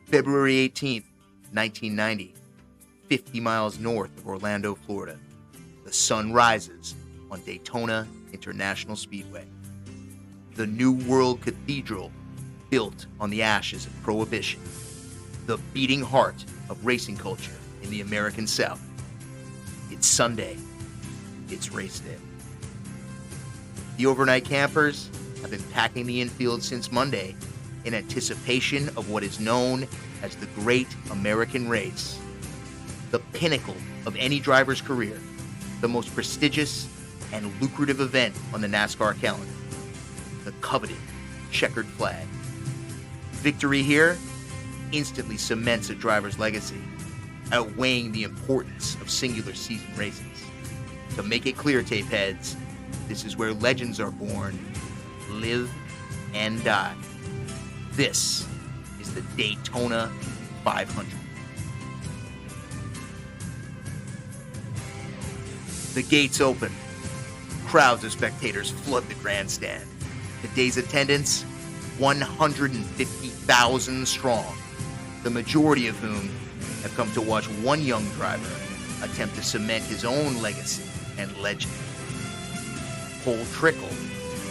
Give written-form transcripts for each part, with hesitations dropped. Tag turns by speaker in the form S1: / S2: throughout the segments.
S1: February 18th, 1990, 50 miles north of Orlando, Florida. The sun rises on Daytona International Speedway. The New World Cathedral, built on the ashes of Prohibition. The beating heart of racing culture in the American South. It's Sunday. It's race day. The overnight campers have been packing the infield since Monday in anticipation of what is known as the Great American Race, the pinnacle of any driver's career, the most prestigious and lucrative event on the NASCAR calendar, the coveted checkered flag. Victory here instantly cements a driver's legacy, outweighing the importance of singular season races. To make it clear, tape heads, this is where legends are born, live, and die. This is the Daytona 500. The gates open. Crowds of spectators flood the grandstand. Today's attendance, 150,000 strong, the majority of whom have come to watch one young driver attempt to cement his own legacy and legend. Trickle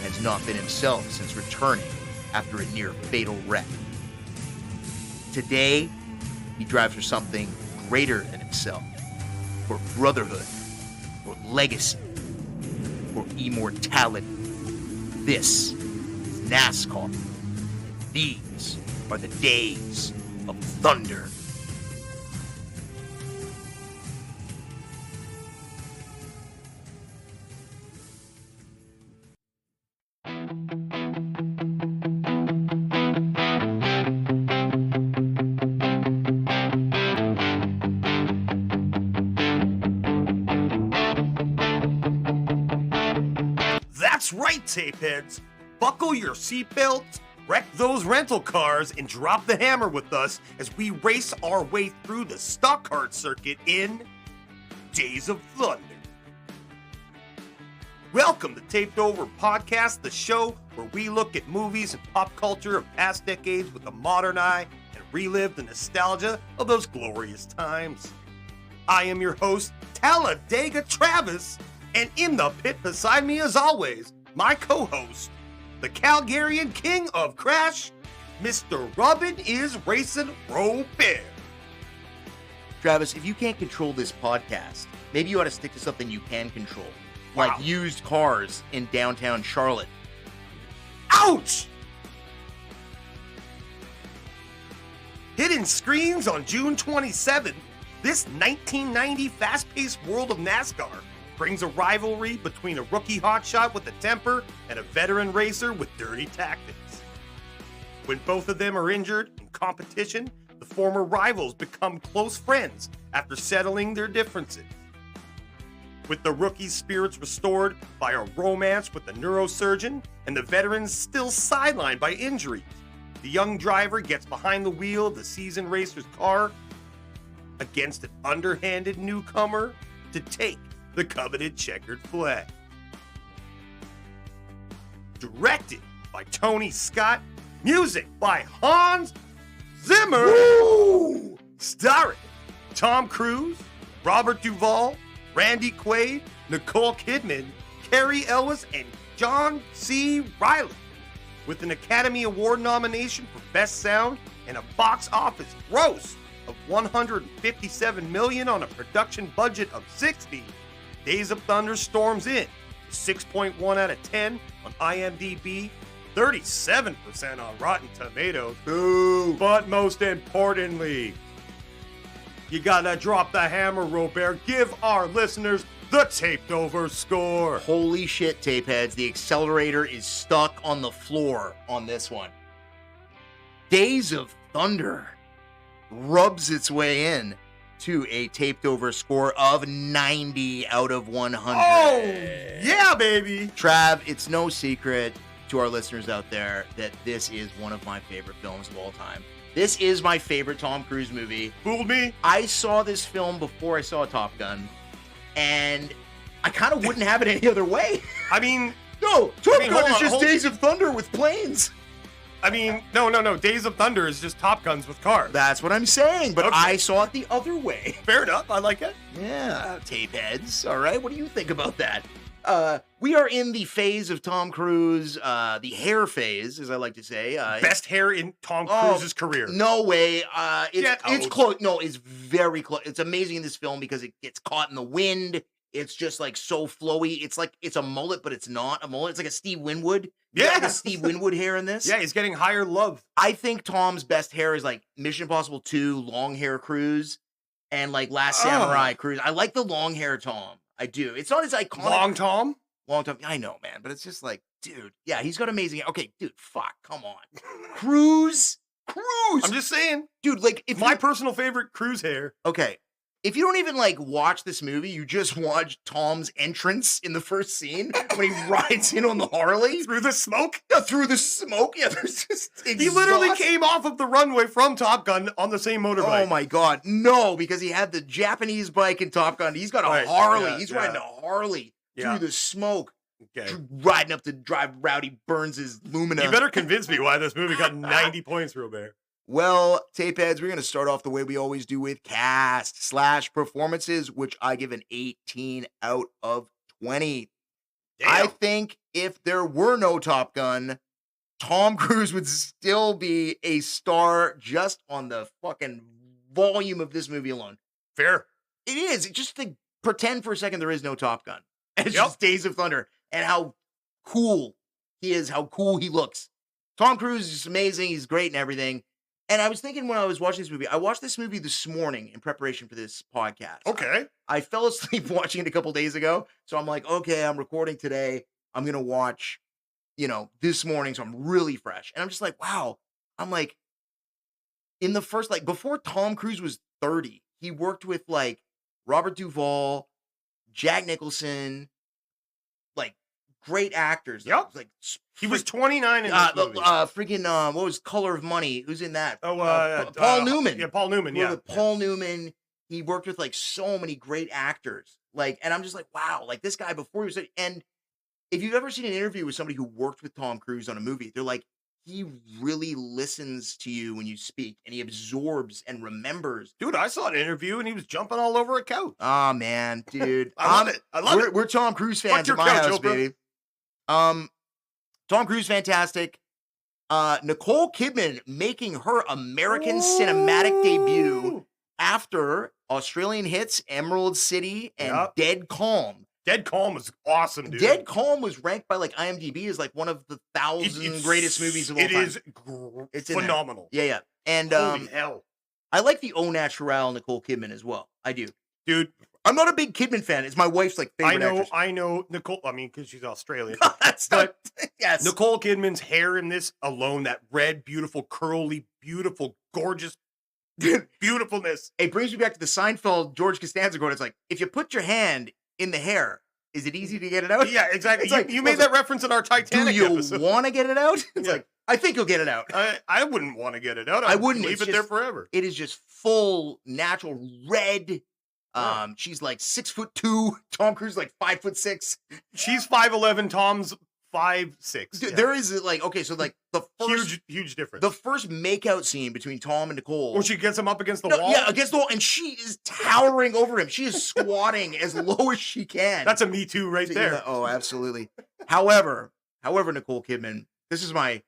S1: has not been himself since returning after a near-fatal wreck. Today, he drives for something greater than himself, for brotherhood, for legacy, for immortality. This is NASCAR, and these are the days of thunder.
S2: That's right, tapeheads. Buckle your seatbelts, wreck those rental cars, and drop the hammer with us as we race our way through the stock car circuit in Days of Thunder. Welcome to Taped Over Podcast, the show where we look at movies and pop culture of past decades with a modern eye and relive the nostalgia of those glorious times. I am your host, Talladega Travis, and in the pit beside me, as always, my co-host, the Calgarian king of crash, Mr. Rubbin is racing Robin.
S1: Travis, if you can't control this podcast, maybe you ought to stick to something you can control, like used cars in downtown Charlotte.
S2: Ouch! Hitting screens on June 27th, this 1990 fast-paced world of NASCAR brings a rivalry between a rookie hotshot with a temper and a veteran racer with dirty tactics. When both of them are injured in competition, the former rivals become close friends after settling their differences. With the rookie's spirits restored by a romance with a neurosurgeon and the veterans still sidelined by injuries, the young driver gets behind the wheel of the seasoned racer's car against an underhanded newcomer to take the coveted checkered flag. Directed by Tony Scott, music by Hans Zimmer. Woo! Starring Tom Cruise, Robert Duvall, Randy Quaid, Nicole Kidman, Carey Elwes, and John C. Reilly. With an Academy Award nomination for Best Sound and a box office gross of $157 million on a production budget of $60, Days of Thunder storms in 6.1 out of 10 on IMDb, 37% on Rotten Tomatoes. Ooh. But most importantly, you gotta drop the hammer, Robert. Give our listeners the taped over score.
S1: Holy shit, tape heads. The accelerator is stuck on the floor on this one. Days of Thunder rubs its way in to a taped over score of 90 out of 100.
S2: Oh, yeah, baby.
S1: Trav, it's no secret to our listeners out there that this is one of my favorite films of all time. This is my favorite Tom Cruise movie.
S2: Fooled me.
S1: I saw this film before I saw Top Gun, and I kind of wouldn't have it any other way.
S2: I mean,
S1: no, Top Gun is just Days of Thunder with planes.
S2: I mean, no. Days of Thunder is just Top Guns with cars.
S1: That's what I'm saying, but
S2: Okay.
S1: I saw it the other way.
S2: Fair enough. I like it.
S1: Yeah, tape heads. All right, what do you think about that? We are in the phase of Tom Cruise, the hair phase, as I like to say.
S2: Best hair in Tom Cruise's career.
S1: No way. It's
S2: out.
S1: close. No, it's very close. It's amazing in this film because it gets caught in the wind. It's just like so flowy. It's like it's a mullet, but it's not a mullet. It's like a Steve Winwood.
S2: Yeah.
S1: Like a Steve Winwood hair in this.
S2: Yeah, he's getting higher love.
S1: I think Tom's best hair is like Mission Impossible 2, long hair Cruise, and like Last Samurai Cruise. I like the long hair Tom. I do. It's not as iconic.
S2: Long Tom?
S1: Long time. I know, man, but it's just like, dude, yeah, he's got amazing. Okay, dude, fuck, come on. Cruise.
S2: I'm just saying.
S1: Dude, like, if
S2: My personal favorite Cruise hair.
S1: okay, if you don't even like watch this movie, you just watch Tom's entrance in the first scene when he rides in on the Harley.
S2: Through the smoke?
S1: Yeah, through the smoke. Yeah, there's just
S2: He literally
S1: exhaust.
S2: came off of the runway from Top Gun on the same motorbike.
S1: Oh my God, no, because he had the Japanese bike in Top Gun. He's got a
S2: Right,
S1: Harley.
S2: yeah,
S1: He's
S2: yeah.
S1: riding a Harley
S2: Yeah.
S1: through the smoke.
S2: Okay.
S1: Riding up to drive Rowdy burns his Lumina.
S2: You better convince me why this movie got 90 points, real bear.
S1: Well, tapeheads, we're going to start off the way we always do with cast/performances, which I give an 18 out of 20. I think if there were no Top Gun, Tom Cruise would still be a star just on the fucking volume of this movie alone.
S2: Fair.
S1: It is. Just to pretend for a second there is no Top Gun. It's
S2: Yep.
S1: just Days of Thunder and how cool he is, how cool he looks. Tom Cruise is just amazing. He's great and everything. And I was thinking when I was watching this movie, I watched this movie this morning in preparation for this podcast.
S2: Okay.
S1: I fell asleep watching it a couple days ago. So I'm like, okay, I'm recording today. I'm going to watch, this morning. So I'm really fresh. And I'm just like, wow. I'm like, in the first, like, before Tom Cruise was 30, he worked with, like, Robert Duvall, Jack Nicholson, like, great actors.
S2: Yep.
S1: Like,
S2: He was 29 in this movie.
S1: freaking, what was Color of Money? Who's in that?
S2: Paul
S1: Paul Newman.
S2: Yeah, Paul Newman,
S1: Worked
S2: yeah.
S1: with Paul Newman. He worked with like so many great actors. Like, and I'm just like, wow, like this guy before he was, and if you've ever seen an interview with somebody who worked with Tom Cruise on a movie, they're like, he really listens to you when you speak and he absorbs and remembers.
S2: Dude, I saw an interview and he was jumping all over a couch.
S1: Oh man, dude.
S2: I love it. I love it.
S1: We're Tom Cruise
S2: Fuck
S1: fans
S2: your
S1: at my
S2: couch,
S1: house,
S2: Oprah.
S1: baby. Tom Cruise, fantastic. Nicole Kidman making her American cinematic debut after Australian hits Emerald City and
S2: Yep.
S1: Dead Calm.
S2: Dead Calm was awesome, dude.
S1: Dead Calm was ranked by like IMDb as like one of the 1,000 greatest movies of all time.
S2: It is
S1: It's in there.
S2: phenomenal.
S1: Yeah. And
S2: Holy hell.
S1: I like the au naturel Nicole Kidman as well. I do.
S2: Dude,
S1: I'm not a big Kidman fan. It's my wife's like favorite actress.
S2: I know Nicole, because she's Australian.
S1: That's
S2: But
S1: yes.
S2: Nicole Kidman's hair in this alone, that red, beautiful, curly, beautiful, gorgeous beautifulness.
S1: It brings me back to the Seinfeld George Costanza quote. It's like, if you put your hand in the hair, is it easy to get it out?
S2: Yeah, exactly.
S1: It's like,
S2: You made that reference in our
S1: Do
S2: Titanic
S1: you
S2: episode.
S1: want to get it out? It's
S2: Yeah.
S1: like, I think you'll get it out.
S2: I wouldn't want to get it out.
S1: I wouldn't.
S2: Leave
S1: It's
S2: it there
S1: just-
S2: forever.
S1: It is just full, natural, red.
S2: Yeah.
S1: She's like 6'2". Tom Cruise is like 5'6".
S2: She's 5'11", Tom's 5'6".
S1: Dude,
S2: Yeah.
S1: there is like, okay, so like the first
S2: Huge difference.
S1: the first makeout scene between Tom and Nicole.
S2: when she gets him up against the
S1: No,
S2: wall.
S1: yeah, against the wall, and she is towering over him. She is squatting as low as she can.
S2: That's a Me Too right there.
S1: Yeah, oh, absolutely. However, Nicole Kidman, this is my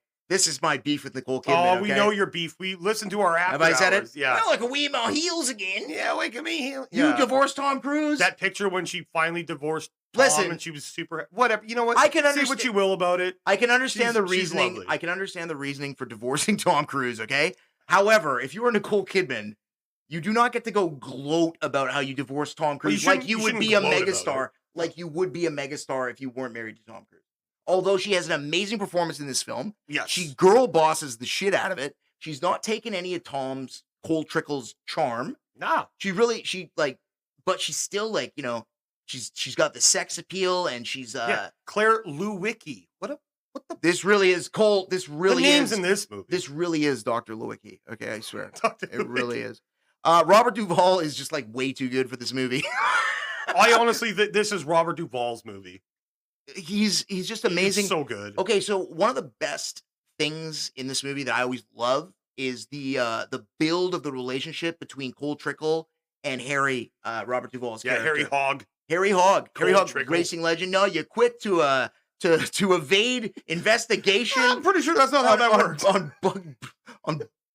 S1: beef with Nicole Kidman.
S2: Oh, we
S1: okay?
S2: know your beef. We listened to our after
S1: Have I said
S2: hours.
S1: it?
S2: Yeah.
S1: Well, like a wee my heels again.
S2: Yeah, wake at me.
S1: You
S2: Yeah.
S1: divorced Tom Cruise.
S2: That picture when she finally divorced Tom
S1: Listen,
S2: and she was super. Whatever. You know what?
S1: I can
S2: Say
S1: understand
S2: what you will about it.
S1: I can understand the
S2: she's
S1: reasoning.
S2: lovely.
S1: I can understand the reasoning for divorcing Tom Cruise. Okay. However, if you are Nicole Kidman, you do not get to go gloat about how you divorced Tom Cruise
S2: shouldn't-
S1: like you
S2: you
S1: would be a
S2: shouldn't gloat about
S1: megastar. Like you would be a megastar if you weren't married to Tom Cruise. Although she has an amazing performance in this film,
S2: Yes.
S1: she girl bosses the shit out of it. She's not taking any of Tom's Cole Trickle's charm.
S2: Nah.
S1: But she's still like, she's got the sex appeal and she's
S2: Yeah. Claire Lewicki. What the
S1: this really is Cole. This really
S2: the names
S1: is
S2: in this movie.
S1: this really is Dr. Lewicki. Okay, I swear.
S2: Dr.
S1: It really
S2: Lewicki.
S1: is. Robert Duvall is just like way too good for this movie.
S2: I honestly, this is Robert Duvall's movie.
S1: He's just amazing.
S2: He's so good.
S1: Okay, so one of the best things in this movie that I always love is the build of the relationship between Cole Trickle and Harry, Robert Duvall's character.
S2: Harry Hogg.
S1: Harry Hogg,
S2: Trickle.
S1: racing legend. No, you quit to evade investigation.
S2: I'm pretty sure that's not how that works.
S1: On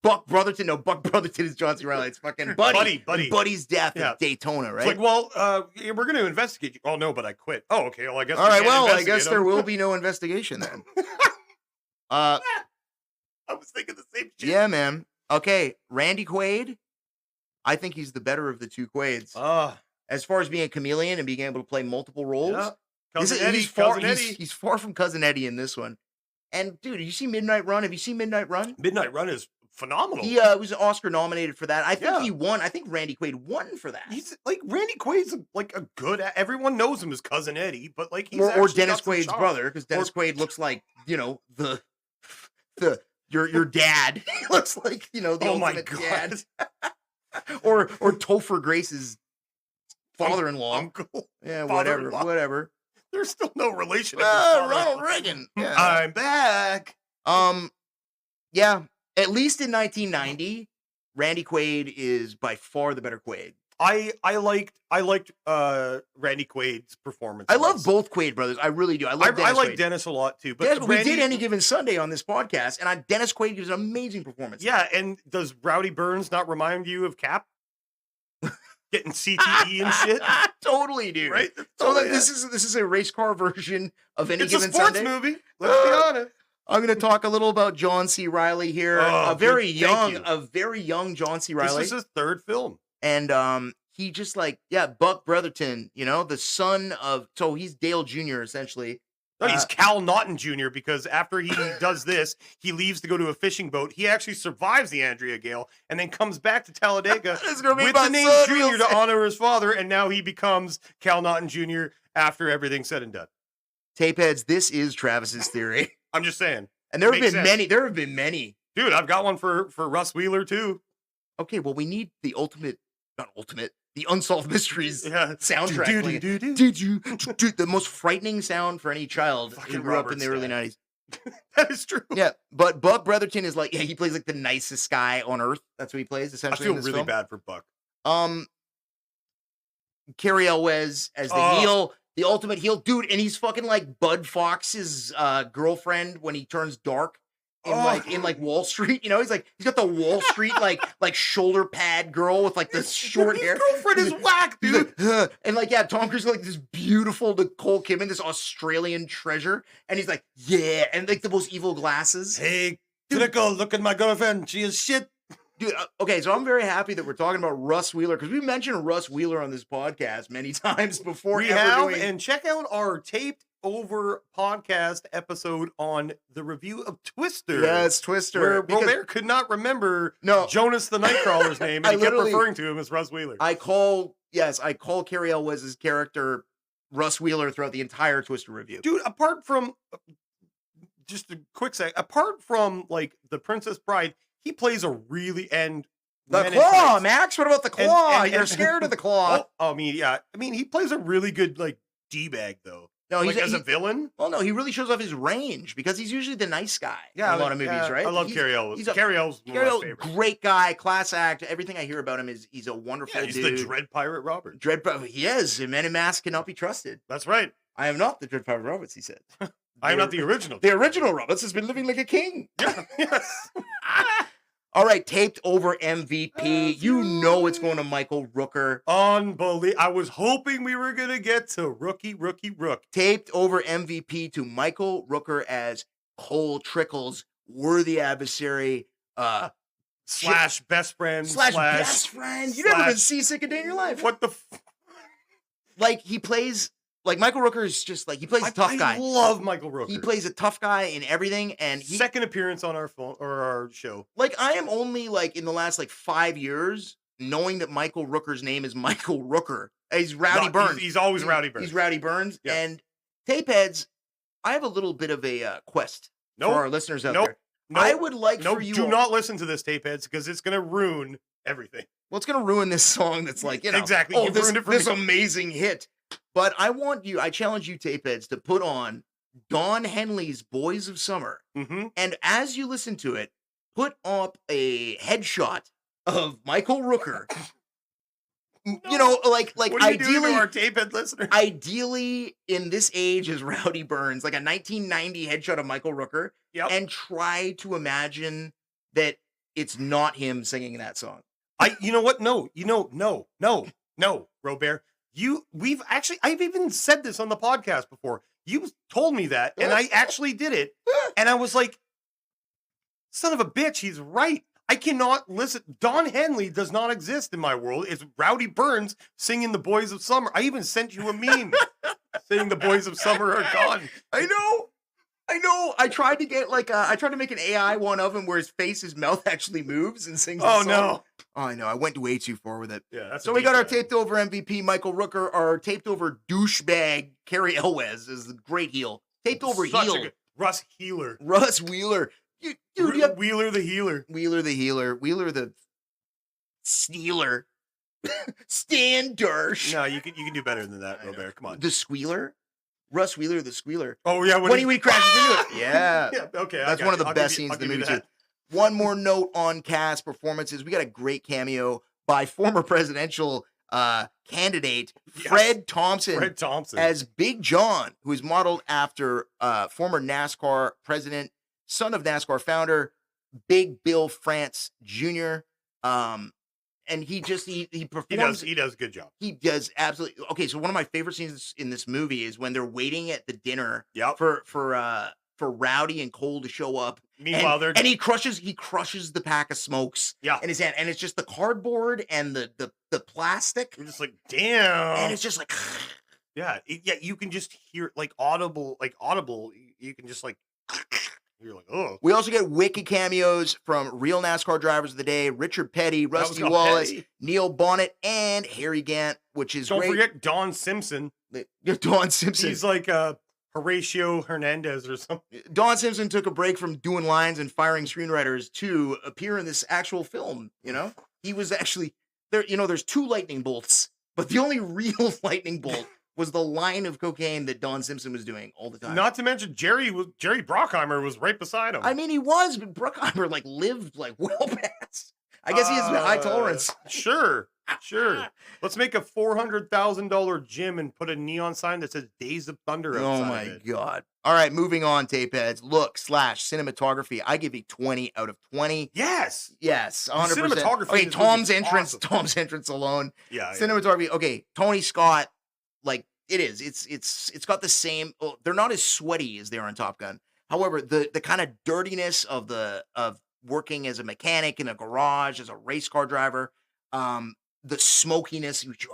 S1: Buck Brotherton. No, Buck Brotherton is John C. Reilly. It's fucking Buddy. Buddy's death at Daytona, right?
S2: It's like, well, we're going to investigate you. Oh, no, but I quit. Oh, okay. Well, I guess.
S1: All right. Well, I guess there will be no investigation then.
S2: I was thinking the same shit.
S1: Yeah, man. Okay, Randy Quaid. I think he's the better of the two Quaids. As far as being a chameleon and being able to play multiple roles.
S2: Yeah. Cousin Eddie.
S1: He's far from Cousin Eddie in this one. And dude, you see Midnight Run? Have you seen Midnight Run?
S2: Midnight Run is phenomenal.
S1: He was Oscar nominated for that. I think he won. I think Randy Quaid won for that.
S2: He's like Randy Quaid's like a good. Everyone knows him as Cousin Eddie, but like he's
S1: or Dennis Quaid's brother, because Dennis Quaid looks like the your dad. He looks like the ultimate dad. or Topher Grace's father-in-law,
S2: uncle.
S1: Yeah, whatever.
S2: There's still no relation.
S1: Ronald Reagan. Yeah.
S2: I'm back.
S1: Yeah. At least in 1990, Randy Quaid is by far the better Quaid.
S2: I liked Randy Quaid's performance.
S1: I love both Quaid brothers. I really do. I like
S2: Dennis a lot too. But
S1: we did Any Given Sunday on this podcast, and Dennis Quaid gives an amazing performance.
S2: Yeah, and does Rowdy Burns not remind you of Cap? Getting CTE and shit.
S1: Totally, dude.
S2: Right?
S1: This is a race car version of Any Given Sunday.
S2: It's a sports movie. Let's be honest.
S1: I'm going to talk a little about John C. Reilly here. A very young John C. Reilly.
S2: This is his third film.
S1: And he just Buck Brotherton, the son of, so he's Dale Jr. essentially.
S2: No, he's Cal Naughton Jr. because after he does this, he leaves to go to a fishing boat. He actually survives the Andrea Gale and then comes back to Talladega with the name Jr. to honor his father, and now he becomes Cal Naughton Jr. after everything's said and done.
S1: Tapeheads, this is Travis's theory.
S2: I'm just saying.
S1: And there have been many.
S2: Dude, I've got one for Russ Wheeler too.
S1: Okay, well, we need the the Unsolved Mysteries soundtrack. The most frightening sound for any child who grew up in the early 90s.
S2: That is true.
S1: Yeah, but Buck Brotherton is he plays like the nicest guy on earth. That's what he plays, essentially.
S2: I feel really bad for Buck.
S1: Carey Elwes as the heel, the ultimate heel. Dude, and he's fucking like Bud Fox's girlfriend when he turns dark. In Wall Street, he's got the Wall Street like shoulder pad girl with like the short hair.
S2: His girlfriend is whack, dude.
S1: And Tom Cruise is like this beautiful Nicole Kidman, this Australian treasure, and he's like, yeah, and like the most evil glasses.
S2: Hey, Trickle, look at my girlfriend. She is shit.
S1: Dude, okay, so I'm very happy that we're talking about Russ Wheeler because we mentioned Russ Wheeler on this podcast many times before.
S2: And check out our taped over podcast episode on the review of Twister.
S1: Yes, Twister.
S2: Where Robert could not remember Jonas the Nightcrawler's name, and he kept referring to him as Russ Wheeler.
S1: I call Carey Elwes' character Russ Wheeler throughout the entire Twister review.
S2: Dude, apart from just a quick sec, apart from like The Princess Bride, he plays a really
S1: the Claw, Max. What about the Claw? You're scared of the Claw.
S2: I mean, he plays a really good like D-bag though.
S1: No, he's
S2: as a villain.
S1: Well, no, he really shows off his range because he's usually the nice guy in a lot of movies, right?
S2: I love Carey Elwes. Carey Elwes, one of my favorites.
S1: Great guy, class act. Everything I hear about him is he's a wonderful dude.
S2: He's the Dread Pirate Robert.
S1: He is. And Men in Masks cannot be trusted.
S2: That's right.
S1: I am not the Dread Pirate Roberts, he said.
S2: I am not the original.
S1: The original Roberts has been living like a king.
S2: Yeah. Yes.
S1: All right, taped over MVP. You know it's going to Michael Rooker.
S2: Unbelievable. I was hoping we were going to get to Rook.
S1: Taped over MVP to Michael Rooker as Cole Trickle's worthy adversary.
S2: Slash best friend.
S1: Slash best friend. You never been seasick a day in your life.
S2: What the
S1: he plays... Michael Rooker is just he plays a tough guy.
S2: I love Michael Rooker.
S1: He plays a tough guy in everything, and
S2: second appearance on our phone or our show.
S1: I am only in the last 5 years knowing that Michael Rooker's name is Michael Rooker. He's Rowdy Burns.
S2: He's always Rowdy Burns.
S1: He's Rowdy Burns. Yeah. And Tapeheads, I have a little bit of a quest for our listeners out there. I would like for you.
S2: Do not listen to this, Tapeheads, because it's going to ruin everything.
S1: Well, it's going to ruin this song. That's
S2: exactly.
S1: Oh, this amazing hit. But I challenge you, Tapeheads, to put on Don Henley's Boys of Summer.
S2: Mm-hmm.
S1: And as you listen to it, put up a headshot of Michael Rooker. You know, like
S2: What are you doing
S1: ideally,
S2: to our tape-head listeners?
S1: ideally in this age is Rowdy Burns, like a 1990 headshot of Michael Rooker,
S2: Yep.
S1: and try to imagine that it's not him singing that song.
S2: You know what? No, Robert. I've even said this on the podcast before. You told me that, and I actually did it, and I was like, son of a bitch, he's right. I cannot listen. Don Henley does not exist in my world. It's Rowdy Burns singing The Boys of Summer. I even sent you a meme saying The Boys of Summer are gone.
S1: I know. I tried to get I tried to make an AI one of him where his mouth actually moves and sings the
S2: Oh,
S1: song.
S2: no.
S1: Oh, I know. I went way too far with it.
S2: Yeah, that's
S1: So
S2: a
S1: we got our
S2: deep dive.
S1: taped over MVP, Michael Rooker. Our taped over douchebag, Carey Elwes, is the great heel. Taped over
S2: Such a
S1: heel,
S2: good- Russ Healer.
S1: Russ Wheeler. Dude, you have
S2: Wheeler the Healer.
S1: Wheeler the healer, Wheeler the stealer, Stan Dersh,
S2: No, you can do better than that, Robert. Come on.
S1: the squealer, Russ Wheeler the squealer.
S2: Oh yeah,
S1: When he crashes into it. Yeah.
S2: Yeah, okay.
S1: That's one of the best scenes in the movie too. One more note on cast performances. We got a great cameo by former presidential candidate Fred Thompson
S2: Fred Thompson
S1: as Big John, who is modeled after former NASCAR president, son of NASCAR founder, Big Bill France Jr. And he performs.
S2: He does a good job.
S1: He does absolutely. Okay, so one of my favorite scenes in this movie is when they're waiting at the dinner
S2: Yep.
S1: for Rowdy and Cole to show up.
S2: Meanwhile,
S1: and he crushes the pack of smokes in his hand, and it's just the cardboard and the plastic.
S2: I'm just like, damn.
S1: And it's just like,
S2: yeah, you can just hear like audible. You can just like, you're like, oh.
S1: We also get wicked cameos from real NASCAR drivers of the day: Richard Petty, Rusty
S2: Scott
S1: Wallace,
S2: Petty.
S1: Neil Bonnet, and Harry Gant, which is
S2: Don't
S1: great.
S2: forget Don Simpson.
S1: Don Simpson.
S2: He's like Horatio Hernandez or something.
S1: Don Simpson took a break from doing lines and firing screenwriters to appear in this actual film. You know, he was actually there. You know, there's two lightning bolts, but the only real lightning bolt was the line of cocaine that Don Simpson was doing all the time.
S2: Not to mention Jerry Bruckheimer was right beside him.
S1: I mean, he was, but Bruckheimer lived well past. I guess he has high tolerance.
S2: Sure. Let's make a $400,000 gym and put a neon sign that says Days of Thunder outside.
S1: Oh my
S2: of it.
S1: God. All right, moving on, tape heads. Look, cinematography. I give it 20 out of 20.
S2: Yes.
S1: Yes, 100%.
S2: cinematography
S1: Okay,
S2: in this
S1: Tom's
S2: movie is
S1: entrance.
S2: awesome.
S1: Tom's entrance alone.
S2: Yeah.
S1: Cinematography. Okay, Tony Scott. It is. It's got the same. They're not as sweaty as they are in Top Gun. However, the kind of dirtiness of working as a mechanic in a garage as a race car driver. The smokiness, which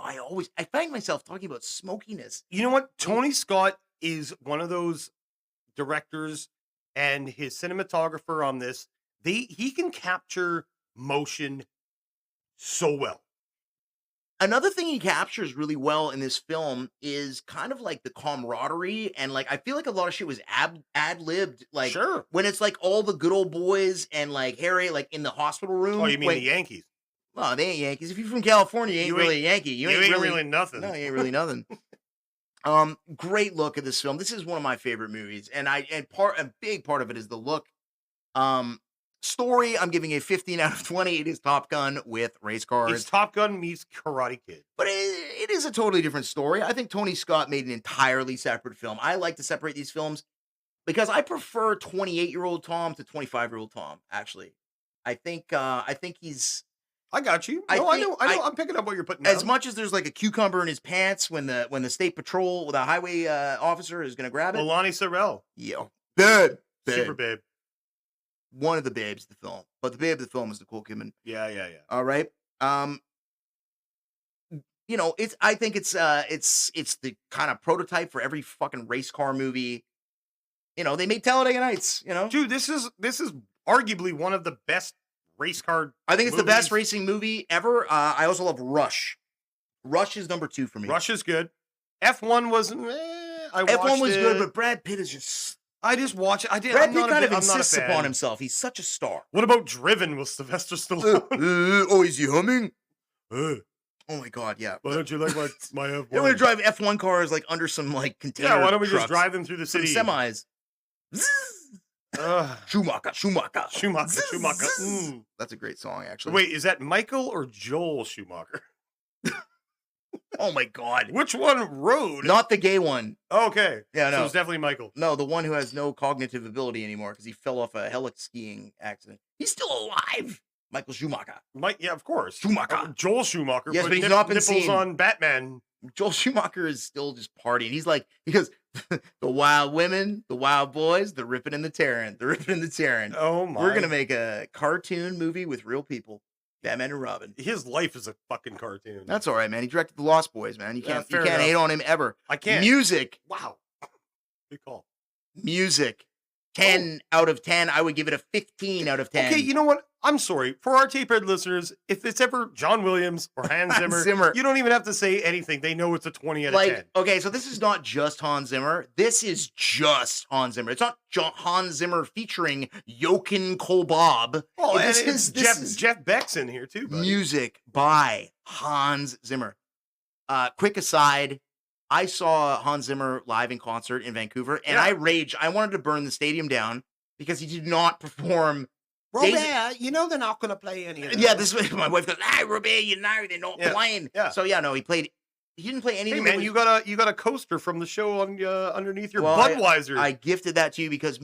S1: I find myself talking about smokiness.
S2: You know what? Tony Scott is one of those directors, and his cinematographer on this, he can capture motion so well.
S1: Another thing he captures really well in this film is kind of like the camaraderie, and I feel like a lot of shit was ad-libbed.
S2: Sure.
S1: When it's all the good old boys and Harry in the hospital room.
S2: Oh, you mean the Yankees?
S1: Well, they ain't Yankees. If you're from California, you ain't really a Yankee.
S2: You ain't really nothing.
S1: No, you ain't really nothing. Great look at this film. This is one of my favorite movies, and a big part of it is the look. Story, I'm giving a 15 out of 20. It is Top Gun with race cars.
S2: It's Top Gun meets Karate Kid.
S1: But it is a totally different story. I think Tony Scott made an entirely separate film. I like to separate these films because I prefer 28-year-old Tom to 25-year-old Tom, actually. I think he's...
S2: I got you.
S1: I
S2: know. I'm picking up what you're putting down.
S1: As much as there's a cucumber in his pants when the state patrol, the highway officer is going to grab it.
S2: Lonnie Sorrell.
S1: Yo. Babe.
S2: Super babe.
S1: One of the babes of the film. But the babe of the film is Nicole Kidman.
S2: Yeah.
S1: All right. I think it's the kind of prototype for every fucking race car movie. They made Talladega Nights,
S2: Dude, this is arguably one of the best race car
S1: I think it's
S2: movies.
S1: the best racing movie ever. I also love Rush. Rush is number 2 for me.
S2: Rush is good. F1 was
S1: F1 was good, but Brad Pitt is just...
S2: I just watch it.
S1: Brad Pitt kind of insists upon himself. He's such a star.
S2: What about Driven with Sylvester Stallone?
S1: Is he humming? Oh my God, yeah.
S2: Why don't you like my F1?
S1: You want to drive F1 cars like under some like container
S2: Yeah, why don't we just
S1: trucks,
S2: drive them through the
S1: some
S2: city?
S1: semis? Schumacher.
S2: Schumacher.
S1: That's a great song, actually.
S2: Wait, is that Michael or Joel Schumacher?
S1: Oh my God.
S2: Which one rode?
S1: Not the gay one.
S2: Okay.
S1: Yeah, no.
S2: So it's definitely Michael.
S1: No, the one who has no cognitive ability anymore because he fell off a helic skiing accident. He's still alive. Michael Schumacher.
S2: Yeah, of course.
S1: Schumacher.
S2: Joel Schumacher.
S1: Yes,
S2: put
S1: but he's not been
S2: nipples
S1: seen.
S2: on Batman.
S1: Joel Schumacher is still just partying. He goes, the wild women, the wild boys, the ripping and the tearing,
S2: Oh my.
S1: We're going to make a cartoon movie with real people. Batman and Robin.
S2: His life is a fucking cartoon.
S1: That's all right, man. He directed The Lost Boys, man. You can't
S2: fair enough.
S1: hate on him ever.
S2: I can't.
S1: Music.
S2: Wow. Good call.
S1: Music. 10 out of 10. I would give it a 15 out of 10.
S2: Okay, you know what? I'm sorry. For our tapehead listeners, if it's ever John Williams or Hans Zimmer, you don't even have to say anything. They know it's a 20 out of 10.
S1: Okay, so this is not just Hans Zimmer. This is just Hans Zimmer. It's not Hans Zimmer featuring Jochen Kolbob.
S2: Oh, and this is Jeff Beck's in here too, buddy.
S1: Music by Hans Zimmer. Quick aside, I saw Hans Zimmer live in concert in Vancouver, and I raged. I wanted to burn the stadium down because he did not perform.
S2: Robert, you know they're not going to play any of that.
S1: Yeah, this is my wife goes, Robert, you know they're not playing.
S2: Yeah.
S1: So yeah, no, he didn't play anything.
S2: Hey man, you got a coaster from the show on underneath your Budweiser.
S1: I gifted that to you because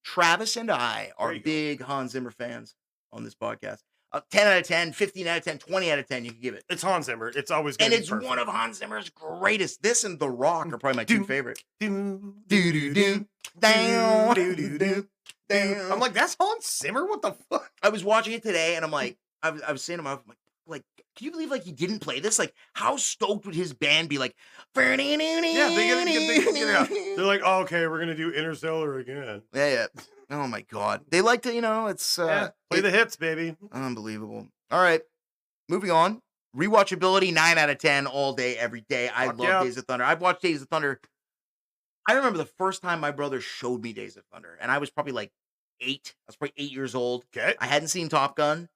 S1: Travis and I are big Hans Zimmer fans on this podcast. 10 out of 10, 15 out of 10, 20 out of 10, you can give it.
S2: It's Hans Zimmer. It's always
S1: going
S2: to
S1: be perfect. And it's one of Hans Zimmer's greatest. This and The Rock are probably my two favorite. I'm
S2: like, that's Hans Zimmer? What the fuck?
S1: I was watching it today, and I'm like, I was saying to myself, like, can you believe like he didn't play this? Like, how stoked would his band be? Like,
S2: yeah, they get it. They're like, oh, okay, we're gonna do Interstellar again.
S1: Yeah. Oh my God, they like to, it's
S2: play the hits, baby.
S1: Unbelievable. All right, moving on. Rewatchability 9 out of 10 all day, every day. I love Days of Thunder. I've watched Days of Thunder. I remember the first time my brother showed me Days of Thunder, and I was probably like 8. I was probably 8 years old.
S2: Okay.
S1: I hadn't seen Top Gun,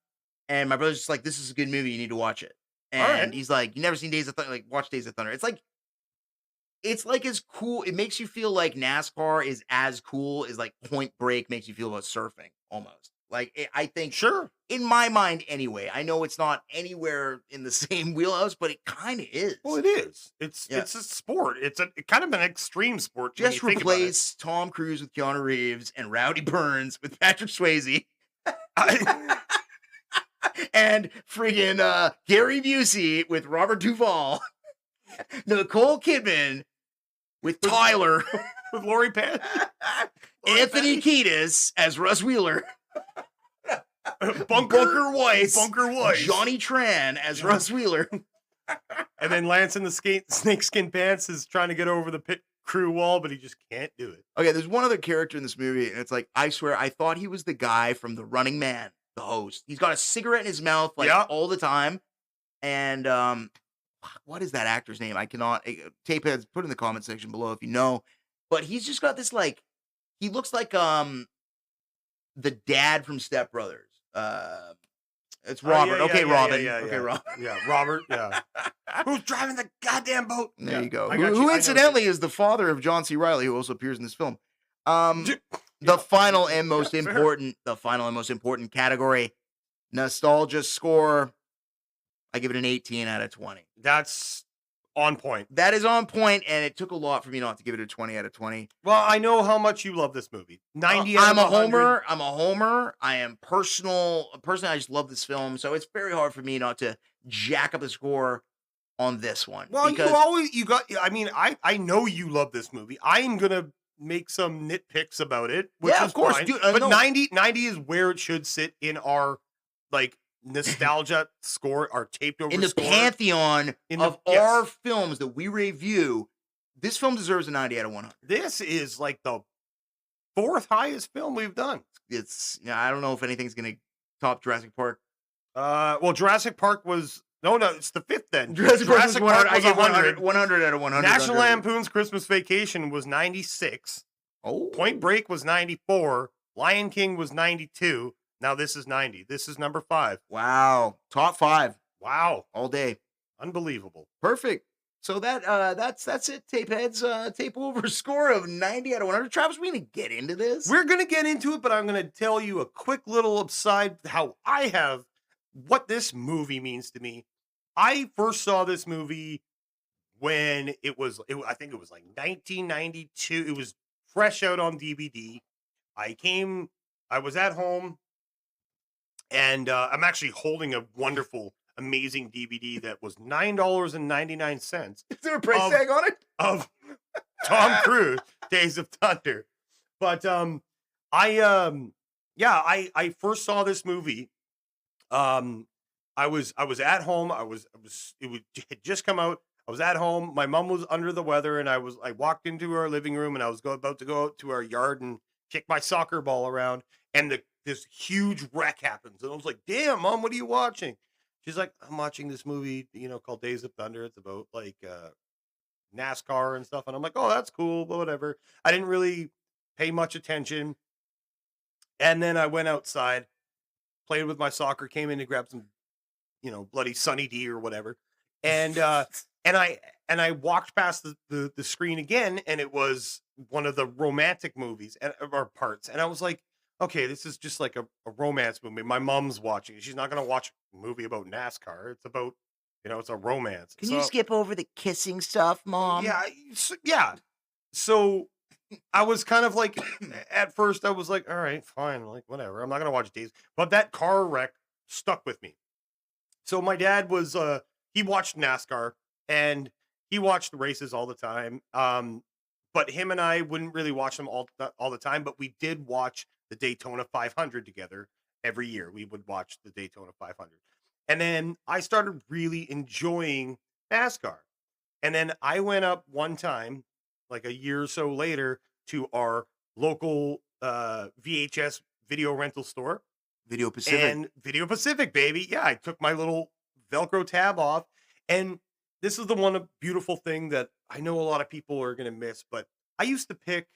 S1: and my brother's just like, "This is a good movie. You need to watch it." And he's like, "You never seen Days of Thunder? Like, watch Days of Thunder." It's like as cool. It makes you feel like NASCAR is as cool as like Point Break makes you feel about surfing, almost. Like, I think,
S2: sure,
S1: in my mind anyway. I know it's not anywhere in the same wheelhouse, but it kind of is.
S2: Well, it is. It's a sport. It's kind of an extreme sport.
S1: Just replace Tom Cruise with Keanu Reeves and Rowdy Burns with Patrick Swayze. And friggin' Gary Busey with Robert Duvall. Nicole Kidman with Tyler.
S2: With Lori Penn.
S1: Anthony Kiedis as Russ Wheeler.
S2: Bunker Weiss.
S1: Johnny Tran as Russ Wheeler.
S2: And then Lance in the snakeskin pants is trying to get over the pit crew wall, but he just can't do it.
S1: Okay, there's one other character in this movie, and it's like, I swear, I thought he was the guy from The Running Man, the host. He's got a cigarette in his mouth all the time. And what is that actor's name? I cannot. Tapeheads, put in the comment section below if you know. But he's just got this he looks like the dad from Step Brothers. It's Robert. Robin. Robin.
S2: Yeah, Robert. Yeah. Who's driving the goddamn boat?
S1: There you go. Who incidentally is the father of John C. Reilly, who also appears in this film. The final and most important category, nostalgia score. I give it an 18 out of 20.
S2: That's on point.
S1: That is on point, and it took a lot for me not to give it a 20 out of 20.
S2: Well, I know how much you love this movie. 90 out
S1: I'm
S2: of
S1: a
S2: 100.
S1: homer. I'm a homer. I am personally, I just love this film, so it's very hard for me not to jack up the score on this one.
S2: Well, I know you love this movie. I am going to make some nitpicks about it, which is
S1: of course,
S2: fine.
S1: Dude,
S2: but 90 is where it should sit in our, nostalgia score, our taped over
S1: in the
S2: score.
S1: Pantheon of our films that we review. This film deserves a 90 out of 100.
S2: This is like the 4th highest film we've done.
S1: It's I don't know if anything's gonna top Jurassic Park.
S2: Well, Jurassic Park was it's the 5th then.
S1: Jurassic Park was 100. 100 out of 100.
S2: National Lampoon's Christmas Vacation was 96.
S1: Oh,
S2: Point Break was 94. Lion King was 92. Now this is 90. This is number 5.
S1: Wow. Top 5.
S2: Wow.
S1: all day.
S2: Unbelievable.
S1: Perfect. So that's it, tape heads. Tape over score of 90 out of 100. Travis, we gonna get into this.
S2: We're going to get into it, but I'm going to tell you a quick little aside what this movie means to me. I first saw this movie when I think it was like 1992. It was fresh out on DVD. I was at home, and I'm actually holding a wonderful, amazing DVD that was $9.99.
S1: Is there a price tag on it?
S2: Of Tom Cruise, Days of Thunder. But I first saw this movie. I was at home. It had just come out. I was at home. My mom was under the weather, and I walked into our living room, and I was about to go out to our yard and kick my soccer ball around, and this huge wreck happens, and I was like, "Damn, Mom, what are you watching?" She's like, "I'm watching this movie, called Days of Thunder. It's about like NASCAR and stuff." And I'm like, "Oh, that's cool, but whatever." I didn't really pay much attention. And then I went outside, played with my soccer, came in to grab some, bloody Sunny D or whatever. And I walked past the screen again, and it was one of the romantic movies or parts. And I was like, okay, this is just like a romance movie. My mom's watching it. She's not going to watch a movie about NASCAR. It's about, it's a romance.
S1: Can you skip over the kissing stuff, Mom?
S2: Yeah. So I was kind of like, at first I was like, all right, fine. Like, whatever. I'm not going to watch Days. But that car wreck stuck with me. So my dad was, he watched NASCAR, and he watched the races all the time. But him and I wouldn't really watch them all the time, but we did watch the Daytona 500 together every year. We would watch the Daytona 500. And then I started really enjoying NASCAR. And then I went up one time, like a year or so later, to our local VHS video rental store.
S1: Video Pacific.
S2: And Video Pacific, baby. Yeah, I took my little Velcro tab off. And this is the one beautiful thing that I know a lot of people are going to miss, but I used to pick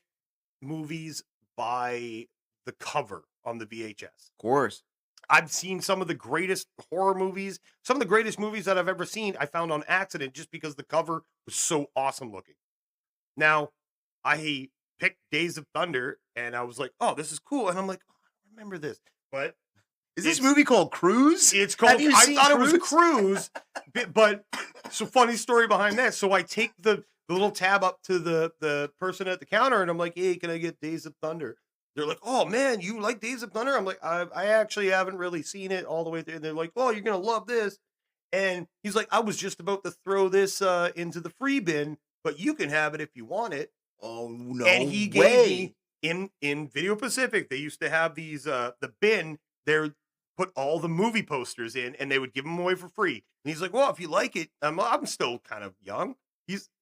S2: movies by the cover on the VHS.
S1: Of course.
S2: I've seen some of the greatest horror movies, some of the greatest movies that I've ever seen, I found on accident just because the cover was so awesome looking. Now, I picked Days of Thunder, and I was like, oh, this is cool. And I'm like, oh, I remember this. But
S1: is this movie called Cruise?
S2: It's called, I thought Cruise? It was Cruise, but so funny story behind that. So I take the little tab up to the person at the counter, and I'm like, hey, can I get Days of Thunder? They're like, oh man, you like Days of Thunder? I'm like, I actually haven't really seen it all the way through. And they're like, oh, you're going to love this. And he's like, I was just about to throw this into the free bin, but you can have it if you want it.
S1: Oh, no
S2: And he gave me, in Video Pacific, they used to have these, the bin, they put all the movie posters in, and they would give them away for free. And he's like, well, if you like it, I'm still kind of young.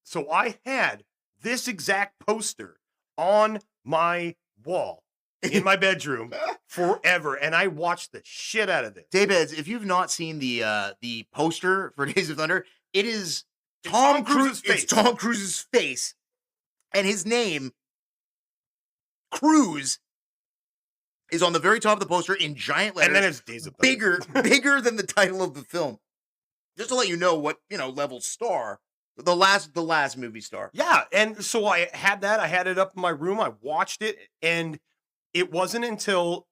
S2: So I had this exact poster on my wall in my bedroom forever, and I watched the shit out of this.
S1: Daybeds, if you've not seen the poster for Days of Thunder, it is
S2: Tom Cruise's face.
S1: It's Tom Cruise's face, and his name, Cruise, is on the very top of the poster in giant letters.
S2: And then it's Days of Thunder.
S1: bigger than the title of the film. Just to let you know what level star. The last movie star.
S2: Yeah, and so I had that. I had it up in my room. I watched it, and it wasn't until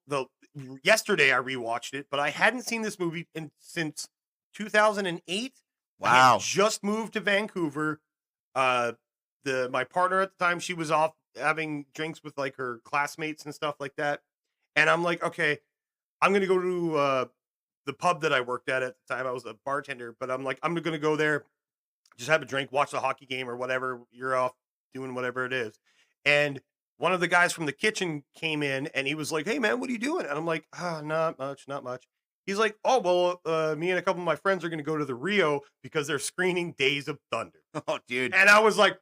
S2: yesterday I rewatched it, but I hadn't seen this movie since 2008.
S1: Wow.
S2: I had just moved to Vancouver. My partner at the time, she was off having drinks with like her classmates and stuff like that. And I'm like, okay, I'm going to go to the pub that I worked at the time. I was a bartender, but I'm like, I'm going to go there, just have a drink, watch the hockey game or whatever. You're off doing whatever it is. And one of the guys from the kitchen came in, and he was like, hey man, what are you doing? And I'm like, not much. He's like, oh, well, me and a couple of my friends are going to go to the Rio because they're screening Days of Thunder.
S1: Oh, dude.
S2: And I was like,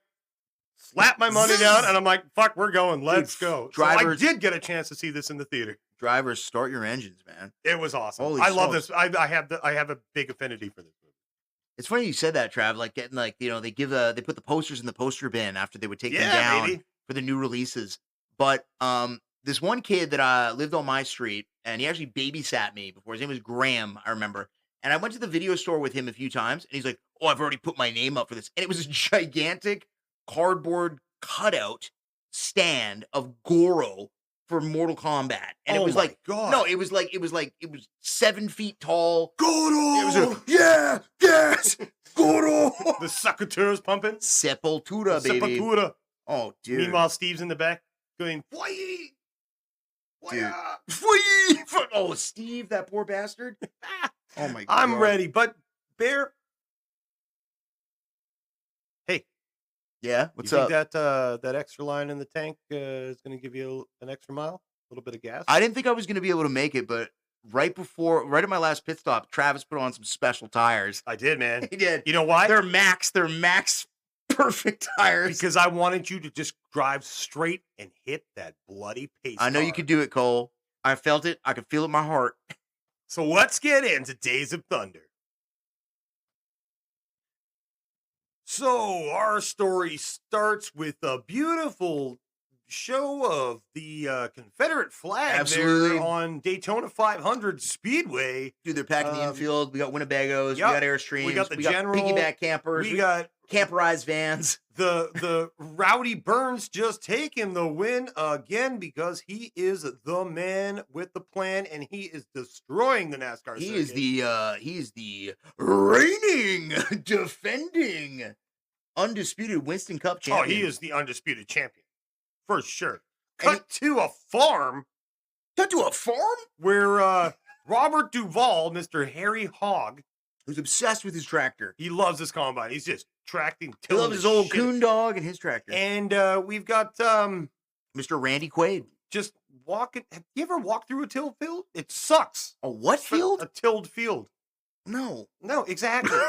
S2: slap my money down, and I'm like, fuck, we're going. Let's go.
S1: Drivers,
S2: so I did get a chance to see this in the theater.
S1: Drivers, start your engines, man.
S2: It was awesome.
S1: Holy
S2: I love
S1: smokes.
S2: this. I have a big affinity for this movie.
S1: It's funny you said that, Trav. Like getting they put the posters in the poster bin after they would take them down
S2: baby.
S1: For the new releases. But this one kid that lived on my street, and he actually babysat me before. His name was Graham, I remember. And I went to the video store with him a few times, and he's like, "Oh, I've already put my name up for this." And it was a gigantic cardboard cutout stand of Goro for Mortal Kombat. And it was like,
S2: God.
S1: no, it was 7 feet tall.
S2: Goro!
S1: It was yeah, yes, Goro.
S2: The succotaur's pumping.
S1: Sepultura, baby.
S2: Sepultura.
S1: Oh, dude.
S2: Meanwhile, Steve's in the back going, "Fwee!
S1: Dude.
S2: Fwee!"
S1: Oh, Steve, that poor bastard. Oh, my God.
S2: I'm ready. But, Bear, hey.
S1: Yeah, what's
S2: you
S1: up?
S2: think that extra line in the tank is going to give you an extra mile? A little bit of gas?
S1: I didn't think I was going to be able to make it, but right at my last pit stop, Travis put on some special tires.
S2: I did, man.
S1: He did.
S2: You know why?
S1: They're max perfect tires.
S2: Because I wanted you to just drive straight and hit that bloody pace
S1: I know
S2: car.
S1: you could do it, Cole. I felt it. I could feel it in my heart.
S2: So let's get into Days of Thunder. So our story starts with a beautiful show of the Confederate flag
S1: Absolutely.
S2: there on Daytona 500 Speedway.
S1: Dude, they're packing the infield. We got Winnebagos.
S2: Yep.
S1: We got Airstreams.
S2: We got the General.
S1: Piggyback campers.
S2: We got
S1: camperized vans.
S2: the Rowdy Burns just taking the win again because he is the man with the plan and he is destroying the NASCAR
S1: He
S2: circuit.
S1: is the reigning, defending, undisputed Winston Cup champion.
S2: Oh, he is the undisputed champion for sure. Cut to a farm.
S1: Cut to a farm
S2: Where Robert Duvall, Mr. Harry Hogg,
S1: who's obsessed with his tractor.
S2: he loves his combine. He's just tracting.
S1: He loves his old coon dog and his tractor.
S2: And we've got
S1: Mr. Randy Quaid.
S2: just walking. Have you ever walked through a tilled field? It sucks.
S1: A what field?
S2: A tilled field.
S1: No.
S2: No, exactly.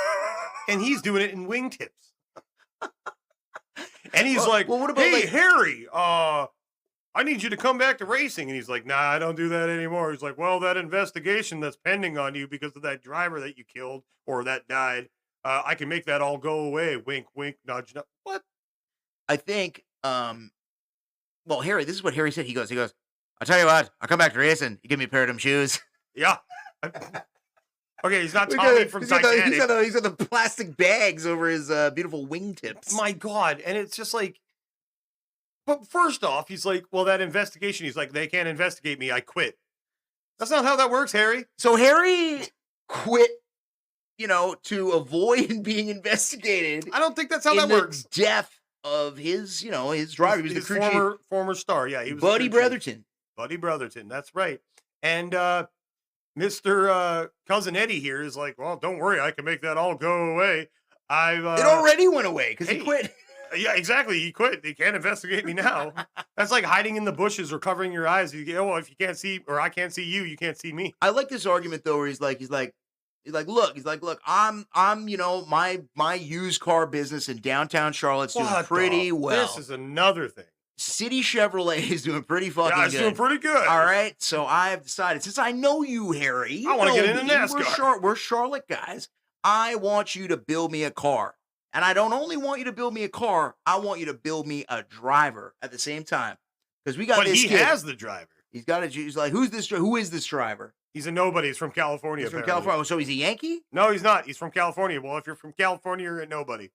S2: And he's doing it in wingtips. And he's like,
S1: well, what about,
S2: "Hey,
S1: like-
S2: Harry, I need you to come back to racing." And he's like, "Nah, I don't do that anymore." He's like, "Well, that investigation that's pending on you because of that driver that you killed or that died, I can make that all go away." Wink, wink, nudge, nudge. What?
S1: I think, well, Harry, this is what Harry said. He goes, "I'll tell you what, I'll come back to racing. You give me a pair of them shoes."
S2: Yeah. Okay, he's not Tommy from Titanic.
S1: He's got the plastic bags over his beautiful wingtips.
S2: My God. And it's just like, but first off, he's like, "Well, that investigation," he's like, "They can't investigate me. I quit." That's not how that works, Harry.
S1: So Harry quit, to avoid being investigated.
S2: I don't think that's how
S1: in
S2: that
S1: the
S2: works.
S1: death of his, his driver. He was
S2: His
S1: the crew chief.
S2: former star. Yeah, he was the
S1: Buddy
S2: crew chief.
S1: Brotherton.
S2: Buddy Brotherton. That's right. And Mr. Cousin Eddie here is like, "Well, don't worry. I can make that all go away.
S1: It already went away because he
S2: hey.
S1: quit.
S2: Yeah, exactly. He quit. They can't investigate me now." That's like hiding in the bushes or covering your eyes. You go, "Oh, if you can't see, or I can't see you, you can't see me."
S1: I like this argument though, where he's like, look, I'm, my used car business in downtown Charlotte's doing
S2: What
S1: pretty
S2: the-
S1: well.
S2: This is another thing.
S1: City Chevrolet is doing pretty fucking
S2: Yeah, it's
S1: good.
S2: doing pretty good.
S1: All right, so I've decided, since I know you, Harry, you
S2: I wanna
S1: know
S2: get into
S1: me,
S2: NASCAR.
S1: We're Charlotte guys. I want you to build me a car. And I don't only want you to build me a car, I want you to build me a driver at the same time. Because we got
S2: But
S1: this
S2: he
S1: kid.
S2: has the driver.
S1: He's got he's like, who is this driver?
S2: He's a nobody. He's from California.
S1: He's from
S2: apparently.
S1: California. So he's a Yankee?
S2: No, he's not. He's from California. Well, if you're from California, you're a nobody.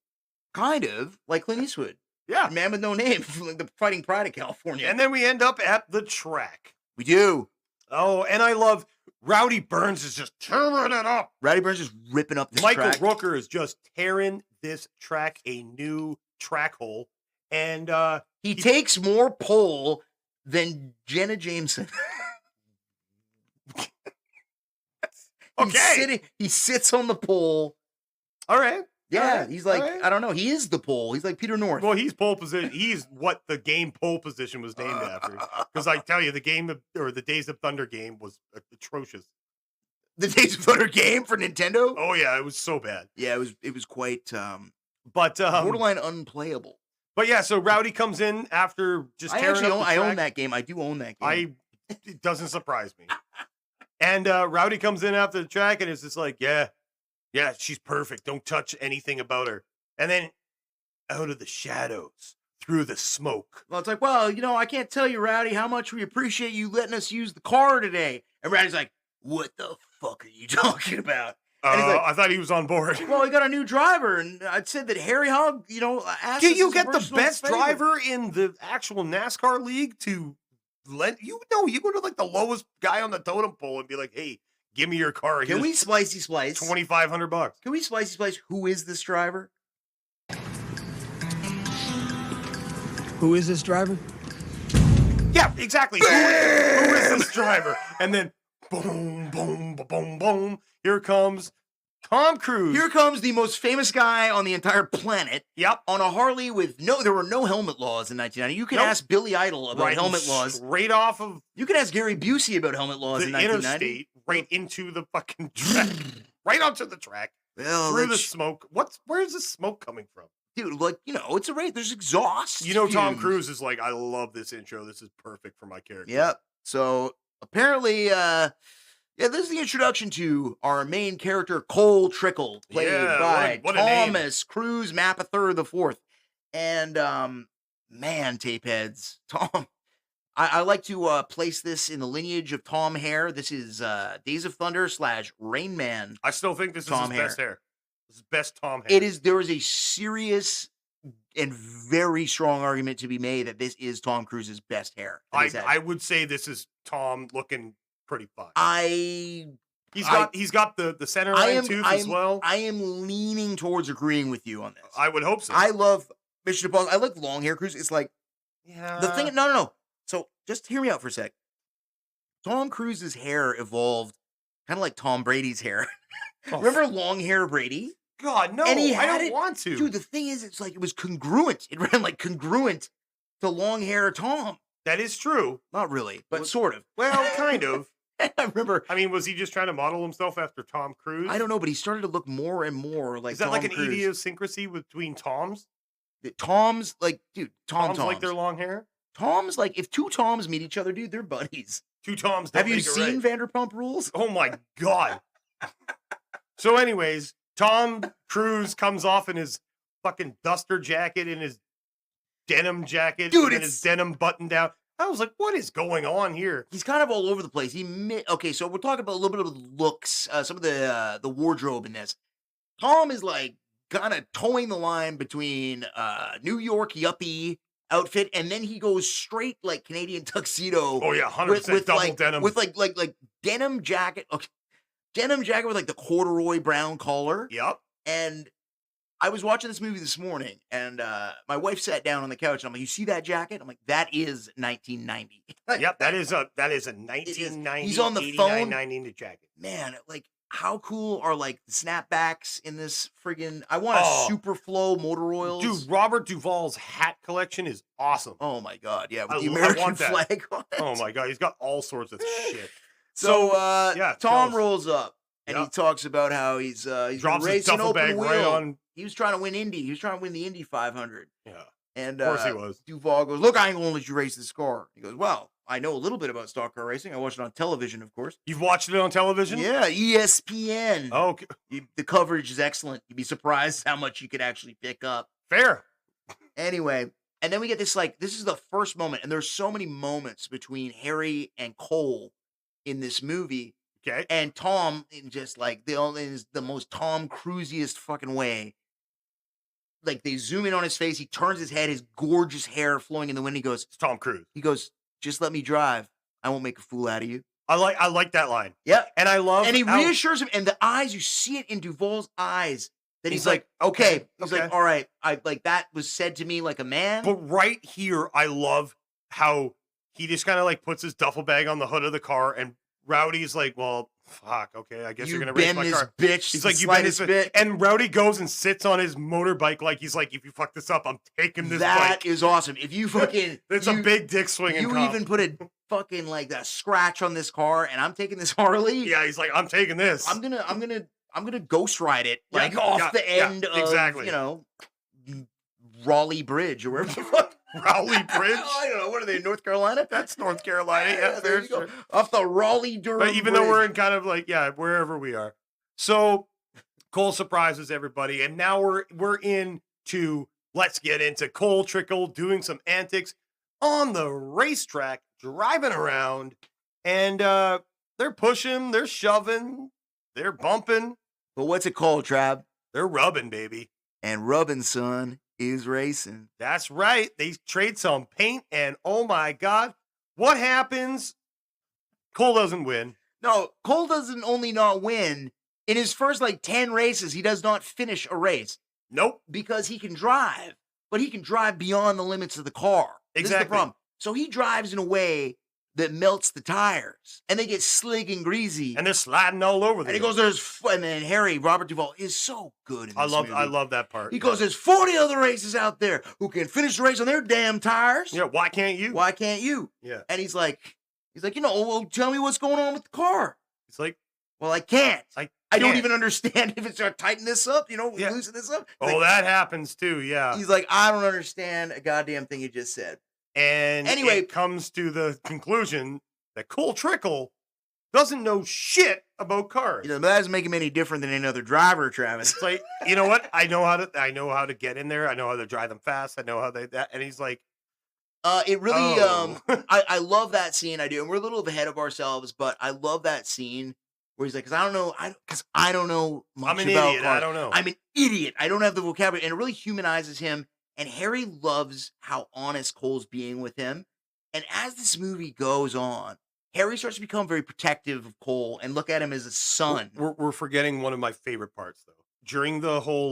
S1: Kind of, like Clint Eastwood.
S2: Yeah.
S1: Man with no name, like the fighting pride of California.
S2: And then we end up at the track.
S1: We do.
S2: Oh, and I love Rowdy Burns is just tearing it up.
S1: Rowdy Burns is ripping up this
S2: Michael
S1: track.
S2: Rooker is just tearing this track a new track hole. And
S1: He takes more pole than Jenna Jameson.
S2: okay.
S1: He sits on the pole.
S2: All right.
S1: Yeah,
S2: All right.
S1: he's like,
S2: All right.
S1: I don't know. He is the pole. He's like Peter North.
S2: Well, he's pole position. He's what the game pole position was named after. Because I tell you, the Days of Thunder game was atrocious.
S1: The Days of Thunder game for Nintendo?
S2: Oh yeah, it was so bad.
S1: Yeah, it was quite
S2: But
S1: borderline unplayable.
S2: But yeah, so Rowdy comes in after just
S1: I
S2: tearing
S1: actually
S2: up
S1: own,
S2: the
S1: I
S2: track.
S1: own that game. I do own that game.
S2: It doesn't surprise me. And Rowdy comes in after the track and is just like, yeah, she's perfect. Don't touch anything about her. And then out of the shadows, through the smoke.
S1: Well, it's like, well, I can't tell you, Rowdy, how much we appreciate you letting us use the car today. And Rowdy's like, what the fuck are you talking about? And he's like,
S2: I thought he was on board.
S1: well, we got a new driver, and I said that Harry Hogg, asked
S2: Can
S1: us
S2: you
S1: as a
S2: get the
S1: personal
S2: best
S1: favor.
S2: driver in the actual NASCAR league to you go to like the lowest guy on the totem pole and be like, hey, give me your car.
S1: Can we splicey splice?
S2: $2,500.
S1: Can we splicey splice? Who is this driver?
S3: Who is this driver?
S2: Yeah, exactly. Who is this driver? And then boom, boom, boom, boom. Here comes Tom Cruise.
S1: Here comes the most famous guy on the entire planet.
S2: Yep.
S1: On a Harley with there were no helmet laws in 1990. You can ask Billy Idol about helmet laws.
S2: Straight off of
S1: You can ask Gary Busey about helmet laws in
S2: the
S1: 1990.
S2: interstate, right into the fucking track. Right onto the track.
S1: Well,
S2: through the smoke. Where's the smoke coming from?
S1: dude, it's a race. There's exhaust.
S2: Tom
S1: fumes.
S2: Cruise is like, I love this intro. This is perfect for my character.
S1: Yep. So apparently, this is the introduction to our main character, Cole Trickle, played by
S2: what a name.
S1: Thomas Cruise Mapother the Fourth. And man, tapeheads, Tom. I like to place this in the lineage of Tom Hare. This is Days of Thunder / Rain Man.
S2: I still think this
S1: Tom
S2: is his best hair. This is best Tom Hare.
S1: It is. There is a serious and very strong argument to be made that this is Tom Cruise's best hair.
S2: I would say this is Tom looking pretty fine. He's got the center line tooth as well.
S1: I am leaning towards agreeing with you on this.
S2: I would hope so.
S1: I love Mission Impossible. I like long hair Cruise. It's like the thing. No. So just hear me out for a sec. Tom Cruise's hair evolved kind of like Tom Brady's hair. Remember long hair Brady?
S2: God, no,
S1: and
S2: I don't want to.
S1: Dude, the thing is, it's like it was congruent. It ran like congruent to long hair Tom.
S2: That is true.
S1: Not really, but sort of.
S2: Well, kind of.
S1: I remember.
S2: I mean, was he just trying to model himself after Tom Cruise?
S1: I don't know, but he started to look more and more like
S2: Is that
S1: Tom
S2: like an
S1: Cruise.
S2: idiosyncrasy between Toms?
S1: Toms, like, dude, Toms
S2: like their long hair?
S1: Toms, like, if two Toms meet each other, dude, they're buddies.
S2: Two Toms don't
S1: Have you
S2: make it
S1: seen
S2: right.
S1: Vanderpump Rules?
S2: Oh, my God. So anyways, Tom Cruise comes off in his fucking duster jacket and his denim jacket,
S1: dude,
S2: and his denim button down. I was like, what is going on here?
S1: He's kind of all over the place. Okay, so we're talking about a little bit of the looks, some of the wardrobe in this. Tom is like kind of towing the line between New York yuppie outfit, and then he goes straight like Canadian tuxedo.
S2: Oh yeah, 100% double denim
S1: with like denim jacket. Okay, denim jacket with like the corduroy brown collar.
S2: Yep.
S1: And I was watching this movie this morning, and my wife sat down on the couch, and I'm like, "You see that jacket?" I'm like, "That is 1990."
S2: Yep, that is a 1990.
S1: He's on the phone.
S2: 90 jacket.
S1: Man, like, how cool are like the snapbacks in this friggin'? I want a super flow motor oils.
S2: Dude, Robert Duvall's hat collection is awesome.
S1: Oh my God, yeah, with the American flag on it.
S2: Oh my God, he's got all sorts of shit.
S1: So Tom rolls up and he talks about how he's
S2: drops
S1: racing
S2: his duffel
S1: open
S2: bag
S1: wheel.
S2: right on.
S1: He was trying to win Indy. He was trying to win the Indy 500.
S2: Yeah.
S1: And
S2: of course he was.
S1: Duvall goes, "Look, I ain't gonna let you race this car." He goes, "Well, I know a little bit about stock car racing. I watched it on television, of course."
S2: You've watched it on television?
S1: Yeah, ESPN.
S2: Oh, okay.
S1: The coverage is excellent. You'd be surprised how much you could actually pick up.
S2: Fair.
S1: Anyway, and then we get this, like, this is the first moment, and there's so many moments between Harry and Cole in this movie.
S2: Okay.
S1: And Tom, in just like the most Tom Cruisiest fucking way. Like, they zoom in on his face. He turns his head, his gorgeous hair flowing in the wind. He goes,
S2: "It's Tom Cruise."
S1: He goes, "Just let me drive. I won't make a fool out of you."
S2: I like that line.
S1: Yep.
S2: And I love.
S1: And he reassures him, and the eyes, you see it in Duvall's eyes, that he's like, okay. He's like, all right. I like, that was said to me like a man.
S2: But right here, I love how he just kind of like puts his duffel bag on the hood of the car, and Rowdy's like, "Well, fuck, okay, I guess you're gonna race my car."
S1: Bitch.
S2: He's like, "You bend this bitch," and Rowdy goes and sits on his motorbike like he's like, "If you fuck this up, I'm taking this bike."
S1: That is awesome. If you fucking,
S2: it's a big dick swinging.
S1: You even put a fucking like a scratch on this car, and I'm taking this Harley.
S2: Yeah, he's like, "I'm taking this.
S1: I'm gonna ghost ride it like off the end of
S2: exactly.
S1: Raleigh Bridge or wherever the fuck."
S2: Raleigh Bridge?
S1: I don't know. What are they, North Carolina?
S2: That's North Carolina. Yeah,
S1: there you go. Off the Raleigh-Durham
S2: But even
S1: Bridge.
S2: though we're in kind of like, wherever we are. So Cole surprises everybody, and now we're into, let's get into Cole Trickle doing some antics on the racetrack, driving around, and they're pushing, they're shoving, they're bumping.
S1: But what's it called, Trav?
S2: They're rubbing, baby.
S1: And Rubbin, son, is racing.
S2: That's right. They trade some paint, and oh my God, what happens? Cole doesn't win.
S1: No, Cole doesn't only not win. In his first 10 races, he does not finish a race.
S2: Nope.
S1: Because he can drive, but he can drive beyond the limits of the car.
S2: Exactly.
S1: This is the problem. So he drives in a way that melts the tires, and they get slick and greasy.
S2: And they're sliding all over
S1: and he goes, and then Robert Duvall is so good in this movie.
S2: I love that part.
S1: He goes, there's 40 other races out there who can finish the race on their damn tires.
S2: Yeah, why can't you?
S1: Why can't you?
S2: Yeah.
S1: And he's like, well, tell me what's going on with the car.
S2: It's like,
S1: well, I can't. I don't even understand if it's going to tighten this up, loosen this up.
S2: That happens too, yeah.
S1: He's like, I don't understand a goddamn thing you just said.
S2: And anyway, it comes to the conclusion that Cole Trickle doesn't know shit about cars.
S1: But that doesn't make him any different than any other driver, Travis.
S2: It's like, you know what? I know how to get in there. I know how to drive them fast. I know how and he's like,
S1: it really, I love that scene. I do. And we're a little ahead of ourselves, but I love that scene where he's like, because I don't know much
S2: I'm an
S1: about
S2: idiot.
S1: cars.
S2: I don't know.
S1: I'm an idiot. I don't have the vocabulary. And it really humanizes him. And Harry loves how honest Cole's being with him. And as this movie goes on, Harry starts to become very protective of Cole and look at him as a son.
S2: We're forgetting one of my favorite parts, though. During the whole,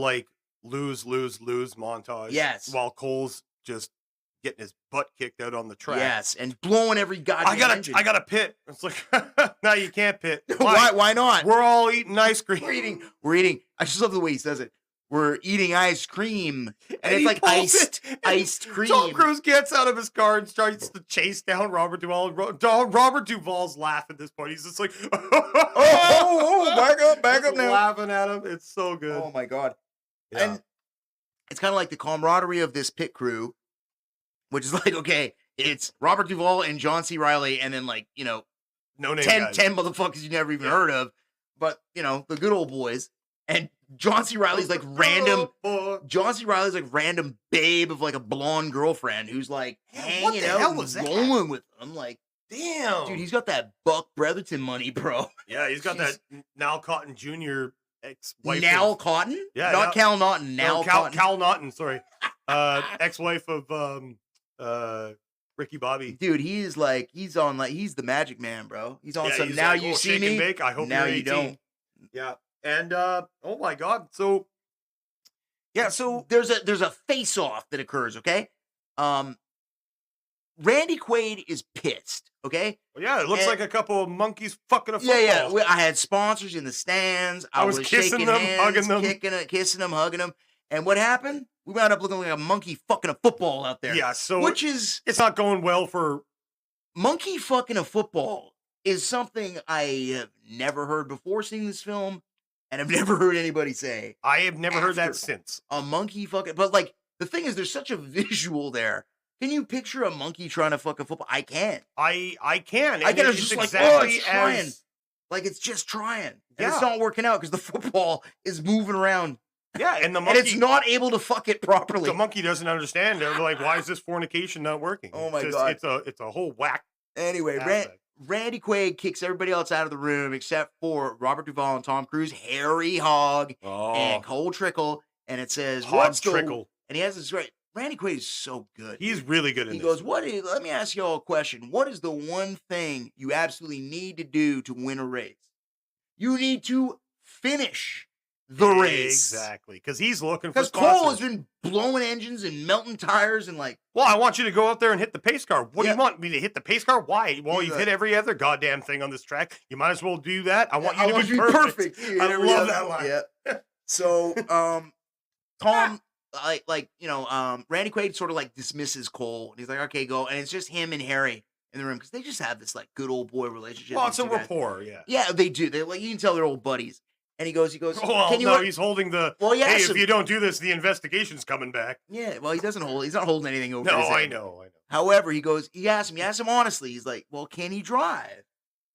S2: lose montage.
S1: Yes.
S2: While Cole's just getting his butt kicked out on the track.
S1: Yes, and blowing every goddamn engine.
S2: I got to pit. It's like, no, you can't pit.
S1: Why not?
S2: We're all eating ice cream.
S1: We're eating. I just love the way he says it. We're eating ice cream. And it's like iced cream.
S2: Tom Cruise gets out of his car and starts to chase down Robert Duvall. Robert Duvall's laughing at this point. He's just like, back up now. Laughing at him. It's so good.
S1: Oh, my God.
S2: Yeah.
S1: And it's kind of like the camaraderie of this pit crew, which is like, okay, it's Robert Duvall and John C. Reilly, and then
S2: no name
S1: 10
S2: guys.
S1: 10 motherfuckers you never even heard of, but the good old boys. And John C. Reilly's random. John C. Reilly's random babe of a blonde girlfriend who's hanging out and rolling with them.
S2: Damn,
S1: dude, he's got that Buck Brotherton money, bro.
S2: Yeah, he's got that Nal Cotton Jr. ex-wife.
S1: Nal Cotton?
S2: Yeah,
S1: not Cal Naughton. Nal Cotton.
S2: Cal Naughton. Sorry, ex-wife of Ricky Bobby.
S1: Dude, he's on he's the Magic Man, bro. He's on some Now You See Me.
S2: Bake. I hope
S1: now
S2: you're 18.
S1: You don't.
S2: Yeah. And oh my God. So
S1: there's a face-off that occurs, okay? Randy Quaid is pissed, okay?
S2: Well, yeah, it looks like a couple of monkeys fucking a football.
S1: Yeah. I had sponsors in the stands. I was
S2: kissing
S1: shaking
S2: them,
S1: hands,
S2: hugging them.
S1: kissing them, hugging them. And what happened? We wound up looking like a monkey fucking a football out there.
S2: Yeah, so
S1: it's
S2: not going well for
S1: monkey fucking a football is something I have never heard before seeing this film, and I've never heard anybody say.
S2: I have never heard that since.
S1: A monkey fucking, but the thing is, there's such a visual there. Can you picture a monkey trying to fuck a football? I can't.
S2: I can.
S1: I can. It's just
S2: exactly
S1: it's trying. It's just trying. And it's not working out because the football is moving around.
S2: Yeah, and the monkey...
S1: and it's not able to fuck it properly.
S2: The monkey doesn't understand. They're like, why is this fornication not working?
S1: Oh, my God.
S2: It's a whole whack.
S1: Anyway, Randy Quaid kicks everybody else out of the room except for Robert Duvall and Tom Cruise, Harry Hogg, and Cole Trickle. And it says,
S2: Trickle.
S1: And he has this great... Randy Quaid is so good.
S2: He's really good in
S1: this.
S2: He goes,
S1: let me ask you all a question. What is the one thing you absolutely need to do to win a race? You need to finish the race.
S2: Exactly. Because he's looking for
S1: sponsors. Because Cole has been blowing engines and melting tires and well,
S2: I want you to go out there and hit the pace car. What do you want me to hit the pace car? Why? Well, you've hit every other goddamn thing on this track. You might as well do that. I want you to be perfect. I love that line.
S1: Yeah. So, Tom... Randy Quaid sort of dismisses Cole. And he's like, okay, go. And it's just him and Harry in the room because they just have this good old boy relationship.
S2: Well, it's a rapport, yeah.
S1: Yeah, they do. They you can tell they're old buddies. And he goes,
S2: oh, he's holding the,
S1: hey,
S2: if you don't do this, the investigation's coming back.
S1: Yeah, well, he's not holding anything over
S2: his
S1: head.
S2: I know.
S1: However, he asked him honestly. He's like, well, can he drive?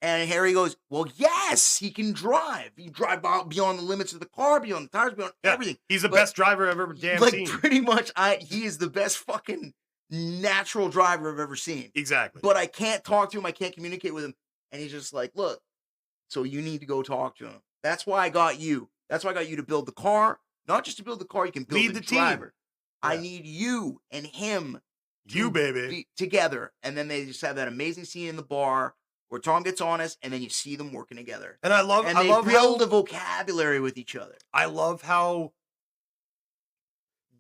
S1: And Harry goes, well, yes, he can drive. He can drive beyond the limits of the car, beyond the tires, beyond everything.
S2: He's the best driver I've ever seen.
S1: Pretty much, he is the best fucking natural driver I've ever seen.
S2: Exactly.
S1: But I can't talk to him. I can't communicate with him. And he's just like, look, so you need to go talk to him. That's why I got you. That's why I got you to build the car. Not just to build the car, you can build
S2: Lead
S1: the
S2: the team.
S1: driver. I
S2: Yeah.
S1: need you and him
S2: You,
S1: to
S2: baby.
S1: be together. And then they just have that amazing scene in the bar where Tom gets honest, and then you see them working together.
S2: And I love
S1: build a vocabulary with each other.
S2: I love how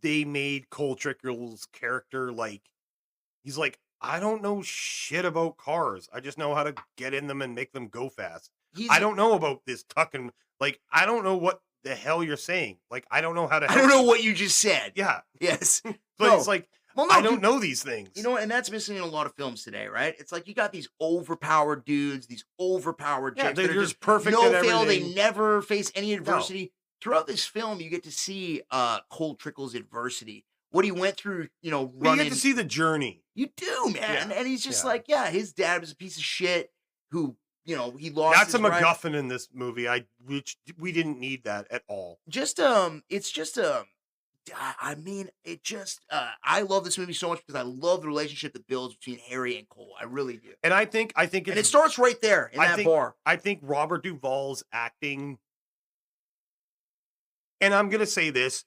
S2: they made Cole Trickle's character he's like, I don't know shit about cars. I just know how to get in them and make them go fast. I don't know about this tucking. I don't know what the hell you're saying. I don't know how to.
S1: I don't know what you just said.
S2: Yeah.
S1: Yes.
S2: But
S1: No.
S2: it's like,
S1: Well, no,
S2: I don't know these things.
S1: You know, and that's missing in a lot of films today, right? It's like you got these overpowered dudes, these overpowered chicks that are just
S2: perfect.
S1: no
S2: at
S1: fail.
S2: everything.
S1: They never face any adversity. Throughout this film, you get to see Cole Trickle's adversity, what he went through.
S2: But
S1: running.
S2: you get to see the journey.
S1: You do, man.
S2: Yeah.
S1: And he's just
S2: Yeah.
S1: his dad was a piece of shit who, he lost.
S2: That's a
S1: his ride.
S2: MacGuffin in this movie. Which we didn't need that at all.
S1: It's just I mean, I love this movie so much because I love the relationship that builds between Harry and Cole. I really do.
S2: And I think
S1: And it starts right there in that bar.
S2: I think Robert Duvall's acting, and I'm gonna say this,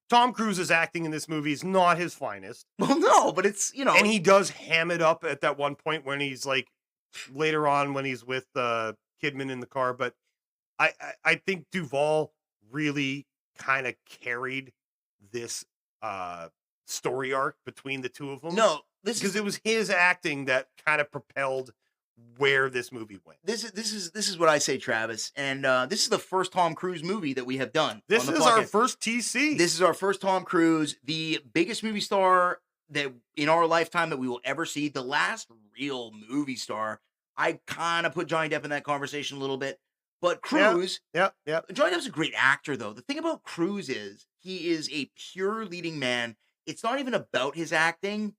S2: Tom Cruise's acting in this movie is not his finest.
S1: Well, no, but it's
S2: and he does ham it up at that one point when he's later on when he's with Kidman in the car. But I think Duvall really kind of carried this story arc between the two of them.
S1: No,
S2: because it was his acting that kind of propelled where this movie went.
S1: This is what I say, Travis, and this is the first Tom Cruise movie that we have done.
S2: This is our first TC.
S1: This is our first Tom Cruise, the biggest movie star that in our lifetime that we will ever see. The last real movie star. I kind of put Johnny Depp in that conversation a little bit, but Cruise.
S2: Yeah.
S1: Johnny Depp's a great actor, though. The thing about Cruise is he is a pure leading man. It's not even about his acting.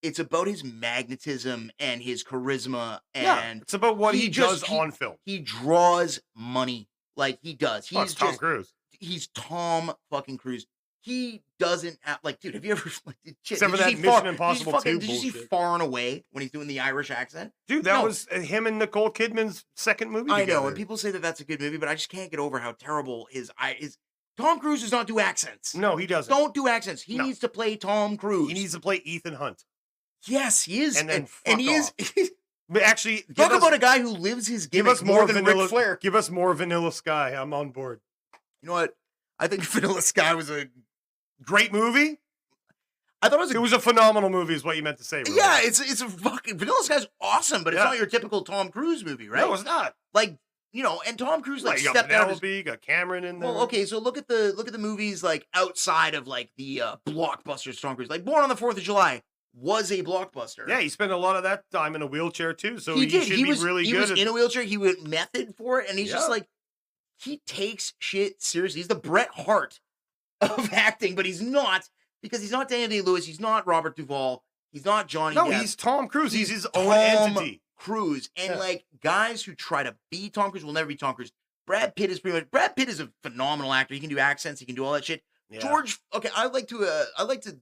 S1: It's about his magnetism and his charisma, and
S2: it's about what he does on film.
S1: He draws money like he does.
S2: He's Tom Cruise.
S1: He's Tom fucking Cruise. He doesn't have dude. Have you ever
S2: except for that Mission Impossible 2
S1: Did you see Far and Away when he's doing the Irish accent?
S2: Dude, that was him and Nicole Kidman's second movie.
S1: I
S2: together.
S1: know, and people say that that's a good movie, but I just can't get over how terrible his. Tom Cruise does not do accents.
S2: No, he doesn't.
S1: Don't do accents. He needs to play Tom Cruise.
S2: He needs to play Ethan Hunt.
S1: Yes, he is.
S2: And then
S1: and he is.
S2: But actually,
S1: talk about a guy who lives his gimmick
S2: give us more
S1: than
S2: Vanilla
S1: Ric Flair.
S2: Give us more Vanilla Sky. I'm on board.
S1: You know what? I think Vanilla Sky was a
S2: great movie.
S1: I thought
S2: it was a phenomenal movie, is what you meant to say. Really.
S1: Yeah, it's a fucking Vanilla Sky's awesome, but it's not your typical Tom Cruise movie, right?
S2: No, it's not.
S1: And Tom Cruise
S2: you got
S1: stepped out.
S2: You got Cameron in there.
S1: Well, okay, so look at the movies outside of the blockbusters. Tom Cruise, Born on the 4th of July, was a blockbuster.
S2: Yeah, he spent a lot of that time in a wheelchair too, so
S1: he
S2: should be really good.
S1: He was in a wheelchair. He went method for it, and he's just he takes shit seriously. He's the Bret Hart of acting, but he's not, because he's not Daniel Day-Lewis. He's not Robert Duvall. He's not Johnny Depp.
S2: No, he's Tom Cruise. He's his own entity.
S1: Cruise. And guys who try to be Tom Cruise will never be Tom Cruise. Brad Pitt is a phenomenal actor. He can do accents. He can do all that shit.
S2: Yeah.
S1: I like to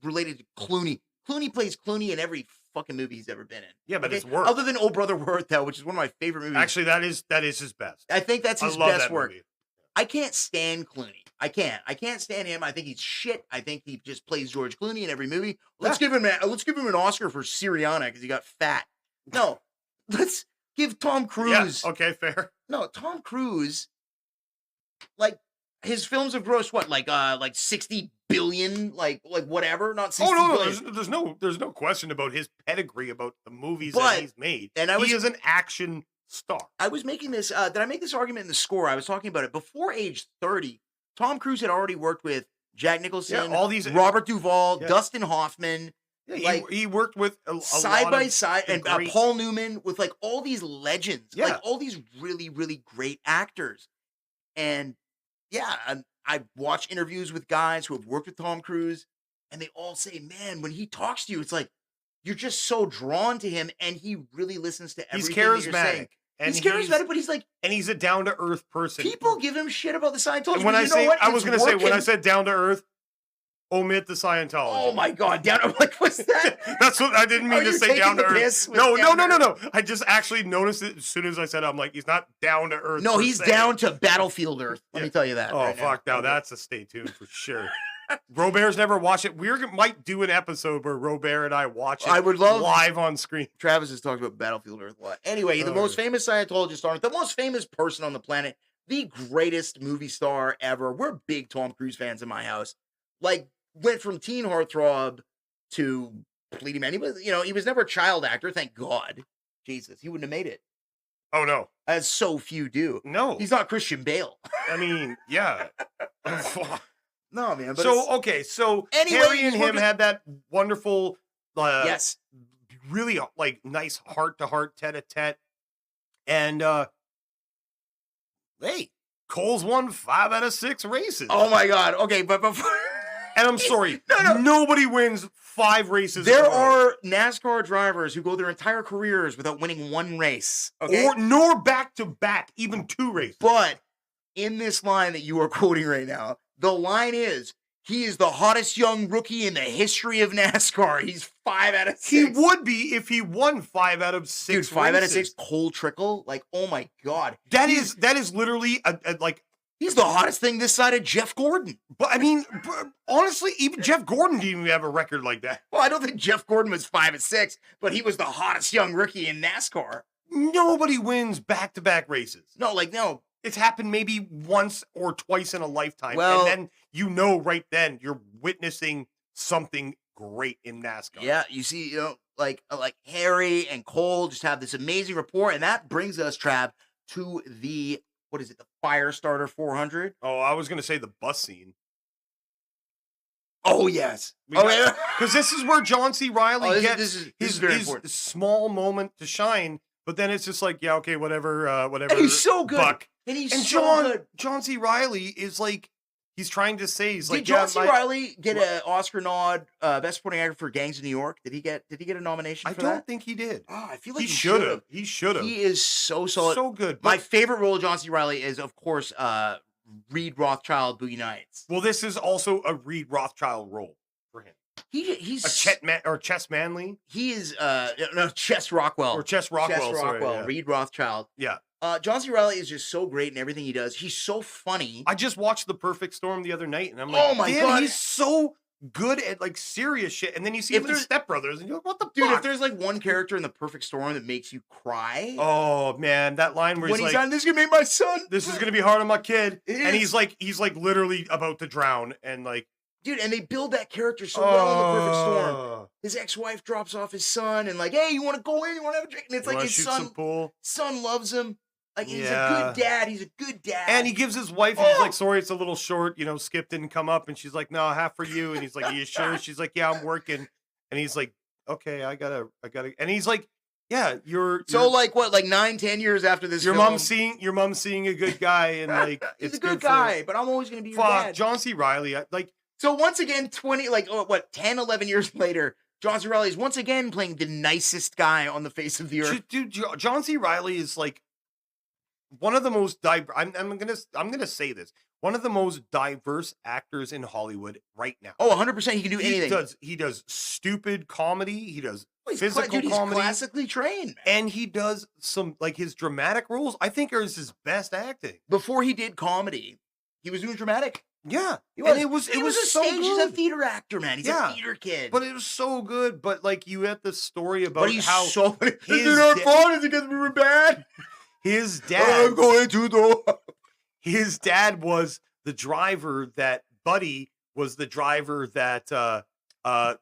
S1: relate it to Clooney. Clooney plays Clooney in every fucking movie he's ever been in.
S2: Yeah, but it's work.
S1: Other than Oh Brother Where Art Thou, which is one of my favorite movies.
S2: Actually, that is his best.
S1: I think that's his best work.
S2: Movie.
S1: I can't stand Clooney. I can't stand him. I think he's shit. I think he just plays George Clooney in every movie. Let's give him an Oscar for Syriana because he got fat. No, let's give Tom Cruise.
S2: Yeah, okay, fair.
S1: No, Tom Cruise. His films have grossed what, 60 billion, whatever. Not 60 billion.
S2: There's no question about his pedigree, about the movies that he's made. And he is an action star.
S1: I was making this. Did I make this argument in the score? I was talking about it before age 30. Tom Cruise had already worked with Jack Nicholson,
S2: all these
S1: Robert Duvall, Dustin Hoffman.
S2: Yeah, he worked with a
S1: side by side, and
S2: great...
S1: Paul Newman, with all these legends, all these really, really great actors. And I watch interviews with guys who have worked with Tom Cruise, and they all say, man, when he talks to you, it's you're just so drawn to him, and he really listens to everything
S2: he's charismatic.
S1: That you're saying.
S2: And
S1: he's charismatic, but he's
S2: a down to earth person.
S1: People give him shit about the Scientology.
S2: And when I said down to earth, Omit the Scientology.
S1: Oh my God, down. I'm like, what's that?
S2: That's what I didn't mean to
S1: you
S2: say.
S1: taking
S2: Down to
S1: the
S2: earth.
S1: piss with
S2: No.
S1: down to earth?
S2: I just actually noticed it as soon as I said it. I'm like, he's not down to earth.
S1: No,
S2: per
S1: he's
S2: se.
S1: down to battlefield Earth. Let me tell you that.
S2: Oh,
S1: right
S2: fuck. Now
S1: Okay.
S2: that's a stay tuned for sure. Robert's never watched it. Might do an episode where Robert and I watch it
S1: I would love
S2: live on screen.
S1: Travis has talked about Battlefield Earth a lot. Anyway, the most famous Scientologist on Earth, the most famous person on the planet, the greatest movie star ever. We're big Tom Cruise fans in my house. Like, went from teen heartthrob to leading man. He was never a child actor, thank God. Jesus, he wouldn't have made it.
S2: Oh, no.
S1: As so few do.
S2: No.
S1: He's not Christian Bale.
S2: I mean, yeah.
S1: No, man. But
S2: So
S1: Anyway,
S2: Harry and
S1: he's
S2: him
S1: working-
S2: had that wonderful,
S1: yes.
S2: really like nice heart-to-heart, tete-a-tete. And, hey, Cole's won 5 out of 6 races.
S1: Oh my God. Okay, but before
S2: And I'm sorry,
S1: No.
S2: nobody wins 5 races.
S1: there
S2: in a row.
S1: are NASCAR drivers who go their entire careers without winning one race. Okay.
S2: Nor back-to-back, even 2 races.
S1: But in this line that you are quoting right now, the line is, he is the hottest young rookie in the history of NASCAR. He's 5 out of 6.
S2: He would be if he won 5 out of 6
S1: Dude, 5 out of
S2: races.
S1: 6, Cole Trickle. Like, oh my God.
S2: That is literally like.
S1: He's the hottest thing this side of Jeff Gordon.
S2: But I mean, honestly, even Jeff Gordon didn't even have a record like that.
S1: Well, I don't think Jeff Gordon was 5 and 6, but he was the hottest young rookie in NASCAR.
S2: Nobody wins back-to-back races.
S1: No.
S2: It's happened maybe once or twice in a lifetime.
S1: Well-
S2: and then right then you're witnessing something great in NASCAR.
S1: Yeah, you see, like Harry and Cole just have this amazing rapport, and that brings us, Trav, to the, what is it, the Firestarter 400?
S2: Oh, I was going to say the bus scene.
S1: Oh, yes.
S2: Because this is where John C. Riley gets
S1: this is very
S2: his
S1: important.
S2: small moment to shine, but then it's just like, yeah, okay, whatever.
S1: And he's so good.
S2: Buck.
S1: And he's
S2: And
S1: so good.
S2: John C. Riley is like, he's trying to say, he's
S1: Did
S2: like,
S1: John C. Riley get an Oscar nod, Best Supporting Actor for Gangs of New York? Did he get a nomination
S2: I
S1: for
S2: don't
S1: that?
S2: think he did.
S1: Oh, I feel like
S2: He should have. He should have.
S1: He is so solid.
S2: So good.
S1: My
S2: But,
S1: favorite role of John C. Riley is, of course, Reed Rothschild, Boogie Nights.
S2: well, this is also a Reed Rothschild role for him.
S1: He's
S2: Chess Manley
S1: he is Chess Rockwell.
S2: or Chess Rockwell.
S1: Chess
S2: sorry,
S1: Rockwell,
S2: yeah.
S1: Reed Rothschild.
S2: Yeah.
S1: John C. Riley is just so great in everything he does. He's so funny.
S2: I just watched The Perfect Storm the other night, and I'm like,
S1: Oh my
S2: damn,
S1: God.
S2: he's so good at like serious shit. And then you see
S1: If
S2: him in
S1: there's-
S2: Step Brothers, and you're like, what the
S1: Dude,
S2: fuck?
S1: if there's like one character in The Perfect Storm that makes you cry,
S2: Oh man, that line where
S1: when
S2: he's
S1: he's
S2: like,
S1: on, this is gonna make my son.
S2: "This is gonna be hard on my kid,"
S1: It
S2: and
S1: is.
S2: he's like literally about to drown, and like,
S1: Dude, and they build that character so well in The Perfect Storm.
S2: oh,
S1: His ex-wife drops off his son and like, hey, you want to go in? You want to have a drink? And it's
S2: you
S1: like
S2: wanna
S1: his
S2: shoot some pool,
S1: son loves him. Like he's a
S2: Yeah.
S1: good dad. He's a good dad.
S2: and he gives his wife, he's
S1: Oh.
S2: like, "Sorry, it's a little short. Skip didn't come up," and she's like, "No, half for you," and he's like, "Are you sure?" She's like, "Yeah, I'm working," and he's like, "Okay, I gotta," and he's like, "Yeah, you're
S1: like what, like 9-10 years after this
S2: your
S1: film,
S2: mom's seeing a good guy, and like
S1: he's
S2: it's
S1: a good
S2: for-
S1: guy, but I'm always gonna be your
S2: Fuck,
S1: dad.
S2: John C. Riley, like.
S1: So once again, 10, 11 years later, John C. Reilly is once again playing the nicest guy on the face of the earth.
S2: Dude, John C. Riley is like one of the most I'm gonna say this, one of the most diverse actors in Hollywood right now.
S1: Oh, 100%. He can do anything.
S2: He does stupid comedy. He does
S1: He's
S2: physical
S1: he's
S2: comedy,
S1: classically trained.
S2: and he does some like his dramatic roles. I think are his best acting.
S1: Before he did comedy, he was doing dramatic.
S2: Yeah,
S1: He
S2: and
S1: was.
S2: it was
S1: a
S2: so
S1: stage. He's a
S2: good.
S1: theater actor, man. He's
S2: Yeah.
S1: a theater kid.
S2: But it was so good. But like you had this story about
S1: But he's
S2: how
S1: so.
S2: his
S1: It's not
S2: da-
S1: fun. It's because we were bad.
S2: his dad.
S1: I'm going to the.
S2: His dad was the driver that Buddy was the driver that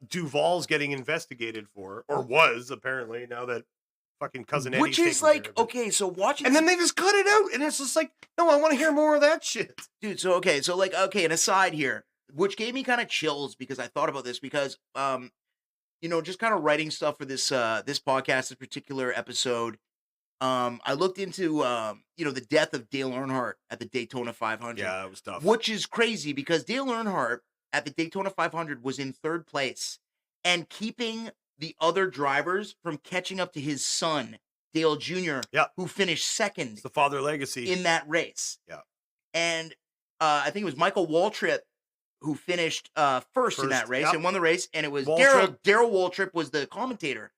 S2: Duvall's getting investigated for, or was apparently now that fucking cousin Eddie's
S1: Which is
S2: taking
S1: like,
S2: care of it.
S1: okay, so watching.
S2: And then they just cut it out, and it's just like, no, I want to hear more of that shit.
S1: Dude, so okay, so like an aside here, which gave me kind of chills because I thought about this because just kind of writing stuff for this this podcast, this particular episode. I looked into the death of Dale Earnhardt at the Daytona 500.
S2: Yeah, it was tough.
S1: Which is crazy because Dale Earnhardt at the Daytona 500 was in third place and keeping the other drivers from catching up to his son, Dale Jr.,
S2: Yeah.
S1: who finished second
S2: It's the father legacy.
S1: in that race.
S2: Yeah.
S1: And I think it was Michael Waltrip who finished first in that race
S2: Yep.
S1: and won the race, and it was
S2: Waltrip.
S1: Daryl Waltrip was the commentator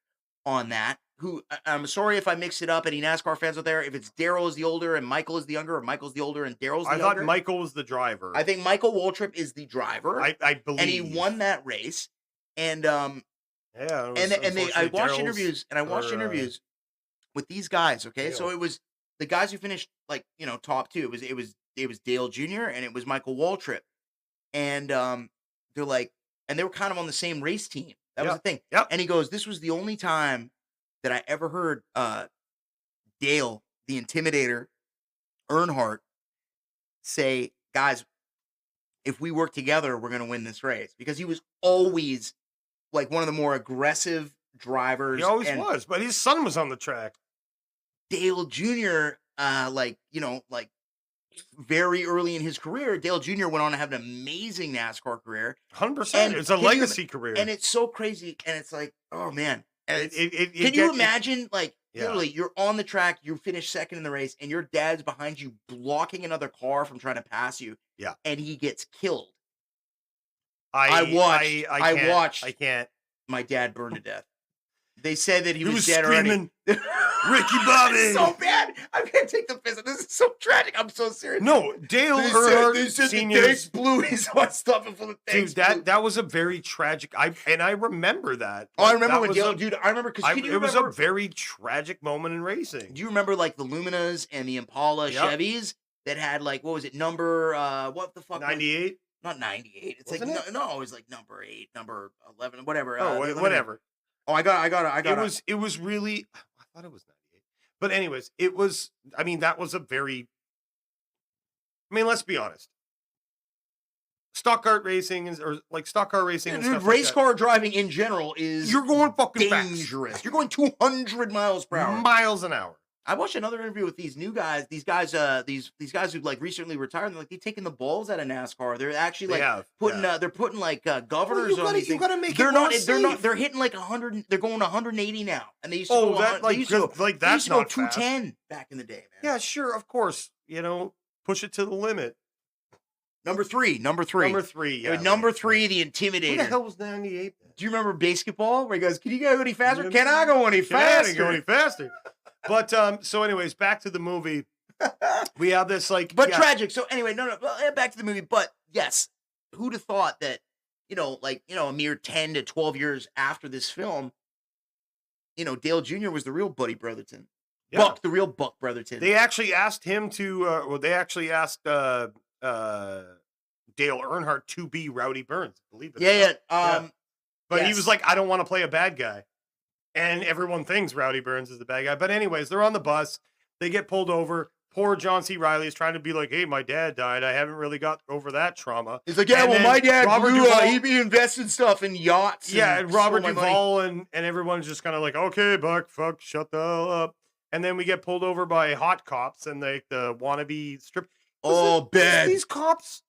S1: on that. Who I'm sorry if I mix it up. Any NASCAR fans out there? If it's Daryl is the older and Michael is the younger, or Michael's the older and Daryl's the
S2: I
S1: younger.
S2: thought Michael was the driver.
S1: I think Michael Waltrip is the driver.
S2: I believe,
S1: and he won that race. And
S2: yeah,
S1: I watched
S2: Daryl's,
S1: interviews with these guys. Okay,
S2: Dale.
S1: so it was the guys who finished top two. It was Dale Jr. and it was Michael Waltrip, and they're like, and they were kind of on the same race team. That was the thing.
S2: Yep.
S1: And he goes, "This was the only time that I ever heard Dale, the Intimidator, Earnhardt, say, guys, if we work together, we're going to win this race," because he was always like one of the more aggressive drivers.
S2: He always was, but his son was on the track.
S1: Dale Jr., very early in his career, Dale Jr. went on to have an amazing NASCAR career.
S2: 100%. It's a legacy career.
S1: And it's so crazy. And it's like, oh, man. Can
S2: Can
S1: you imagine, literally, you're on the track, you finish second in the race, and your dad's behind you blocking another car from trying to pass you.
S2: Yeah.
S1: And he gets killed.
S2: I
S1: watched
S2: I can't.
S1: my dad burn to death. They said that he was dead
S2: screaming,
S1: already.
S2: Ricky Bobby!
S1: It's so bad. I can't take the piss. This is so tragic. I'm so serious.
S2: No, Dale
S1: They
S2: Earnhardt
S1: said
S2: Sr.
S1: the tanks blew. He saw stuff before the tanks blew.
S2: That was a very tragic. I remember that.
S1: Oh, I remember
S2: That
S1: when
S2: was
S1: Dale, dude. I remember because
S2: it was a very tragic moment in racing.
S1: Do you remember like the Luminas and the Impala Chevys that had what was it, number what the fuck?
S2: 98?
S1: Not 98. It's
S2: Wasn't
S1: it was like number 8, number 11, whatever.
S2: Whatever.
S1: Oh, I got
S2: it was really, I thought it was 98. But anyways, it was, that was a very, let's be honest. Stock car racing and stuff
S1: race car driving in general is
S2: you're going fucking
S1: dangerous.
S2: fast.
S1: You're going 200 miles per hour.
S2: Miles an hour.
S1: I watched another interview with these new guys. These guys who recently retired. They're they've taken the balls out of NASCAR. They're actually putting governors on these things.
S2: You gotta make
S1: they're
S2: it
S1: not.
S2: more
S1: They're not.
S2: safe.
S1: They're hitting 100. They're going 180 now, and they used to go.
S2: That's
S1: they used to go
S2: not
S1: 210 back in the day, man.
S2: Yeah, sure, of course. Push it to the limit.
S1: Number three.
S2: Yeah.
S1: Number three, the Intimidator.
S2: Who the hell was 98?
S1: Do you remember basketball where he goes, "Can you go any faster? Can I go any faster?
S2: Can I go any faster?" But so anyways, back to the movie. We have this
S1: tragic. So anyway, no, back to the movie. But yes, who'd have thought that, a mere 10 to 12 years after this film, Dale Jr. was the real Buddy Brotherton.
S2: Yeah.
S1: The real Buck Brotherton.
S2: They actually asked him to they actually asked Dale Earnhardt to be Rowdy Burns, believe it.
S1: Yeah.
S2: But he was like, I don't want to play a bad guy. And everyone thinks Rowdy Burns is the bad guy. But anyways, they're on the bus. They get pulled over. Poor John C. Reilly is trying to be like, hey, my dad died. I haven't really got over that trauma.
S1: He's like, my dad he invested stuff in yachts.
S2: And Robert Duvall and everyone's just kind of like, okay, Buck, fuck, shut the hell up. And then we get pulled over by hot cops and the wannabe strip.
S1: Ben.
S2: These cops,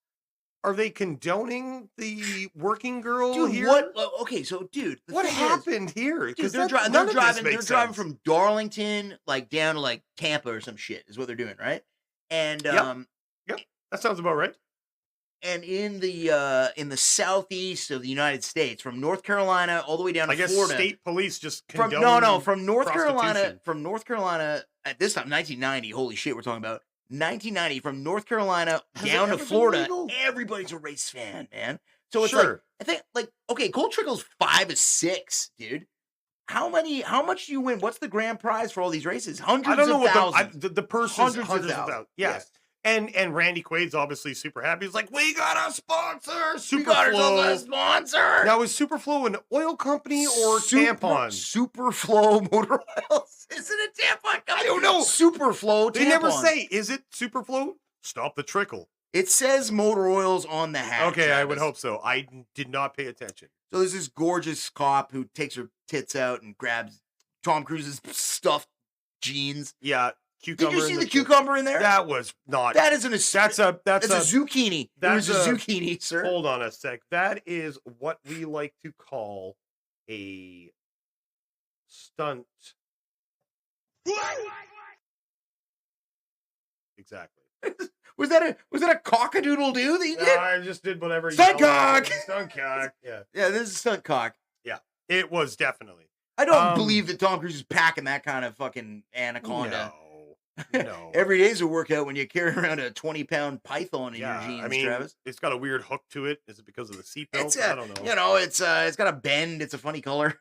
S2: are they condoning the working girl here?
S1: What? Okay, so dude,
S2: what happened here?
S1: Because they're driving from Darlington down to Tampa or some shit is what they're doing, right? And
S2: yep, that sounds about right.
S1: And in the southeast of the United States, from North Carolina all the way down to Florida,
S2: I guess state police just condone
S1: from North Carolina at this time, 1990. Holy shit, we're talking about 1990 from North Carolina down to Florida. Everybody's a race fan, man. So it's I think okay, Cold Trickle's 5 or 6, dude. How much do you win? What's the grand prize for all these races? Hundreds of thousands.
S2: The purse is hundreds of thousands. Yes. And Randy Quaid's obviously super happy. He's like, we got a sponsor, Superflow.
S1: A sponsor.
S2: Now, is Superflow an oil company or tampon?
S1: Superflow motor oils. Is it a tampon company? I don't know. Superflow tampon.
S2: They never say, is it Superflow? Stop the trickle.
S1: It says motor oils on the hat.
S2: Okay, I would hope so. I did not pay attention.
S1: So there's this gorgeous cop who takes her tits out and grabs Tom Cruise's stuffed jeans.
S2: Yeah. Cucumber.
S1: Did you see the cucumber in there?
S2: That was not.
S1: That is
S2: that's a
S1: zucchini.
S2: That's
S1: a zucchini, sir.
S2: Hold on a sec. That is what we like to call a stunt. Exactly.
S1: Was that a cockadoodle do that you did?
S2: I just did whatever.
S1: Stunt cock!
S2: Stunt cock. Yeah.
S1: Yeah, this is stunt cock.
S2: Yeah. It was definitely.
S1: I don't believe that Tom Cruise is packing that kind of fucking anaconda.
S2: No.
S1: Every day's a workout when you carry around a 20-pound python in your jeans,
S2: I mean,
S1: Travis.
S2: it's got a weird hook to it. Is it because of the seatbelt? I don't know.
S1: You know, it's got a bend. It's a funny color.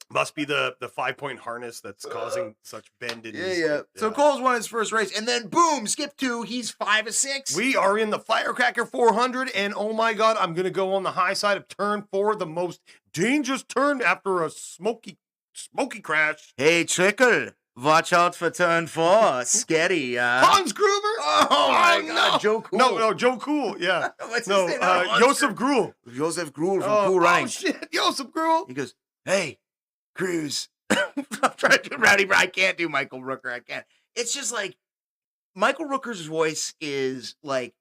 S2: Must be the 5-point harness that's causing such bend.
S1: Yeah. So Cole's won his first race, and then boom, skip 2. He's 5 of 6.
S2: We are in the Firecracker 400, and oh my God, I'm gonna go on the high side of turn 4, the most dangerous turn after a smoky crash.
S1: Hey, Trickle, watch out for turn 4. Scary.
S2: Hans Gruber.
S1: Oh my God,
S2: no.
S1: Joe Cool.
S2: No, Joe Cool. Yeah.
S1: What's his name?
S2: Joseph Gruel.
S1: Joseph Gruel from Cool Runnings.
S2: Oh shit, Joseph Gruel.
S1: He goes, hey, Cruz. I'm trying to do Rowdy, but I can't do Michael Rooker. I can't. It's just like Michael Rooker's voice is like,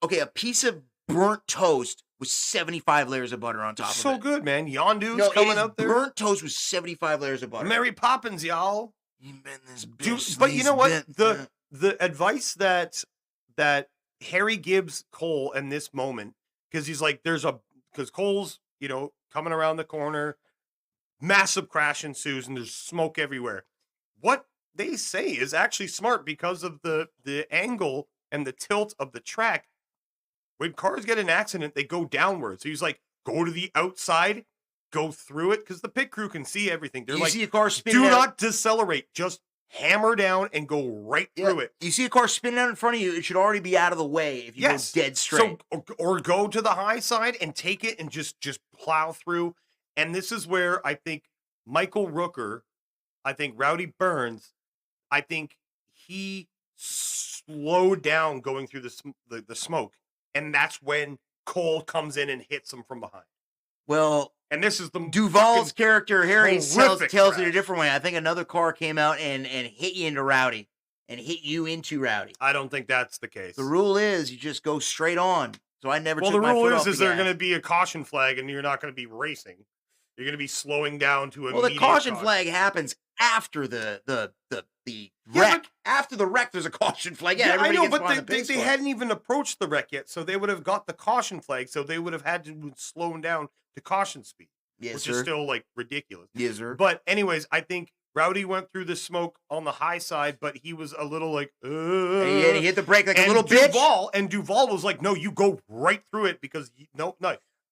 S1: okay, a piece of burnt toast with 75 layers of butter on top of it.
S2: So good, man. Yondu's coming up there.
S1: Burnt toast with 75 layers of butter.
S2: Mary Poppins, y'all.
S1: You been this bitch.
S2: But you know what? The advice that Harry gives Cole in this moment, because he's like, because Cole's, coming around the corner. Massive crash ensues and there's smoke everywhere. What they say is actually smart because of the angle and the tilt of the track. When cars get in an accident, they go downward. So he's like, go to the outside, go through it, because the pit crew can see everything. They're
S1: see a car spinning
S2: do
S1: out.
S2: not decelerate. Just hammer down and go right through it.
S1: You see a car spinning out in front of you, it should already be out of the way if you go dead straight.
S2: So, or go to the high side and take it and just plow through. And this is where I think Michael Rooker, I think Rowdy Burns, I think he slowed down going through the smoke. And that's when Cole comes in and hits him from behind.
S1: Well,
S2: and this is the
S1: Duvall's character, Harry, tells it
S2: crash.
S1: a different way. I think another car came out and hit you into Rowdy and hit you into Rowdy.
S2: I don't think that's the case.
S1: The rule is you just go straight on. So I never took
S2: the
S1: my
S2: rule
S1: foot off
S2: is
S1: the
S2: there's
S1: gas.
S2: going to be a caution flag and you're not going to be racing. You're going to be slowing down to a.
S1: Well, the caution flag happens after the wreck. After the wreck, there's a caution flag. Yeah,
S2: I know,
S1: gets
S2: but they hadn't even approached the wreck yet, so they would have got the caution flag. So they would have had to slow down to caution speed, which is still like ridiculous.
S1: Yes, sir.
S2: But anyways, I think Rowdy went through the smoke on the high side, but he was a little like,
S1: and he hit the brake like a little bitch.
S2: And Duvall was like, no, you go right through it because no.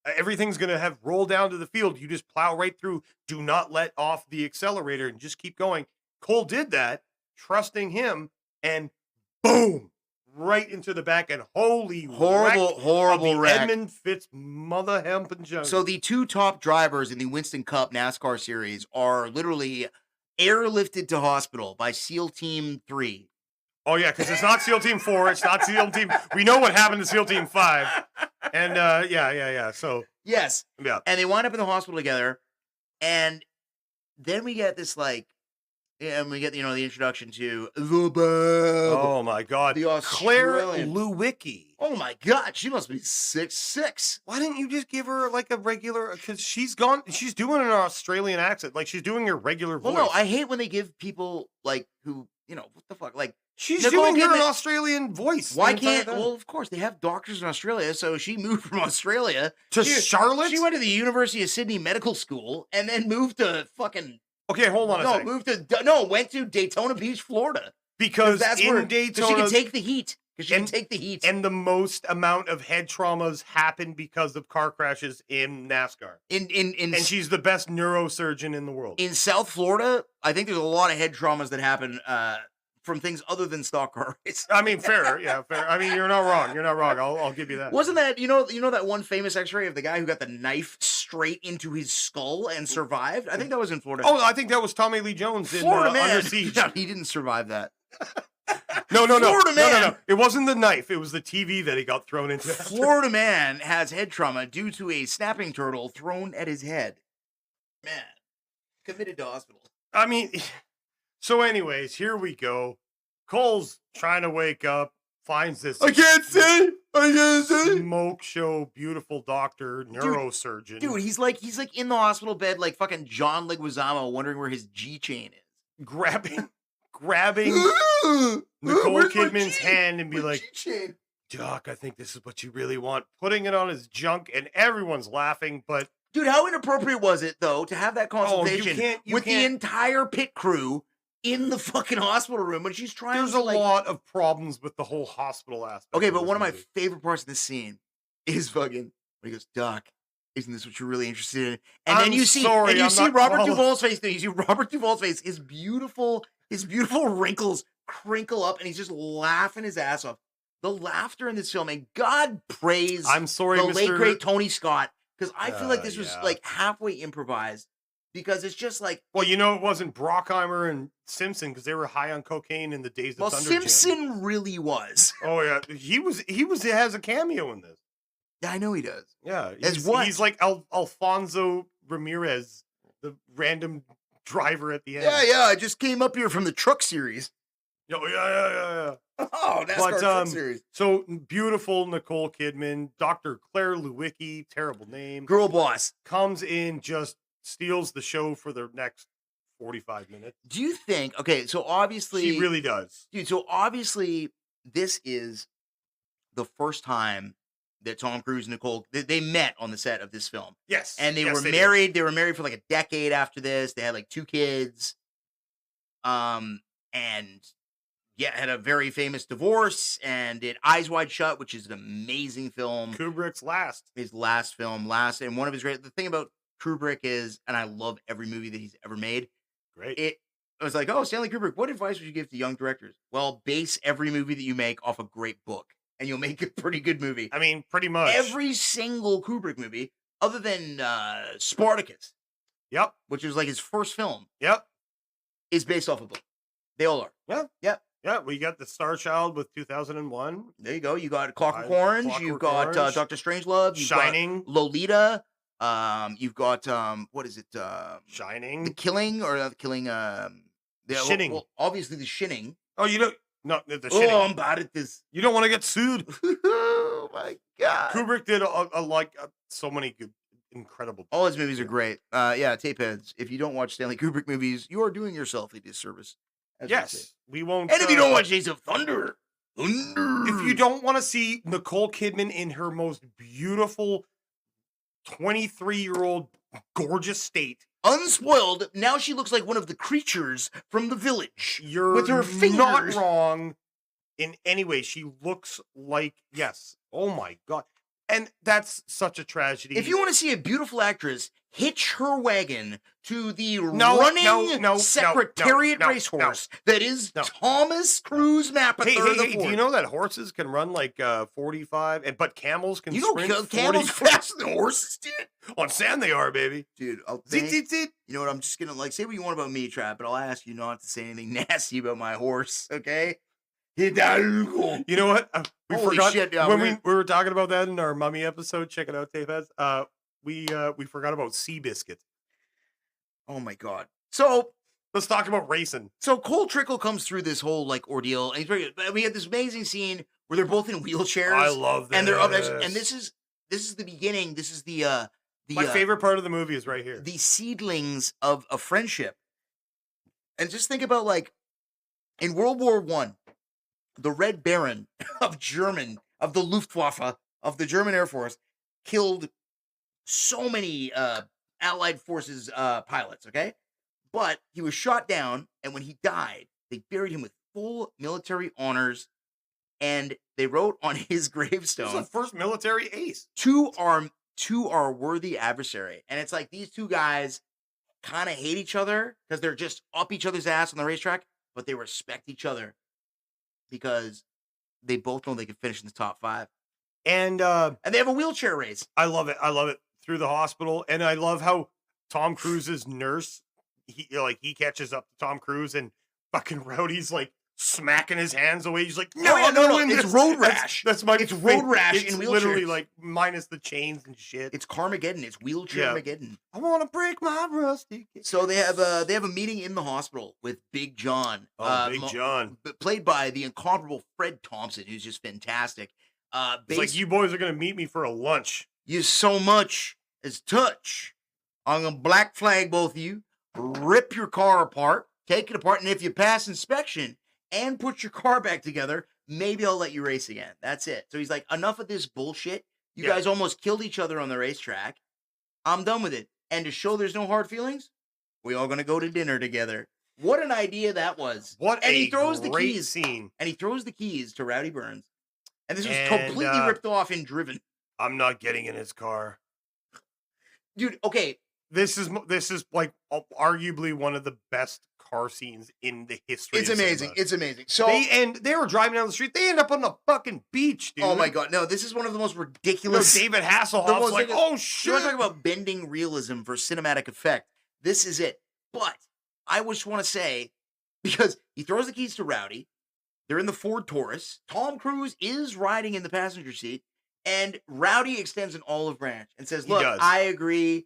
S2: Everything's going to have roll down to the field. You just plow right through. Do not let off the accelerator and just keep going. Cole did that, trusting him, and boom, right into the back. And horrible wreck. Edmund Fitz mother hempin' Jones.
S1: So the two top drivers in the Winston Cup NASCAR series are literally airlifted to hospital by SEAL Team 3.
S2: Oh, yeah, because it's not SEAL Team 4. It's not SEAL Team. We know what happened to SEAL Team 5. And, yeah. So.
S1: Yes.
S2: Yeah.
S1: And they wind up in the hospital together. And then we get this, and we get, the introduction to the Bab.
S2: Oh, my God.
S1: The Australian.
S2: Claire Lewicki.
S1: Oh, my God. She must be 6'6".
S2: Why didn't you just give her, a regular, because she's doing an Australian accent. Like, she's doing her regular voice.
S1: Well, no, I hate when they give people, who, what the fuck,
S2: she's doing her Australian voice.
S1: Why can't? Well, of course they have doctors in Australia. So she moved from Australia
S2: to Charlotte.
S1: She went to the University of Sydney Medical School and then moved to fucking.
S2: Okay, hold on a second.
S1: Went to Daytona Beach, Florida.
S2: Because
S1: that's
S2: in Daytona,
S1: she can take the heat.
S2: And the most amount of head traumas happen because of car crashes in NASCAR. And she's the best neurosurgeon in the world.
S1: In South Florida, I think there's a lot of head traumas that happen from things other than stock car race.
S2: I mean, fair. Yeah, fair. I mean, you're not wrong. I'll give you that.
S1: Wasn't that, you know that one famous x-ray of the guy who got the knife straight into his skull and survived? I think that was in Florida.
S2: Oh, I think that was Tommy Lee Jones in
S1: Florida Man.
S2: Under Siege.
S1: No, he didn't survive that.
S2: No.
S1: Florida Man.
S2: No. It wasn't the knife. It was the TV that he got thrown into.
S1: Florida Man has head trauma due to a snapping turtle thrown at his head. Man, committed to hospital.
S2: I mean, so anyways, here we go. Cole's trying to wake up, finds this.
S1: I can't see.
S2: Smoke show, beautiful doctor, neurosurgeon.
S1: Dude, he's like in the hospital bed, like fucking John Leguizamo, wondering where his G chain is.
S2: Grabbing grabbing Nicole
S1: Where's my
S2: Kidman's
S1: key?
S2: hand and be
S1: My
S2: like,
S1: keychain.
S2: Doc, I think this is what you really want. Putting it on his junk, and everyone's laughing, but
S1: Dude, how inappropriate was it, though, to have that consultation with the entire pit crew in the fucking hospital room when she's trying
S2: there's
S1: to,
S2: a lot of problems with the whole hospital aspect.
S1: Okay,
S2: of
S1: but
S2: this
S1: one of my
S2: movie.
S1: favorite parts of this scene is fucking when he goes, Doc, isn't this what you're really interested in? And then
S2: I'm
S1: you see,
S2: sorry,
S1: and you
S2: I'm
S1: see
S2: not
S1: Robert
S2: quali-
S1: Duvall's face. You see Robert Duvall's face. His beautiful wrinkles crinkle up, and he's just laughing his ass off. The laughter in this film, and God praise
S2: I'm sorry,
S1: the
S2: Mr.
S1: late great Tony Scott, because I feel like this was
S2: yeah.
S1: like halfway improvised. Because it's just like,
S2: Well, you know, it wasn't Brockheimer and Simpson because they were high on cocaine in the days of
S1: well,
S2: Thunder Jam.
S1: Simpson really was.
S2: Oh yeah, he has a cameo in this.
S1: Yeah, I know he does.
S2: Yeah,
S1: As what?
S2: He's like Alfonso Ramirez, the random driver at the end.
S1: Yeah, I just came up here from the Truck series.
S2: Oh, yeah.
S1: Oh, NASCAR Truck series.
S2: So beautiful Nicole Kidman, Dr. Claire Lewicki, terrible name.
S1: Girl boss.
S2: Comes in, just steals the show for the next 45 minutes.
S1: Do you think, okay, so obviously.
S2: She really does.
S1: Dude, so obviously this is the first time that Tom Cruise and Nicole, they met on the set of this film.
S2: Yes.
S1: And they were
S2: did.
S1: married. They were married for like a decade after this. They had like 2 kids. And yeah, had a very famous divorce and did Eyes Wide Shut, which is an amazing film.
S2: Kubrick's last.
S1: His last film, and one of his great. The thing about Kubrick is, and I love every movie that he's ever made.
S2: Great.
S1: I was like, oh, Stanley Kubrick, what advice would you give to young directors? Well, base every movie that you make off a great book, and you'll make a pretty good movie.
S2: I mean, pretty much.
S1: Every single Kubrick movie, other than Spartacus,
S2: Yep.
S1: which was like his first film,
S2: Yep.
S1: is based off a book. They all are.
S2: Yeah.
S1: Yep.
S2: Yeah, we got The Star Child with 2001.
S1: There you go. You got Clockwork Orange. You've got
S2: Orange.
S1: Dr. Strangelove. You've
S2: Shining.
S1: got Lolita. You've got what is it?
S2: Shining.
S1: The Killing or the Killing?
S2: Shinning.
S1: Well, obviously the Shinning.
S2: Oh, you don't. No, the Shinning.
S1: Oh, I'm bad at this.
S2: You don't want to get sued.
S1: Oh my god.
S2: Kubrick did so many good, incredible.
S1: All his movies are great. Yeah, tapeheads. If you don't watch Stanley Kubrick movies, you are doing yourself a disservice.
S2: Yes, we won't.
S1: And if you don't watch Days of Thunder,
S2: if you don't want to see Nicole Kidman in her most beautiful 23-year-old gorgeous state,
S1: unspoiled, now she looks like one of the creatures from The Village.
S2: you're
S1: with her fingers.
S2: not wrong in any way. She looks like, yes. Oh my God. And that's such a tragedy.
S1: If you want to see a beautiful actress hitch her wagon to the running Secretariat racehorse that is Thomas Cruise Mappa.
S2: Hey, do you know that horses can run like 45, but camels can sprint
S1: camels
S2: 40?
S1: faster than horses, dude?
S2: On sand they are, baby.
S1: Dude,
S2: You
S1: know what? I'm just going to say what you want about me, Trap, but I'll ask you not to say anything nasty about my horse, okay?
S2: You know what? We
S1: Holy
S2: forgot
S1: shit, yeah,
S2: when we were talking about that in our Mummy episode. Check it out, Tapeheads. We forgot about Seabiscuit.
S1: Oh my God! So
S2: let's talk about racing.
S1: So Cole Trickle comes through this whole like ordeal, and he's very good. We had this amazing scene where they're both in wheelchairs.
S2: I love this,
S1: and they're up next. And this is the beginning. This is the
S2: my favorite part of the movie is right here.
S1: The seedlings of a friendship. And just think about like in World War I. The Red Baron of the Luftwaffe, of the German Air Force, killed so many Allied forces pilots, okay? But he was shot down, and when he died, they buried him with full military honors, and they wrote on his gravestone,
S2: "This is the first military ace.
S1: To our worthy adversary." And it's like these two guys kind of hate each other because they're just up each other's ass on the racetrack, but they respect each other because they both know they can finish in the top 5. And they have a wheelchair race.
S2: I love it. Through the hospital. And I love how Tom Cruise's nurse, he catches up to Tom Cruise and fucking Rowdy's like smacking his hands away. He's like, no,
S1: it's road rash.
S2: It's
S1: road rash in wheelchairs.
S2: It's literally like minus the chains and shit.
S1: It's Carmageddon. It's wheelchair-mageddon.
S2: I want to break my rusty.
S1: So they have a meeting in the hospital with Big John.
S2: Big John.
S1: Played by the incomparable Fred Thompson, who's just fantastic.
S2: It's like, you boys are going to meet me for a lunch.
S1: You so much as touch. I'm going to black flag both of you, rip your car apart, take it apart, and if you pass inspection and put your car back together, maybe I'll let you race again. That's it. So he's like, enough of this bullshit. You guys almost killed each other on the racetrack. I'm done with it. And to show there's no hard feelings, we all gonna go to dinner together. What an idea that was.
S2: And
S1: he throws
S2: great
S1: the keys.
S2: scene.
S1: And he throws the keys to Rowdy Burns. And this was completely ripped off and driven.
S2: I'm not getting in his car.
S1: Dude, okay.
S2: This is like arguably one of the best car scenes in the history.
S1: It's amazing.
S2: Cinema.
S1: It's amazing. So
S2: they were driving down the street. They end up on the fucking beach, dude.
S1: Oh my god, no! This is one of the most ridiculous.
S2: David Hasselhoff's like, oh shit!
S1: You want to talk about bending realism for cinematic effect? This is it. But I just want to say, because he throws the keys to Rowdy, they're in the Ford Taurus. Tom Cruise is riding in the passenger seat, and Rowdy extends an olive branch and says, "Look, I agree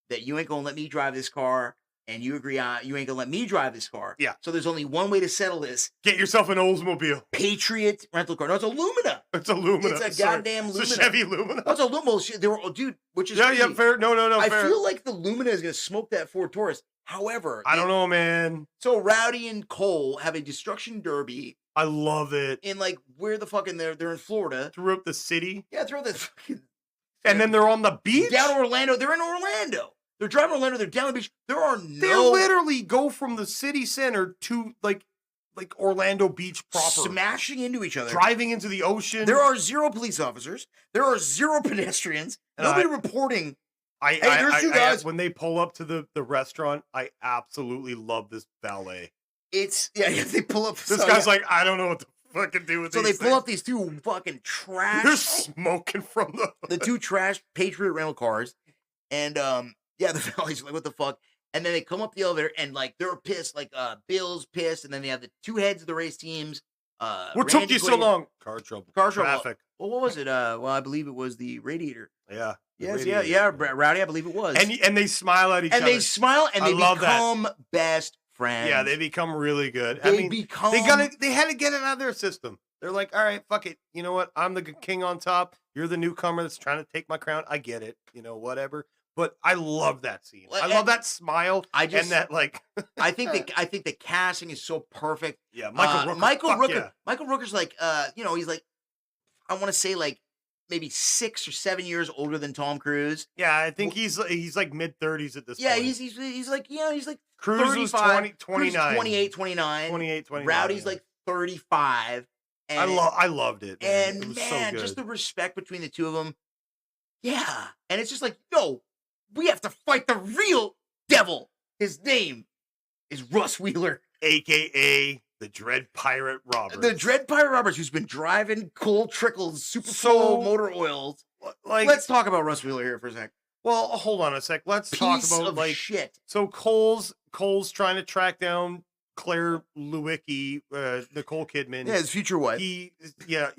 S1: that you ain't gonna let me drive this car, and you agree you ain't gonna let me drive this car.
S2: Yeah.
S1: So there's only one way to settle this.
S2: Get yourself an Oldsmobile.
S1: Patriot rental car. No, it's a Lumina.
S2: It's a Lumina.
S1: It's a goddamn Lumina.
S2: It's a Chevy Lumina.
S1: No, it's a Lumina. They were, dude, which is
S2: yeah, fair. No,
S1: I
S2: fair.
S1: feel like the Lumina is gonna smoke that Ford Taurus. However,
S2: I don't know, man.
S1: So Rowdy and Cole have a destruction derby.
S2: I love it.
S1: In like where the fucking they're in Florida.
S2: Throughout the city.
S1: Yeah, throughout the fucking.
S2: And then they're on the beach.
S1: Down Orlando. They're in Orlando. They're driving Orlando. They're down the beach. They
S2: literally go from the city center to like Orlando Beach proper,
S1: smashing into each other,
S2: driving into the ocean.
S1: There are 0 police officers. There are 0 pedestrians. Nobody reporting.
S2: There's 2 guys. When they pull up to the restaurant, I absolutely love this ballet.
S1: They pull up.
S2: This guy's like, I don't know what to fucking do with these
S1: things. So they pull up these 2 fucking trash.
S2: They're smoking from
S1: the 2 trash Patriot rental cars, and the valley's like, what the fuck? And then they come up the elevator and like they're pissed, like Bill's pissed, and then they have the 2 heads of the race teams.
S2: What took you so long? Car trouble.
S1: Traffic. Well, what was it? Well, I believe it was the radiator.
S2: Yeah.
S1: Rowdy, I believe it was.
S2: And they smile at each other.
S1: And they smile and they become best friends.
S2: Yeah, they become really good.
S1: They
S2: had to get it out of their system. They're like, all right, fuck it. You know what? I'm the king on top. You're the newcomer that's trying to take my crown. I get it. You know, whatever. But I love that scene. I love that smile. And that like.
S1: I think the casting is so perfect.
S2: Yeah, Michael
S1: Rooker. Michael Rooker's like, he's like, I want to say like maybe 6 or 7 years older than Tom Cruise.
S2: Yeah, I think he's like mid-30s at this point.
S1: Yeah, he's like
S2: Cruise
S1: 35,
S2: was 29.
S1: Cruise 28, 29. Rowdy's like 35. And,
S2: I loved it. Man.
S1: And
S2: it was
S1: man,
S2: so good.
S1: just the respect between the 2 of them. Yeah, and it's just like, no, we have to fight the real devil. His name is Russ Wheeler,
S2: aka the Dread Pirate Roberts.
S1: The Dread Pirate Roberts, who's been driving Trickle's super slow motor oils. Like, let's talk about Russ Wheeler here for a sec.
S2: Well, hold on a sec. Let's talk about like
S1: shit.
S2: So Cole's trying to track down Claire Lewicki, Nicole Kidman.
S1: Yeah, his future wife.
S2: He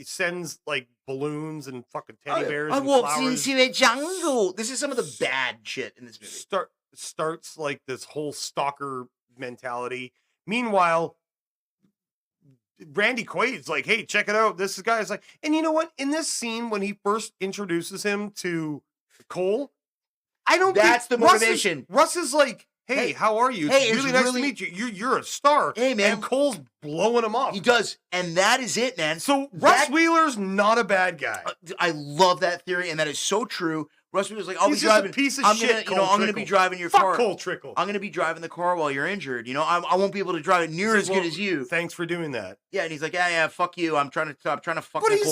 S2: sends like balloons and fucking teddy bears. I walked
S1: into a jungle. This is some of the bad shit in this movie.
S2: Starts like this whole stalker mentality. Meanwhile, Randy Quaid's like, hey, check it out. This guy's like, and you know what? In this scene, when he first introduces him to Cole,
S1: That's the motivation.
S2: Russ is like, hey, how are you? It's really nice to meet you. You're a star.
S1: Hey, man.
S2: And Cole's blowing him off.
S1: He does. And that is it, man.
S2: So Russ Wheeler's not a bad guy.
S1: I love that theory, and that is so true. Russ Wheeler's like,
S2: He's just a piece of shit.
S1: I'm gonna be driving your
S2: car.
S1: car.
S2: Fuck Cole Trickle.
S1: I'm gonna be driving the car while you're injured. You know, I won't be able to drive it near as good as you.
S2: Thanks for doing that.
S1: Yeah, and he's like, yeah, fuck you. I'm trying to fuck Nicole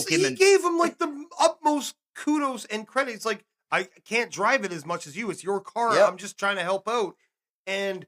S1: Kidman.
S2: He gave him like the utmost kudos and credit. It's like, I can't drive it as much as you. It's your car. Yep. I'm just trying to help out. And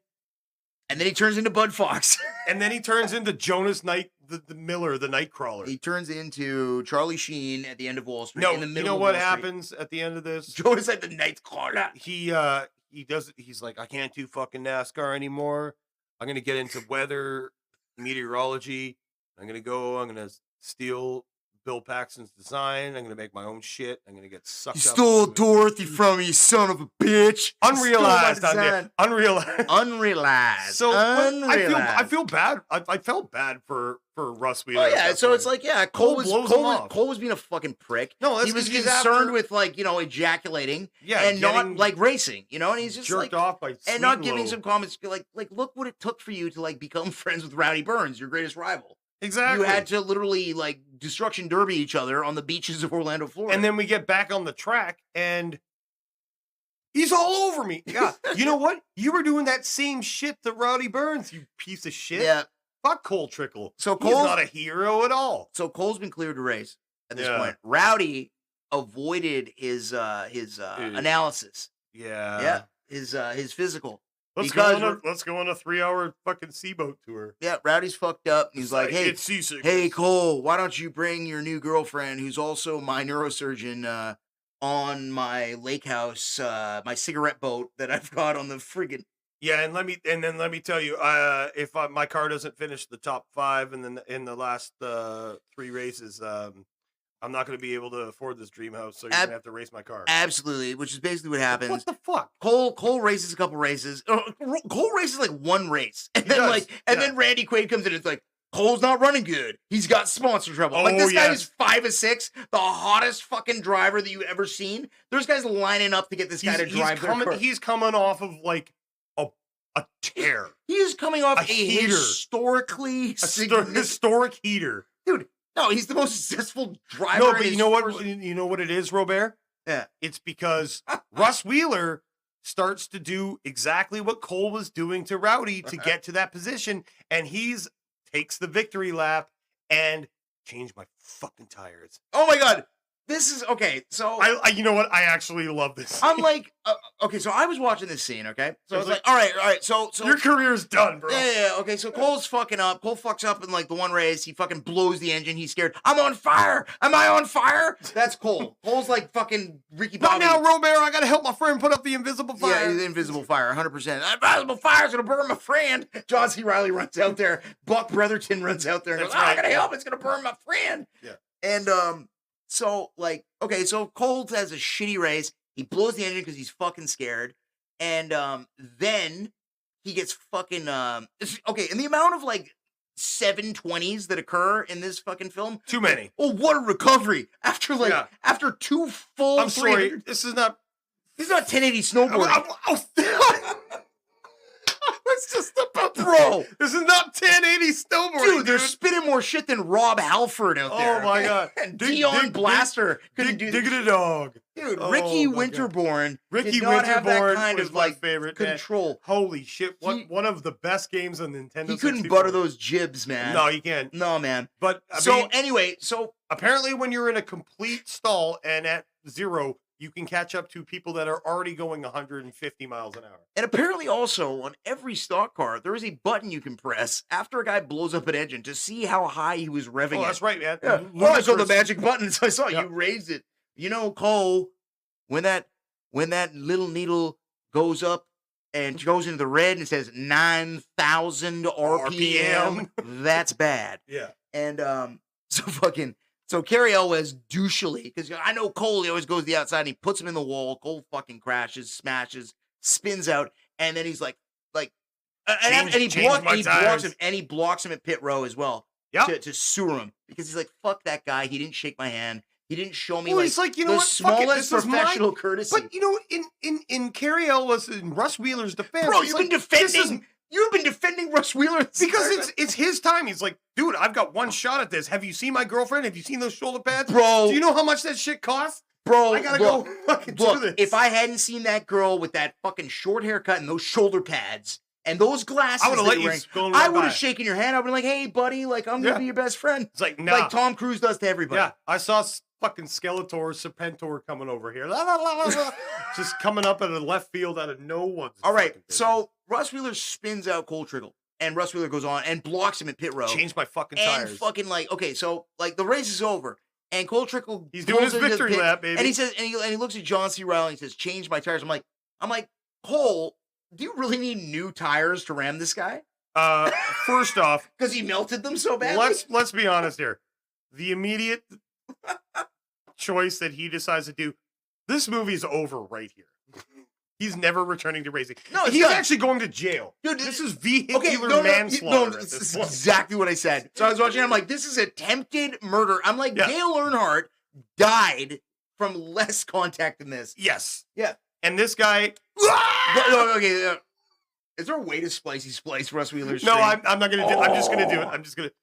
S1: then he turns into Bud Fox.
S2: And then he turns into Jonas Knight, the Miller, the Nightcrawler.
S1: He turns into Charlie Sheen at the end of Wall Street.
S2: No,
S1: in the middle
S2: you know
S1: of
S2: what
S1: Wall
S2: happens at the end of this?
S1: Jonas like the Nightcrawler.
S2: He's like, I can't do fucking NASCAR anymore. I'm gonna get into weather, meteorology. I'm gonna steal Bill Paxton's design. I'm gonna make my own shit. I'm gonna get sucked
S1: You
S2: up.
S1: stole Dorothy from me, you son of a bitch.
S2: Unrealized on there. Unrealized.
S1: Unrealized.
S2: So
S1: Unrealized.
S2: I feel bad. I felt bad for Russ Wheeler.
S1: Oh yeah, so it's like Cole was being a fucking prick.
S2: No, that's
S1: he was
S2: 'cause he's
S1: concerned
S2: after-
S1: with like ejaculating,
S2: Yeah,
S1: and not
S2: getting
S1: like racing, and he's just
S2: jerked
S1: like
S2: off by
S1: and not
S2: Sweet
S1: giving
S2: Low.
S1: some comments like look what it took for you to like become friends with Rowdy Burns, your greatest rival.
S2: Exactly.
S1: You had to literally like destruction derby each other on the beaches of Orlando, Florida.
S2: And then we get back on the track and he's all over me. Yeah. You know what? You were doing that same shit to Rowdy Burns, you piece of shit.
S1: Yeah.
S2: Fuck Cole Trickle.
S1: So
S2: He's not a hero at all.
S1: So Cole's been cleared to race at this point. Rowdy avoided his analysis.
S2: Yeah.
S1: His physical.
S2: Let's go on a 3-hour fucking seaboat tour.
S1: Yeah, Rowdy's fucked up. And he's like, hey,
S2: it's seasick.
S1: Hey, Cole, why don't you bring your new girlfriend, who's also my neurosurgeon, on my lake house, my cigarette boat that I've got on the friggin'.
S2: Yeah, and let me tell you, if my car doesn't finish the top 5 in the last 3 races, I'm not going to be able to afford this dream house, so you're going to have to race my car.
S1: Absolutely, which is basically what happens.
S2: What the fuck?
S1: Cole races a couple races. Cole races like one race, and then then Randy Quaid comes in. And it's like Cole's not running good. He's got sponsor trouble. Like this guy is 5 of 6, the hottest fucking driver that you've ever seen. There's guys lining up to get this guy to drive their car.
S2: He's coming off of like a tear.
S1: He is coming off a
S2: heater. Historic heater,
S1: dude. No, he's the most successful driver.
S2: No, but you know what? You know what it is, Robert?
S1: Yeah.
S2: It's because Russ Wheeler starts to do exactly what Cole was doing to Rowdy to get to that position, and takes the victory lap and changed my fucking tires.
S1: Oh my god. This is okay. So
S2: I you know what? I actually love this scene.
S1: I'm like, okay. So I was watching this scene. Okay, so I was like, all right. So
S2: your career's done, bro.
S1: Yeah. Okay. So Cole's fucking up. Cole fucks up in like the one race. He fucking blows the engine. He's scared. I'm on fire. Am I on fire? That's Cole. Cole's like fucking Ricky Bobby.
S2: Not now, Robert. I gotta help my friend put up the invisible fire.
S1: Yeah, the invisible fire, 100%. Invisible fire's gonna burn my friend. John C. Reilly runs out there. Buck Brotherton runs out there and goes, I gotta help. It's gonna burn my friend.
S2: Yeah.
S1: And so, like, okay, so Cole has a shitty race. He blows the engine because he's fucking scared. And then he gets fucking, okay, and the amount of, like, 720s that occur in this fucking film.
S2: Too many.
S1: Oh, what a recovery. After, like, after 2 full
S2: I'm sorry, this is not
S1: 1080 snowboarding.
S2: It's just about
S1: bro.
S2: This is not 1080 snowboarding.
S1: Dude, they're spinning more shit than Rob Halford out there.
S2: Oh my god.
S1: And Dion Blaster couldn't do this.
S2: Diggity dog.
S1: Dude, Ricky Winterborn.
S2: Ricky
S1: did not have that
S2: Winterborn
S1: kind
S2: was
S1: of
S2: my
S1: like
S2: favorite.
S1: control.
S2: Holy shit. One of the best games on Nintendo 64.
S1: He couldn't butter those jibs, man.
S2: No, you can't.
S1: No, man.
S2: But
S1: anyway,
S2: apparently when you're in a complete stall and at 0, you can catch up to people that are already going 150 miles an hour.
S1: And apparently also on every stock car, there is a button you can press after a guy blows up an engine to see how high he was revving it.
S2: Oh, that's right, man.
S1: Yeah. Oh, I saw the magic button, so I saw you raised it. You know, Cole, when that little needle goes up and goes into the red and it says 9,000 RPM, that's bad.
S2: Yeah.
S1: And So Carey Elwes douchely, because I know Cole, he always goes to the outside and he puts him in the wall. Cole fucking crashes, smashes, spins out, and then he's like, and he blocks him at pit row as well.
S2: Yeah.
S1: To sewer him because he's like, fuck that guy. He didn't shake my hand. He didn't show me
S2: he's like, you know
S1: the
S2: what?
S1: smallest professional courtesy.
S2: But you know, in Carey Elwes and Russ Wheeler's defense,
S1: bro, you've been defending. You've been defending Russ Wheeler
S2: because it's his time. He's like, dude, I've got one shot at this. Have you seen my girlfriend? Have you seen those shoulder pads?
S1: Bro.
S2: Do you know how much that shit costs?
S1: Bro,
S2: I gotta go fucking do this.
S1: If I hadn't seen that girl with that fucking short haircut and those shoulder pads and those glasses,
S2: I would have let you go right
S1: I would have shaken your hand. I would have been like, hey, buddy, like, I'm going to be your best friend.
S2: It's like, nah.
S1: Like Tom Cruise does to everybody.
S2: Yeah, I saw fucking Skeletor, Serpentor coming over here. Just coming up at a left field out of no one's.
S1: All right, so Russ Wheeler spins out Cole Trickle. And Russ Wheeler goes on and blocks him at pit row.
S2: Changed my fucking tires.
S1: And fucking like, okay, so like the race is over. And Cole Trickle,
S2: he's doing his victory lap, baby.
S1: And he says, and he looks at John C. Reilly and he says, change my tires. I'm like, Cole, do you really need new tires to ram this guy?
S2: First off,
S1: because he melted them so badly.
S2: Let's be honest here. The immediate choice that he decides to do. This movie's over right here. He's never returning to racing.
S1: No,
S2: he's
S1: not.
S2: actually going to jail.
S1: Dude,
S2: this is vehicular manslaughter.
S1: No,
S2: at
S1: this
S2: this
S1: is
S2: point.
S1: exactly what I said. So I was watching, I'm like, this is attempted murder. I'm like,
S2: Yeah.
S1: Dale Earnhardt died from less contact than this.
S2: Yes.
S1: Yeah.
S2: And this guy.
S1: Okay. Is there a way to splice Russ Wheeler's
S2: No,
S1: stream?
S2: I'm not going to do it. I'm just going to do it. I'm just going to.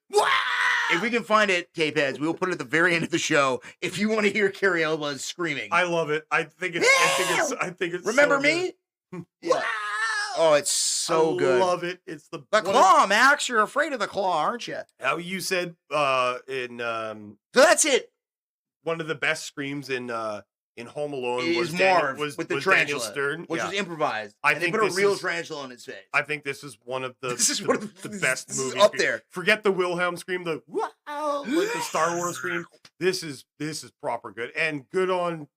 S1: If we can find it, tape heads, we will put it at the very end of the show. If you want to hear Carey Elwes screaming,
S2: I love it. I think it's. I think it's.
S1: remember
S2: so
S1: me?
S2: good.
S1: Yeah. Oh, it's so good.
S2: I love it. It's the
S1: claw, Max. You're afraid of the claw, aren't you?
S2: How you said in
S1: So that's it.
S2: one of the best screams in Home Alone
S1: Is
S2: was
S1: Marv
S2: was
S1: with the
S2: was
S1: tarantula,
S2: Daniel Stern,
S1: which was improvised.
S2: I
S1: and they
S2: think
S1: put a
S2: this
S1: real
S2: is-
S1: tarantula on his face.
S2: I think this is one of the
S1: This is
S2: the,
S1: one of
S2: the best
S1: this is
S2: movies.
S1: up there.
S2: Forget the Wilhelm scream, the wow, like the Star Wars scream. This is proper good and good on.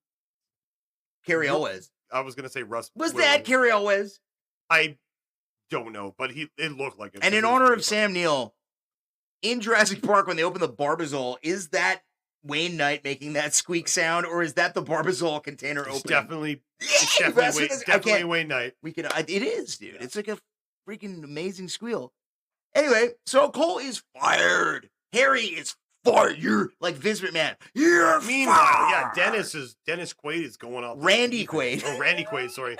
S1: Carey Elwes.
S2: I was gonna say Russ.
S1: Was
S2: Wilson.
S1: that Carey Elwes?
S2: I don't know, but it looked like it.
S1: And in
S2: It was
S1: honor
S2: pretty
S1: of Sam Neill, in Jurassic Park, when they open the Barbazole, is that Wayne Knight making that squeak sound, or is that the Barbazole container
S2: fun. It's
S1: opening?
S2: definitely,
S1: Yeah,
S2: it's definitely,
S1: that's what
S2: Wayne,
S1: this- I
S2: definitely
S1: can't-
S2: Wayne Knight.
S1: We can. It is, dude. It's like a freaking amazing squeal. Anyway, so Cole is fired. Harry is fired. Like Vince McMahon. You're
S2: Meanwhile,
S1: fired.
S2: Dennis Quaid is going off.
S1: Randy Quaid.
S2: Oh, Randy Quaid. Sorry.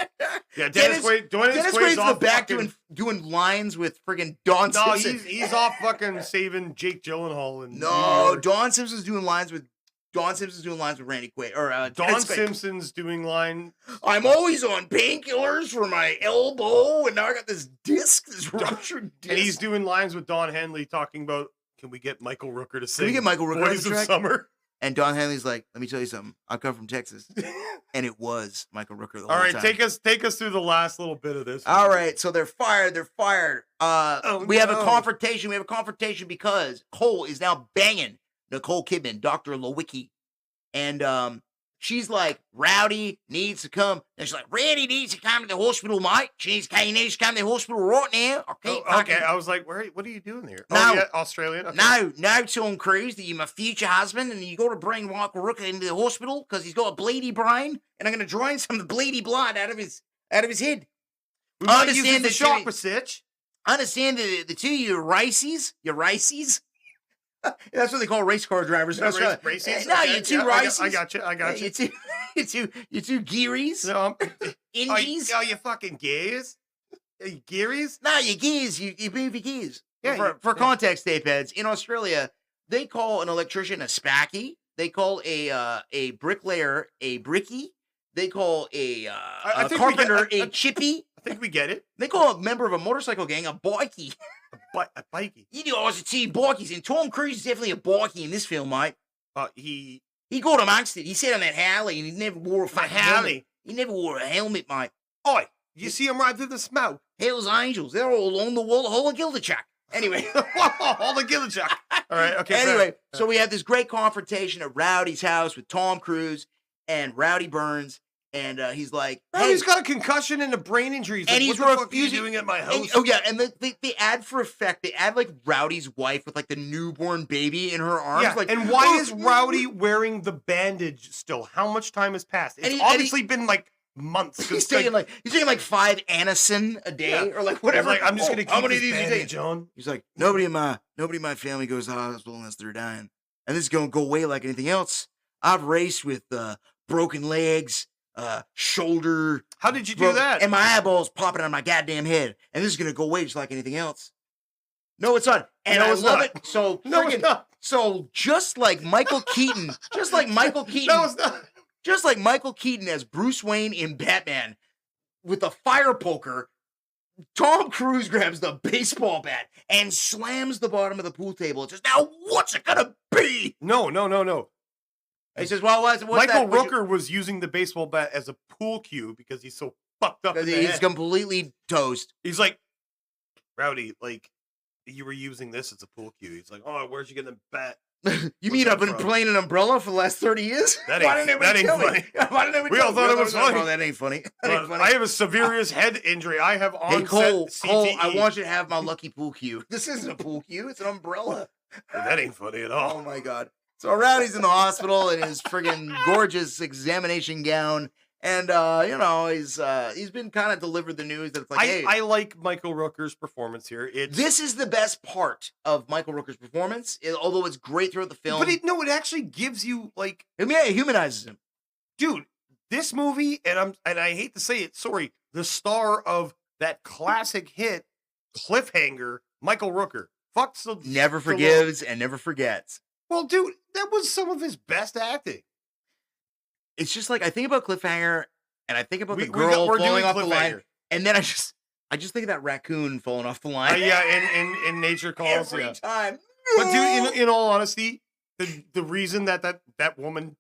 S2: Yeah,
S1: Dennis
S2: Quaid.
S1: Dennis
S2: Quaid's
S1: Quaid's in the
S2: off
S1: back
S2: fucking-
S1: doing lines with friggin' Don
S2: No,
S1: Simpson.
S2: he's off fucking saving Jake Gyllenhaal and
S1: No, Don Simpson's doing lines with Randy Quaid or
S2: Don
S1: Dennis Quaid.
S2: Simpson's doing line.
S1: I'm always on painkillers for my elbow, and now I got this this ruptured disc.
S2: And he's doing lines with Don Henley talking about, can we get Michael Rooker to sing
S1: we get Michael Rooker on
S2: Boys
S1: the
S2: of
S1: track?
S2: Summer?
S1: And Don Henley's like, let me tell you something. I come from Texas, and it was Michael Rooker the whole
S2: All right,
S1: time.
S2: take us through the last little bit of this.
S1: All right, so they're fired. We have a
S2: no.
S1: confrontation. We have a confrontation because Cole is now banging Nicole Kidman, Dr. Lewicki. And she's like, Rowdy needs to come. And she's like, Rowdy needs to come to the hospital, mate. He needs to come to the hospital right now.
S2: Okay, I was like, what are you doing here?
S1: No.
S2: Oh, yeah, Australian? Okay.
S1: No, Tom Cruise, that you're my future husband, and you got to bring Michael Rooker into the hospital because he's got a bleedy brain, and I'm going to drain some of the bleedy blood out of his head.
S2: We
S1: I
S2: might
S1: understand
S2: use the
S1: that
S2: shock
S1: you-
S2: research.
S1: I understand the two of you are racies. You're racies. That's what they call race car drivers in Australia.
S2: Races?
S1: No,
S2: Okay,
S1: you two
S2: yeah,
S1: races.
S2: I got you.
S1: You two gearies.
S2: No,
S1: Ingies.
S2: you fucking gears? Are you gearies?
S1: No, you gears. You move your gears.
S2: Yeah,
S1: For context, tape heads, in Australia, they call an electrician a spacky. They call a bricklayer a bricky. They call a
S2: I think we get-
S1: carpenter
S2: I-
S1: a chippy.
S2: I think we get it.
S1: They call a member of a motorcycle gang a bikey.
S2: A bikey.
S1: You guys are two bikies, and Tom Cruise is definitely a bikey in this film, mate.
S2: He
S1: He got amongst it. He sat on that Harley, and he never wore a fucking helmet.
S2: Harley.
S1: He never wore a helmet, mate.
S2: Oi, you see him right through the smoke.
S1: Hell's Angels. They're all on the wall, the whole of Gilderchuck. Anyway.
S2: All the Gillichuck. All right, okay.
S1: Anyway, so we have this great confrontation at Rowdy's house with Tom Cruise and Rowdy Burns, and he's like,
S2: Hey,
S1: hey,
S2: he's got a concussion and a brain injury. He's
S1: And
S2: like,
S1: he's
S2: what the fuck are you
S1: refusing-
S2: doing at my
S1: and-
S2: house?
S1: oh yeah, and they add for effect, they add like Rowdy's wife with like the newborn baby in her arms.
S2: Yeah,
S1: Like,
S2: and why
S1: oh,
S2: is Rowdy wearing the bandage still? How much time has passed? It's
S1: And he-
S2: obviously been like months. 'cause,
S1: He's taking like 5 Anacin a day
S2: Yeah.
S1: or like
S2: he's
S1: whatever.
S2: like, I'm just gonna
S1: how
S2: keep
S1: many
S2: this
S1: of these you
S2: bandage
S1: taking?
S2: on.
S1: He's like, nobody in my family goes to the hospital unless they're dying. And this is gonna go away like anything else. I've raced with broken legs, shoulder.
S2: How did you do that?
S1: And my eyeballs popping out of my goddamn head. And this is gonna go away just like anything else. No, it's not. And
S2: No,
S1: I
S2: it's
S1: love
S2: not.
S1: it. So
S2: No, it's
S1: friggin-
S2: not.
S1: so just like Michael Keaton,
S2: No, it's not.
S1: just like Michael Keaton as Bruce Wayne in Batman with a fire poker, Tom Cruise grabs the baseball bat and slams the bottom of the pool table. It says, now what's it gonna be?
S2: No.
S1: He says, well, what's
S2: Michael
S1: that?
S2: Rooker was using the baseball bat as a pool cue because he's so fucked up in the
S1: He's
S2: head.
S1: completely toast.
S2: He's like, Rowdy, like, you were using this as a pool cue. He's like, oh, where'd you get the bat?
S1: You mean
S2: that
S1: I've been
S2: from?
S1: playing an umbrella for the last 30 years?
S2: That
S1: Why
S2: ain't-
S1: didn't anybody
S2: that
S1: tell
S2: ain't
S1: me?
S2: funny.
S1: Why didn't anybody
S2: We all
S1: tell me?
S2: thought it was funny.
S1: Oh, that ain't funny. That ain't funny.
S2: I have a serious head injury. I have
S1: Hey,
S2: onset
S1: Cole,
S2: CTE.
S1: I want you to have my lucky pool cue. This isn't a pool cue. It's an umbrella.
S2: That ain't funny at
S1: Oh,
S2: all.
S1: my God. So Rowdy's in the hospital in his friggin' gorgeous examination gown. And, he's been kind of delivered the news that it's like, hey.
S2: I like Michael Rooker's performance here.
S1: This is the best part of Michael Rooker's performance, although it's great throughout the film.
S2: But it actually gives you, like...
S1: it humanizes him.
S2: Dude, this movie, and I hate to say it, sorry, the star of that classic hit, Cliffhanger, Michael Rooker.
S1: Never forgives and never forgets.
S2: Well, dude, that was some of his best acting.
S1: It's just like, I think about Cliffhanger, and I think about the girl falling off the line, and then I just think of that raccoon falling off the line.
S2: In Nature Calls.
S1: Every time.
S2: But dude, in all honesty, the reason that woman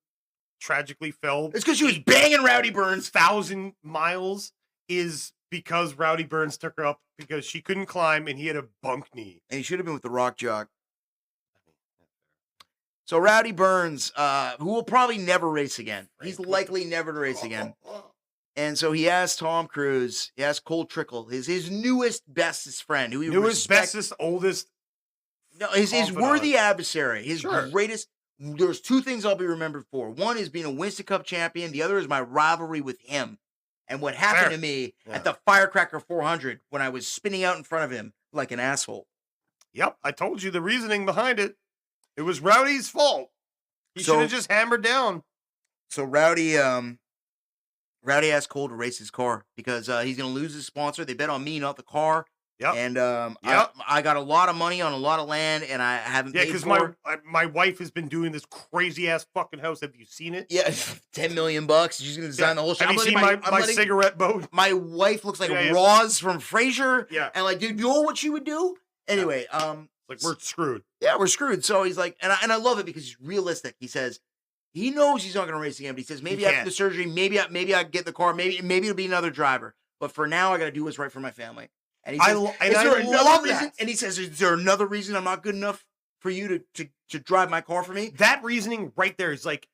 S2: tragically fell...
S1: it's because she was banging Rowdy Burns
S2: 1,000 miles is because Rowdy Burns took her up because she couldn't climb, and he had a bunk knee.
S1: And he should have been with the rock jock. So Rowdy Burns, who will probably never race again. He's likely never to race again. And so he asked Tom Cruise, he asked Cole Trickle, his newest, bestest friend, who he
S2: bestest, oldest.
S1: No, his worthy adversary, his greatest. There's two things I'll be remembered for. One is being a Winston Cup champion. The other is my rivalry with him. And what happened to me at the Firecracker 400 when I was spinning out in front of him like an asshole.
S2: Yep, I told you the reasoning behind it. It was Rowdy's fault. He should have just hammered down.
S1: So Rowdy asked Cole to race his car because he's going to lose his sponsor. They bet on me, not the car.
S2: Yep.
S1: And I got a lot of money on a lot of land, and I haven't paid for it.
S2: Yeah, because my wife has been doing this crazy-ass fucking house. Have you seen it?
S1: Yeah, $10 million. She's going to design the whole shit.
S2: Have you seen my cigarette boat?
S1: My wife looks like Roz from Frasier.
S2: Yeah.
S1: And like, dude, you know what she would do? Anyway,
S2: like, we're screwed.
S1: Yeah, we're screwed. So he's like, and I love it because he's realistic. He says he knows he's not going to race again, but he says maybe after the surgery, maybe I get the car, maybe it'll be another driver. But for now, I got to do what's right for my family. And he says, And he says, is there another reason I'm not good enough for you to drive my car for me?
S2: That reasoning right there is like,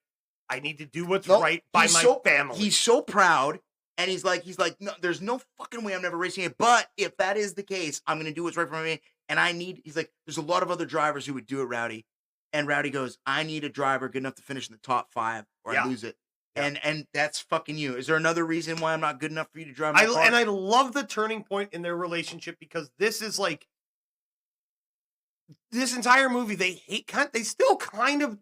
S2: I need to do what's right by my family.
S1: He's so proud. And he's like, no, there's no fucking way I'm never racing it. But if that is the case, I'm going to do what's right for me. And he's like, there's a lot of other drivers who would do it, Rowdy. And Rowdy goes, I need a driver good enough to finish in the top 5 or I lose it. Yeah. And that's fucking you. Is there another reason why I'm not good enough for you to drive my car?
S2: And I love the turning point in their relationship because this is like, this entire movie, they still kind of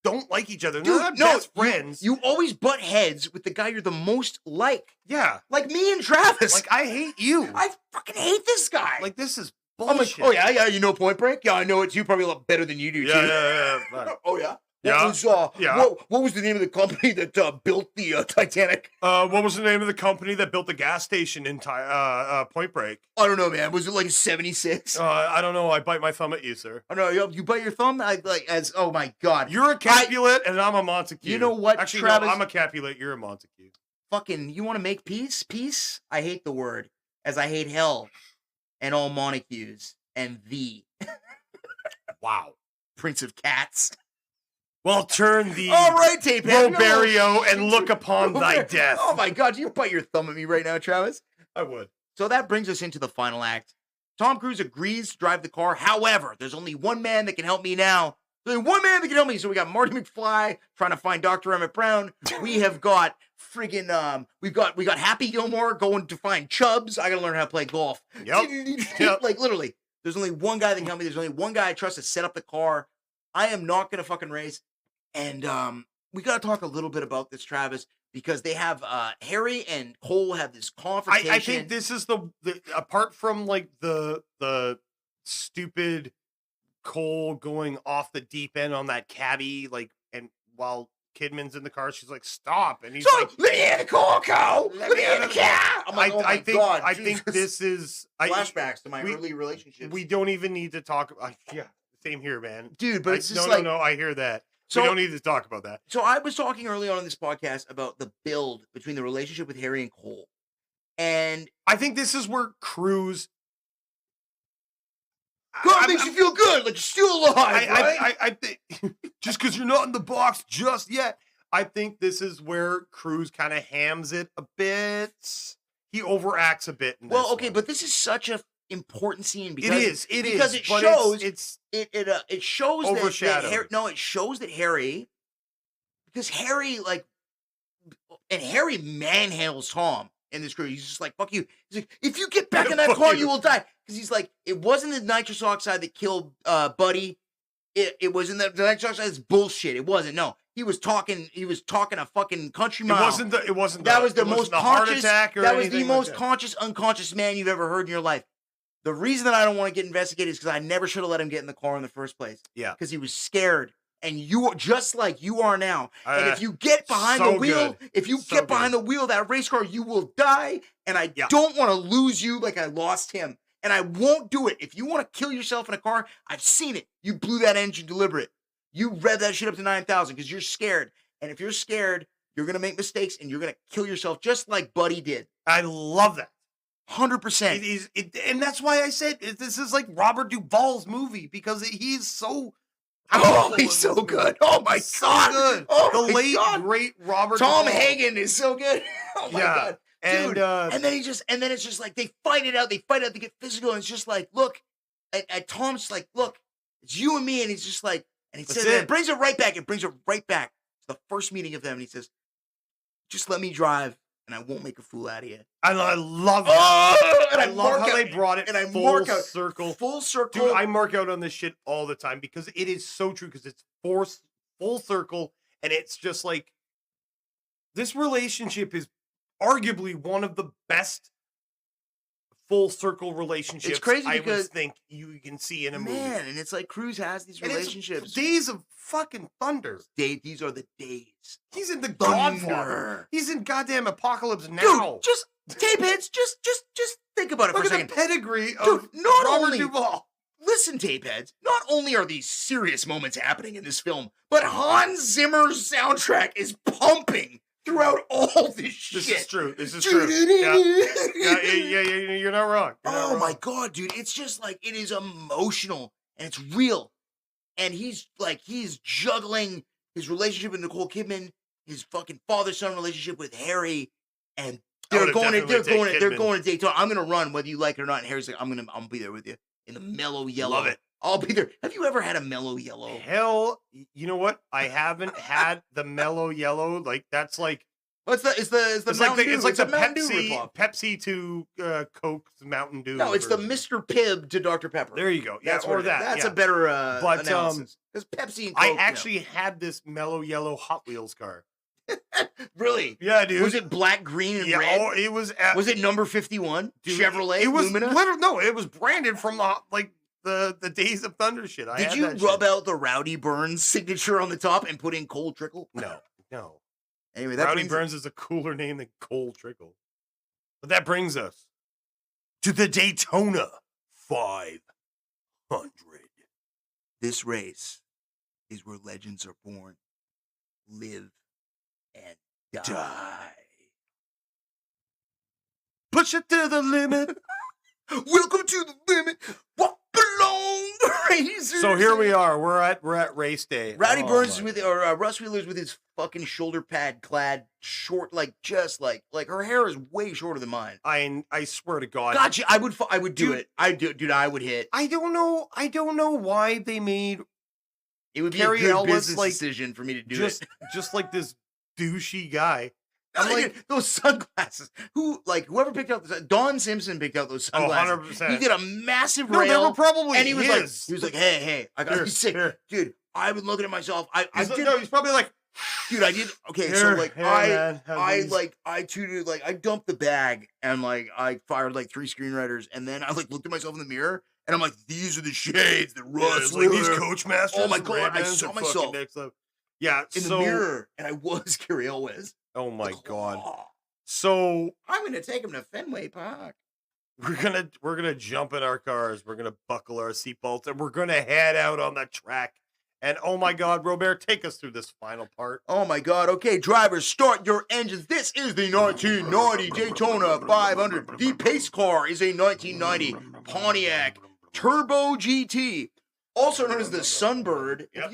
S2: don't like each other. They're not best friends.
S1: You always butt heads with the guy you're the most like.
S2: Yeah.
S1: Like me and Travis.
S2: Like, I hate you.
S1: I fucking hate this guy.
S2: Like, this is bullshit.
S1: I'm like, oh, yeah, you know Point Break? Yeah, I know it too. Probably a lot better than you do, too.
S2: Yeah.
S1: Oh, yeah? What was the name of the company that built the Titanic?
S2: What was the name of the company that built the gas station in Point Break?
S1: I don't know, man. Was it like 76?
S2: I don't know. I bite my thumb at you, sir.
S1: I know. You bite your thumb? Oh my God.
S2: You're a Capulet and I'm a Montague.
S1: You know what,
S2: Actually,
S1: Travis?
S2: no, I'm a Capulet. You're a Montague.
S1: Fucking, you want to make peace? Peace? I hate the word. As I hate hell and all Montagues and thee.
S2: Wow.
S1: Prince of Cats.
S2: Well, turn the
S1: tape
S2: Robario and look upon thy death.
S1: Oh my God, you bite your thumb at me right now, Travis.
S2: I would.
S1: So that brings us into the final act. Tom Cruise agrees to drive the car. However, there's only one man that can help me now. There's one man that can help me. So we got Marty McFly trying to find Dr. Emmett Brown. We have got friggin' we got Happy Gilmore going to find Chubbs. I gotta learn how to play golf.
S2: Yep.
S1: Like literally, there's only one guy that can help me. There's only one guy I trust to set up the car. I am not gonna fucking race. And we got to talk a little bit about this, Travis, because they have Harry and Cole have this confrontation.
S2: I think this is the apart from like the stupid Cole going off the deep end on that caddy, like, and while Kidman's in the car, she's like, "Stop!" And he's like,
S1: "Let me in the car, Cole. Let me in the car." I'm like,
S2: I think this is
S1: flashbacks to my early relationships.
S2: We don't even need to talk. Same here, man,
S1: dude. But it's just
S2: no. I hear that. So, we don't need to talk about that.
S1: So I was talking early on in this podcast about the build between the relationship with Harry and Cole. And
S2: I think this is where Cruise...
S1: God makes you feel good, like you're still alive, right?
S2: I think, just because you're not in the box just yet, I think this is where Cruise kind of hams it a bit. He overacts a bit in this one.
S1: But this is such a important scene
S2: It
S1: because it
S2: but
S1: shows
S2: it
S1: shows
S2: overshadowed.
S1: it shows that Harry, because Harry Harry manhandles Tom in this crew. He's just like, fuck you. He's like, if you get back in that
S2: Fuck
S1: car,
S2: you.
S1: you will die. Because he's like, it wasn't the nitrous oxide that killed Buddy. It wasn't the nitrous oxide. It's bullshit. It wasn't. No, he was talking a fucking country mile.
S2: It wasn't
S1: that was the most
S2: heart
S1: conscious
S2: attack or
S1: that was the
S2: anything
S1: most
S2: like that.
S1: conscious, unconscious man you've ever heard in your life. The reason that I don't want to get investigated is because I never should have let him get in the car in the first place.
S2: Yeah.
S1: Because he was scared. And you are just like you are now. And if you get behind
S2: so
S1: the wheel,
S2: good.
S1: if you
S2: So
S1: get behind the wheel of that race car, you will die. And I don't want to lose you like I lost him. And I won't do it. If you want to kill yourself in a car, I've seen it. You blew that engine deliberate. You rev that shit up to 9,000 because you're scared. And if you're scared, you're going to make mistakes and you're going to kill yourself just like Buddy did.
S2: I love that.
S1: 100%.
S2: And that's why I said this is like Robert Duvall's movie because he's so.
S1: Oh, he's so good. Oh, my
S2: so
S1: God.
S2: good.
S1: Oh,
S2: the
S1: my
S2: late,
S1: God.
S2: great Robert
S1: Tom
S2: Duvall.
S1: Hagen is so good. Oh, my God. Dude. And then it's just like, they fight it out. They get physical. And it's just like, look, and Tom's just like, look, it's you and me. And he's just like, and he says, it brings it right back. It brings it right back to the first meeting of them. And he says, just let me drive and I won't make a fool out of you.
S2: I love that.
S1: Oh, and
S2: I love how they brought it full circle.
S1: Full circle.
S2: Dude, I mark out on this shit all the time because it is so true because it's full circle and it's just like this relationship is arguably one of the best full circle relationships.
S1: It's crazy
S2: I
S1: because
S2: would think you can see in a movie.
S1: Man, and it's like Cruise has these relationships.
S2: Days of fucking thunder.
S1: These are the days.
S2: He's in the
S1: Thunder.
S2: Godfather. He's in goddamn Apocalypse Now.
S1: Dude, just tape heads. Just think about it
S2: Look
S1: for a
S2: at
S1: second.
S2: the pedigree of
S1: Dude, not
S2: Robert
S1: only
S2: Duvall.
S1: Listen, tape heads. Not only are these serious moments happening in this film, but Hans Zimmer's soundtrack is pumping throughout all this shit.
S2: This is true. This is true. Yeah, you're not wrong.
S1: Oh my God, dude. It's just like, it is emotional and it's real. And he's juggling his relationship with Nicole Kidman, his fucking father-son relationship with Harry, and they're going to Daytona. I'm gonna run whether you like it or not. And Harry's like, I'll be there with you in the mellow yellow.
S2: Love it.
S1: I'll be there. Have you ever had a mellow yellow?
S2: Hell, you know what? I haven't had the mellow yellow. Like that's like
S1: It's like
S2: the Pepsi to Coke's Mountain Dew.
S1: No, it's the Mr. Pibb to Dr. Pepper.
S2: There you go. Yeah,
S1: That's
S2: or that.
S1: That's
S2: yeah.
S1: a better analysis. Because Pepsi and Coke,
S2: I actually had this mellow yellow Hot Wheels car.
S1: Really?
S2: Yeah, dude.
S1: Was it black, green, and red?
S2: Oh, it was.
S1: Was it number 51?
S2: Dude,
S1: Chevrolet?
S2: It was
S1: Lumina?
S2: no. It was branded from the Days of Thunder shit.
S1: Did you rub out the Rowdy Burns signature on the top and put in Cold Trickle?
S2: No.
S1: Anyway,
S2: Rowdy Burns is a cooler name than Cold Trickle. But that brings us to the Daytona 500.
S1: This race is where legends are born, live, and die.
S2: Push it to the limit.
S1: Welcome to the limit. Walk along the razor.
S2: So here we are. We're at race day.
S1: Rowdy Burns is Russ Wheeler's with his fucking shoulder pad clad short, like her hair is way shorter than mine.
S2: I swear to God.
S1: Gotcha. I would do it. I would hit.
S2: I don't know why they made
S1: it would be
S2: Carey
S1: a good
S2: Elwes,
S1: business decision for me to do it.
S2: Just like this douchey guy.
S1: I'm like, those sunglasses. Whoever picked out Don Simpson picked out those sunglasses.
S2: 100%.
S1: He did a massive
S2: No,
S1: rail.
S2: they were probably
S1: and he was
S2: his.
S1: like, hey, I got to say, dude, I've been looking at myself.
S2: He's probably like,
S1: dude, I did. Okay, I tutored, I dumped the bag and I fired 3 screenwriters and then I looked at myself in the mirror and I'm like, these are the shades that Russ
S2: like these Coach Masters.
S1: Oh my God, I saw myself
S2: in
S1: the mirror and I was Carey Elwes.
S2: Oh my God. So
S1: I'm gonna take him to Fenway Park.
S2: We're gonna jump in our cars, we're gonna buckle our seatbelts, and we're gonna head out on the track. And oh my God, Robert, take us through this final part.
S1: Oh my God. Okay, drivers, start your engines. This is the 1990 Daytona 500. The pace car is a 1990 Pontiac Turbo GT, also known as the Sunbird.
S2: Yep,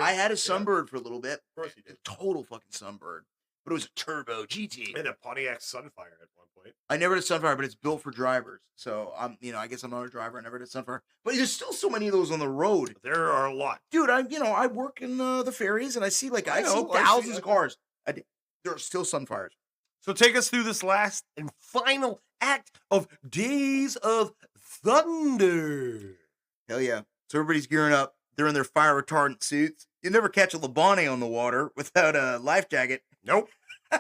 S1: I had a Sunbird for a little bit.
S2: Of course you did.
S1: Total fucking Sunbird. But it was a Turbo GT.
S2: And a Pontiac Sunfire at one point. right?
S1: I never did Sunfire, but it's built for drivers. So I guess I'm not a driver. I never did Sunfire, but there's still so many of those on the road.
S2: There are a lot.
S1: Dude, I work in the ferries and I see I see
S2: know, I
S1: thousands
S2: see-
S1: of cars. There are still Sunfires.
S2: So take us through this last and final act of Days of Thunder.
S1: Hell yeah. So everybody's gearing up. They're in their fire retardant suits. You never catch a Labonte on the water without a life jacket.
S2: Nope.
S1: Wow.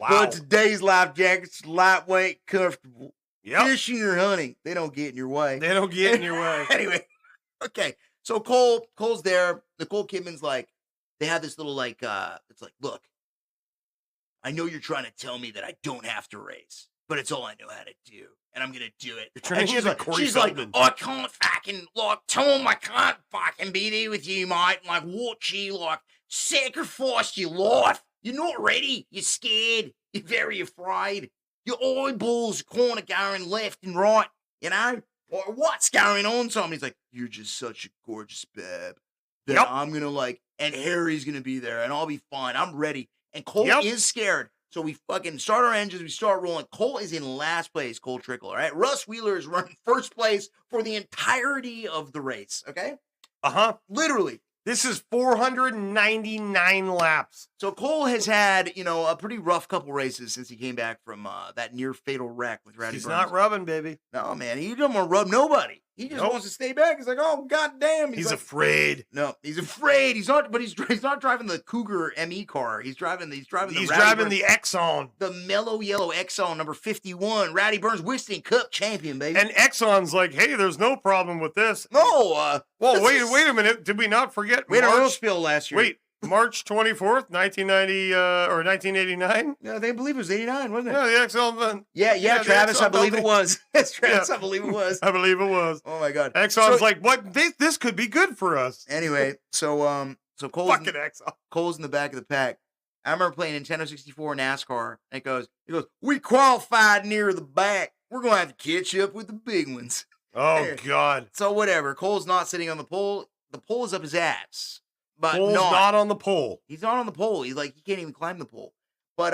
S2: Wow.
S1: But today's life jackets, lightweight, comfortable.
S2: Yep.
S1: Fishing or hunting, they don't get in your way.
S2: They don't get in your way.
S1: Anyway, okay. So Cole's there. Nicole Kidman's like, they have this little it's like, look, I know you're trying to tell me that I don't have to race, but it's all I know how to do, and I'm gonna do it.
S2: You're trying
S1: And
S2: to
S1: she's
S2: get
S1: like,
S2: Corey
S1: she's like,
S2: Feldman.
S1: I can't fucking tell him I can't fucking be there with you, mate. Watch you sacrifice your life. You're not ready. You're scared. You're very afraid. Your eyeballs corner going left and right. You know, what's going on? Somebody's like, you're just such a gorgeous babe that
S2: Yep.
S1: I'm gonna and Harry's gonna be there, and I'll be fine. I'm ready. And Cole
S2: Yep.
S1: is scared. So we fucking start our engines. We start rolling. Cole is in last place, Cole Trickle. All right. Russ Wheeler is running first place for the entirety of the race. Okay.
S2: Uh-huh.
S1: Literally.
S2: This is 499 laps.
S1: So Cole has had, a pretty rough couple races since he came back from that near fatal wreck with Rowdy.
S2: He's
S1: Burns.
S2: not rubbing, baby.
S1: No, man. He don't want to rub nobody. He just
S2: Nope.
S1: wants to stay back. He's like, oh, goddamn.
S2: He's
S1: like,
S2: afraid.
S1: No, he's afraid. He's not, but he's not driving the Cougar ME car. He's driving the Rowdy
S2: driving
S1: Burns,
S2: the Exxon.
S1: the mellow yellow Exxon number 51. Rowdy Burns Whistling Cup champion, baby.
S2: And Exxon's like, hey, there's no problem with this.
S1: no,
S2: Well,
S1: this
S2: wait,
S1: is-
S2: wait a minute. Did we not forget
S1: we had an oil
S2: March?
S1: spill last year.
S2: Wait, March 24th, 1990 or 1989?
S1: Yeah, they believe it was 89, wasn't it?
S2: Yeah, the Exxon.
S1: Yeah,
S2: the
S1: Travis, I
S2: Exxon
S1: believe it
S2: building.
S1: was. Yes, Travis,
S2: Yeah.
S1: I believe it was.
S2: I believe it was.
S1: Oh my God.
S2: Exxon's
S1: So-
S2: like, what? This could be good for us.
S1: Anyway, so Cole's
S2: Fucking Exxon.
S1: Cole's in the back of the pack. I remember playing Nintendo 64 NASCAR, and he goes, we qualified near the back. We're gonna have to catch up with the big ones.
S2: Oh, God.
S1: So whatever. Cole's not sitting on the pole. The pole is up his ass. But
S2: Cole's not on the pole.
S1: He's not on the pole. He can't even climb the pole. But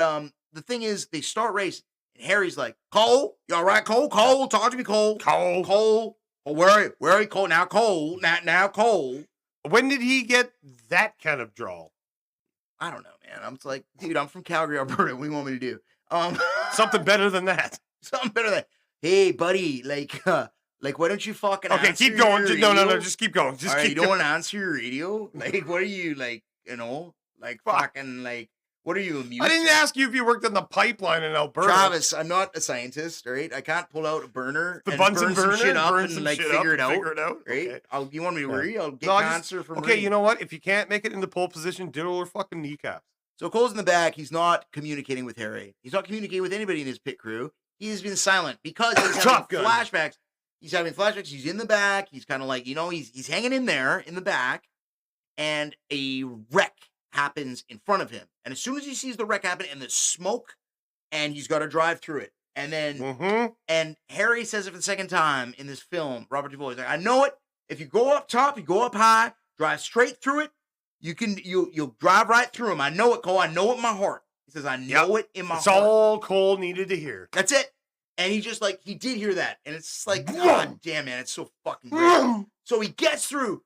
S1: the thing is, they start racing, and Harry's like, Cole, you all right, Cole? Cole, talk to me, Cole. Cole. Oh, where are you? Where are you, Cole? Now, Cole. Now, Cole.
S2: When did he get that kind of draw?
S1: I don't know, man. I'm just like, dude, I'm from Calgary, Alberta. What do you want me to do?
S2: Something better than that.
S1: Something better than, hey, buddy, why don't you fucking
S2: Okay,
S1: answer
S2: keep going.
S1: your
S2: No,
S1: radio?
S2: just keep going. Just
S1: All right,
S2: keep
S1: you don't
S2: going.
S1: want to answer your radio? What are you, fucking, what are you, a mute?
S2: I didn't ask you if you worked on the pipeline in Alberta.
S1: Travis, I'm not a scientist, right? I can't pull out a burner
S2: The
S1: and
S2: Bunsen
S1: burn some
S2: burner,
S1: shit up
S2: burn
S1: and,
S2: some shit
S1: figure
S2: up
S1: it out,
S2: Figure it out.
S1: right?
S2: Okay.
S1: You want me to worry? I'll get
S2: No,
S1: cancer from
S2: Okay,
S1: rain.
S2: you know what? If you can't make it into pole position, diddle her fucking kneecaps.
S1: So Cole's in the back. He's not communicating with Harry. He's not communicating with anybody in his pit crew. He has been silent because he's having
S2: Top Gun.
S1: flashbacks. He's having flashbacks. He's in the back. He's kind of he's hanging in there in the back, and a wreck happens in front of him. And as soon as he sees the wreck happen and the smoke, and he's got to drive through it. And then,
S2: Mm-hmm.
S1: and Harry says it for the second time in this film, Robert Duvall, he's like, I know it. If you go up top, you go up high, drive straight through it, you'll drive right through him. I know it, Cole. I know it in my heart. He says, I know it in my
S2: That's
S1: heart.
S2: all Cole needed to hear.
S1: That's it. And he just he did hear that. And it's just like, God damn, man, it's so fucking great. So he gets through,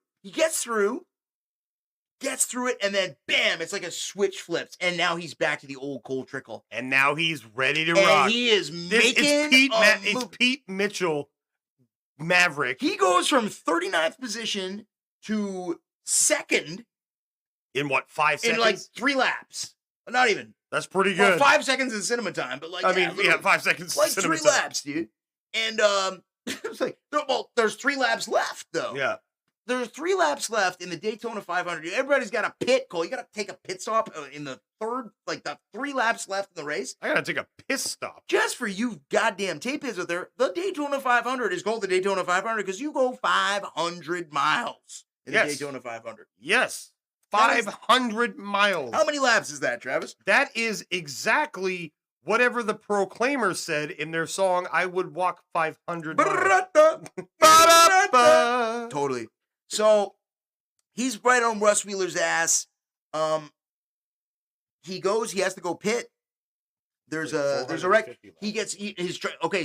S1: it, and then bam, it's like a switch flips. And now he's back to the old Cole Trickle.
S2: And now he's ready to
S1: And
S2: rock.
S1: he is making
S2: It's Pete Mitchell Maverick
S1: He goes from 39th position to second
S2: in what, 5
S1: in
S2: seconds?
S1: 3 laps. Not even.
S2: That's pretty
S1: Well,
S2: good.
S1: 5 seconds in cinema time, but literally,
S2: 5 seconds.
S1: 3
S2: cinema time.
S1: laps, dude. And it's there's 3 laps left though.
S2: Yeah.
S1: There's 3 laps left in the Daytona 500. Everybody's got a pit, Cole. You got to take a pit stop in the third, the 3 laps left in the race.
S2: I gotta take a piss stop.
S1: Just for you goddamn tape heads out there, the Daytona 500 is called the Daytona 500 because you go 500 miles in the
S2: Yes.
S1: Daytona 500.
S2: Yes.
S1: That is-
S2: 500 miles.
S1: How many laps is that, Travis?
S2: That is exactly whatever the Proclaimers said in their song, I Would Walk 500 miles.
S1: Totally. So he's right on Russ Wheeler's ass. He has to go pit. There's
S2: Like
S1: a wreck.
S2: 450
S1: He gets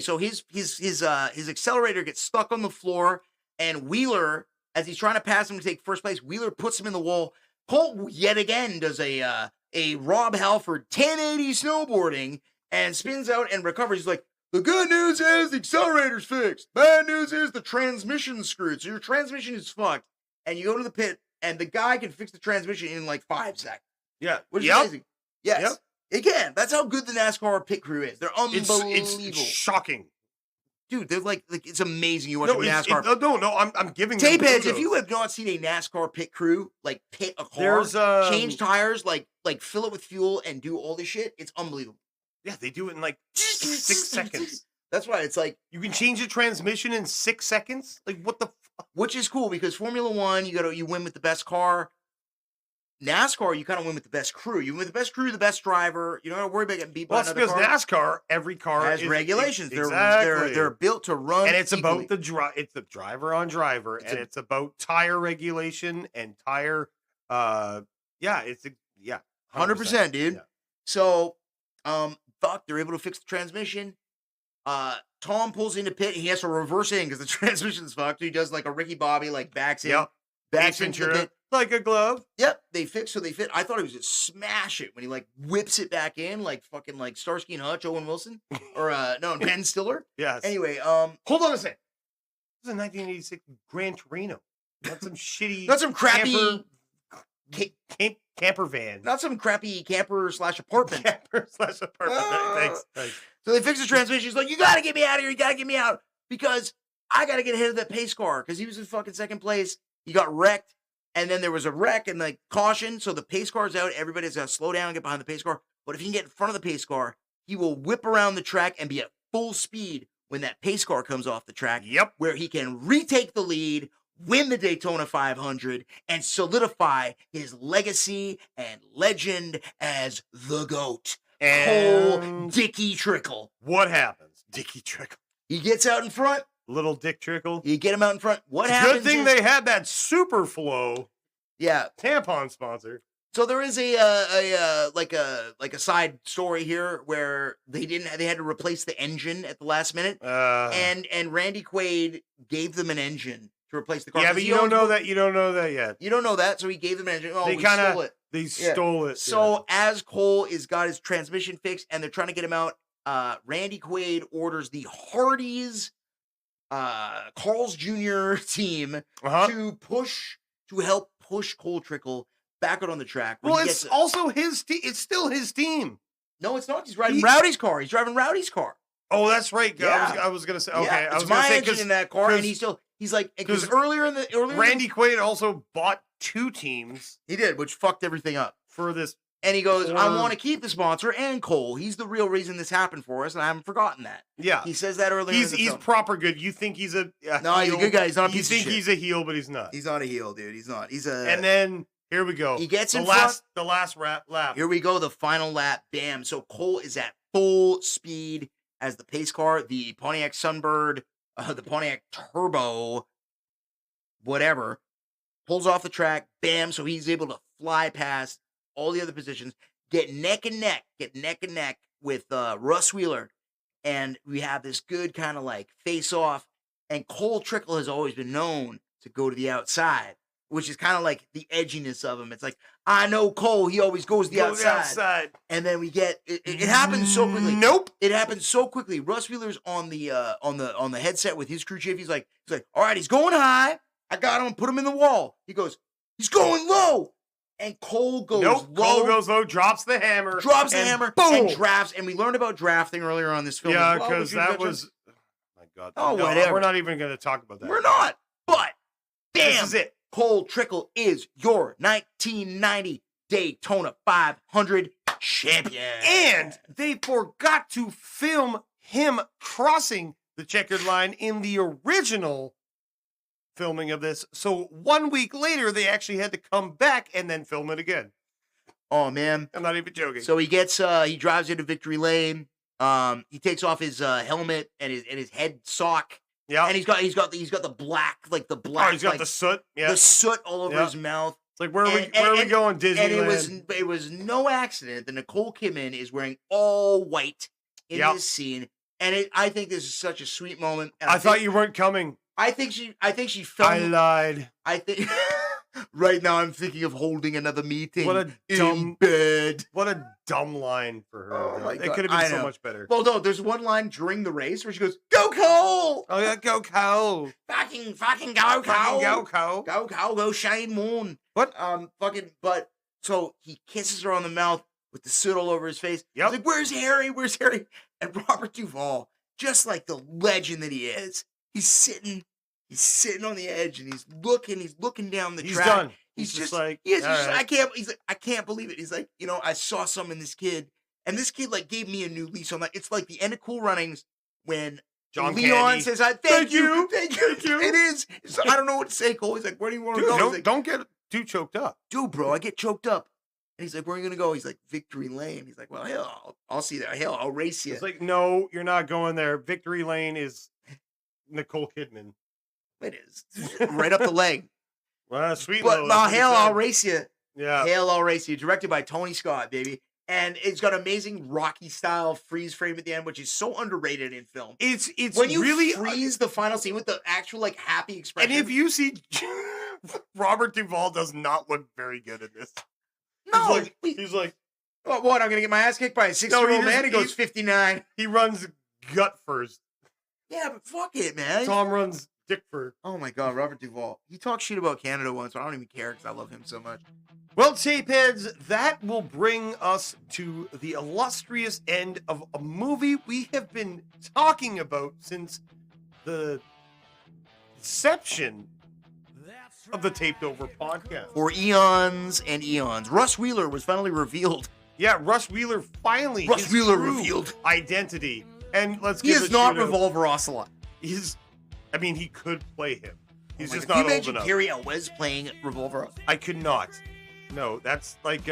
S1: so his accelerator gets stuck on the floor, and Wheeler, as he's trying to pass him to take first place, Wheeler puts him in the wall. Colt yet again does a Rob Halford 1080 snowboarding and spins out and recovers. He's like, the good news is the accelerator's fixed. Bad news is the transmission's screwed. So your transmission is fucked. And you go to the pit, and the guy can fix the transmission in like 5 seconds.
S2: Yeah.
S1: Which is amazing. Yes. Again, that's how good the NASCAR pit crew is. They're unbelievable.
S2: It's shocking.
S1: Dude, they're like it's amazing. You watch a NASCAR.
S2: I'm giving them
S1: tape heads.
S2: kudos.
S1: If you have not seen a NASCAR pit crew like pit a car, change tires, like fill it with fuel and do all this shit, it's unbelievable.
S2: Yeah, they do it in like 6 seconds.
S1: That's why it's like
S2: You can change the transmission in 6 seconds. Like what the?
S1: Which is cool because Formula One, you win with the best car. NASCAR, you kind of win with the best crew. You win with the best crew, the best driver. You don't have to worry about getting beat by
S2: Well, it's
S1: another
S2: because
S1: car.
S2: NASCAR, every car
S1: has regulations.
S2: Exactly.
S1: They're built to run,
S2: and it's
S1: equally.
S2: about it's the driver on driver, it's about tire regulation and tire. 100%,
S1: 100%, dude.
S2: Yeah.
S1: So, they're able to fix the transmission. Tom pulls into pit. He has to reverse in because the transmission's fucked. He does like a Ricky Bobby, like backs in, backs into the pit.
S2: Like a glove.
S1: Yep, they fit. I thought he was just smash it when he like whips it back in, like fucking like Starsky and Hutch, Owen Wilson, or Ben Stiller.
S2: Yes.
S1: Anyway,
S2: hold on a second. This is a 1986 Gran Torino. Not some shitty.
S1: Not some crappy
S2: camper van.
S1: Not some crappy camper / apartment.
S2: Thanks.
S1: So they fix the transmission. He's like, you got to get me out of here. You got to get me out because I got to get ahead of that pace car because he was in fucking second place. He got wrecked. And then there was a wreck and like caution. So the pace car's out. Everybody's got to slow down and get behind the pace car. But if he can get in front of the pace car, he will whip around the track and be at full speed when that pace car comes off the track.
S2: Yep.
S1: Where he can retake the lead, win the Daytona 500, and solidify his legacy and legend as the GOAT. Cole Dickie Trickle.
S2: What happens? Dickie Trickle.
S1: He gets out in front.
S2: Little Dick Trickle.
S1: You get him out in front. What
S2: it's
S1: happens?
S2: Good thing they had that Super Flow.
S1: Yeah.
S2: Tampon sponsor.
S1: So there is a side story here where they had to replace the engine at the last minute, and Randy Quaid gave them an engine to replace the car.
S2: Yeah, but you don't know that. You don't know that yet.
S1: You don't know that, so he gave them an engine. Oh, stole it.
S2: They stole it.
S1: So as Cole got his transmission fixed, and they're trying to get him out, Randy Quaid orders the Hardys, Carl's Jr. team to help push Cole Trickle back out on the track.
S2: Well, it's also his team. It's still his team.
S1: No, it's not. He's riding Rowdy's car. He's driving Rowdy's car.
S2: Oh, that's right.
S1: Yeah.
S2: I was gonna say. Okay,
S1: yeah,
S2: I was
S1: it's
S2: gonna
S1: my
S2: say
S1: engine in that car, and he's like because earlier
S2: Randy Quaid also bought 2 teams.
S1: He did, which fucked everything up
S2: for this.
S1: And he goes, I want to keep the sponsor and Cole. He's the real reason this happened for us, and I haven't forgotten that.
S2: Yeah.
S1: He says that earlier.
S2: He's proper good. You think he's a
S1: no, he's a good guy. He's not a piece of shit.
S2: You think he's a heel, but he's not.
S1: He's not a heel, dude. He's not. He's a...
S2: And then, here we go.
S1: He gets in
S2: front. The last lap.
S1: Here we go, the final lap. Bam. So Cole is at full speed as the pace car, the Pontiac Sunbird, the Pontiac Turbo, whatever, pulls off the track. Bam. So he's able to fly past all the other positions. Get neck and neck with Russ Wheeler. And we have this good kind of like face off. And Cole Trickle has always been known to go to the outside, which is kind of like the edginess of him. It's like, I know Cole, he always goes to the outside. And then we get, it happens so quickly.
S2: Nope.
S1: It happens so quickly. Russ Wheeler's on the headset with his crew chief. He's like, all right, he's going high. I got him, put him in the wall. He goes, he's going low. And Cole goes low.
S2: Cole goes low, drops the hammer.
S1: Boom. And drafts. And we learned about drafting earlier on this film.
S2: Yeah, because that was... Oh, my God.
S1: Oh, whatever.
S2: We're not even going to talk about that.
S1: We're not. But, damn.
S2: This is it.
S1: Cole Trickle is your 1990 Daytona 500 champion.
S2: And they forgot to film him crossing the checkered line in the original filming of this. So 1 week later, they actually had to come back and then film it again.
S1: Oh, man.
S2: I'm not even joking.
S1: So he drives into victory lane. He takes off his helmet and his head sock.
S2: Yeah.
S1: And he's got the black, like the black.
S2: Oh, he's got the soot. Yeah.
S1: The soot all over his mouth.
S2: It's like, where are we going, Disneyland?
S1: And it was no accident that Nicole Kidman is wearing all white in this scene. And I think this is such a sweet moment. And
S2: I thought you weren't coming.
S1: I think she felt.
S2: I lied.
S1: I think right now I'm thinking of holding another meeting.
S2: What a dumb
S1: in bed.
S2: What a dumb line for her.
S1: Oh my God.
S2: It could have been so much better.
S1: Well, no, there's one line during the race where she goes, "Go Cole!"
S2: Oh yeah, go Cole!
S1: Fucking go Cole!
S2: Go Cole!
S1: Go Cole! Go Shane Moon!
S2: What?
S1: But so he kisses her on the mouth with the soot all over his face.
S2: Yep.
S1: He's like, "Where's Harry? Where's Harry?" And Robert Duvall, just like the legend that he is, he's sitting on the edge and he's looking down the track.
S2: He's done.
S1: He's just
S2: like,
S1: I can't believe it. He's like, I saw some in this kid, and this kid like gave me a new lease on life. It's like the end of Cool Runnings when
S2: John
S1: Leon
S2: Candy
S1: says, thank you. It is. So I don't know what to say, Cole. He's like, where do you want to go?
S2: Don't get too choked up.
S1: Dude, bro, I get choked up. And he's like, where are you going to go? He's like, Victory Lane. He's like, well, hell, I'll see that. Hell, I'll race you.
S2: It's like, no, you're not going there. Victory Lane is Nicole Kidman.
S1: It is. Right up the leg.
S2: Well, sweet.
S1: But hell, I'll race you.
S2: Yeah.
S1: Hell, I'll race you. Directed by Tony Scott, baby. And it's got amazing Rocky style freeze frame at the end, which is so underrated in film.
S2: It's
S1: when you
S2: really
S1: freeze the final scene with the actual like happy expression.
S2: And if you see Robert Duvall does not look very good in this.
S1: No,
S2: he's like,
S1: what? I'm gonna get my ass kicked by a 60-year-old man. He goes 59.
S2: He runs gut first.
S1: Yeah, but fuck it, man.
S2: Tom runs dick first.
S1: Oh my God, Robert Duvall. He talked shit about Canada once, but I don't even care because I love him so much.
S2: Well, tapeheads, that will bring us to the illustrious end of a movie we have been talking about since the inception of the Taped Over podcast.
S1: For eons and eons. Russ Wheeler was finally revealed.
S2: Yeah, Russ Wheeler finally.
S1: Russ Wheeler revealed
S2: identity. And let's
S1: He is not Revolver Ocelot.
S2: He could play him. He's just
S1: not
S2: not old
S1: enough. Can you imagine
S2: enough.
S1: Carey Elwes playing Revolver?
S2: I could not. No, that's like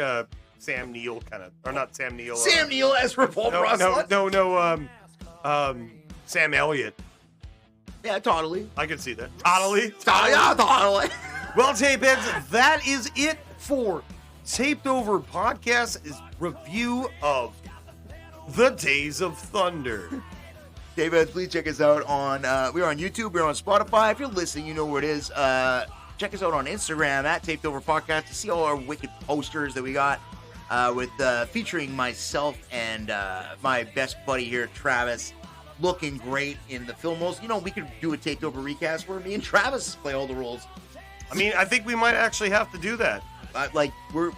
S2: Sam Neill kind of, or not Sam Neill.
S1: Sam Neill as Revolver Ocelot?
S2: No. Sam Elliott.
S1: Yeah, totally.
S2: I can see that. Totally.
S1: Yeah, totally.
S2: Well, tapeheads, that is it for Taped Over Podcast's review of The Days of Thunder.
S1: David, please check us out on, we're on YouTube, we're on Spotify. If you're listening, you know where it is. Check us out on Instagram at Taped Over Podcast to see all our wicked posters that we got with featuring myself and my best buddy here, Travis, looking great in the film roles. We could do a Taped Over recast where me and Travis play all the roles.
S2: I think we might actually have to do that.
S1: We're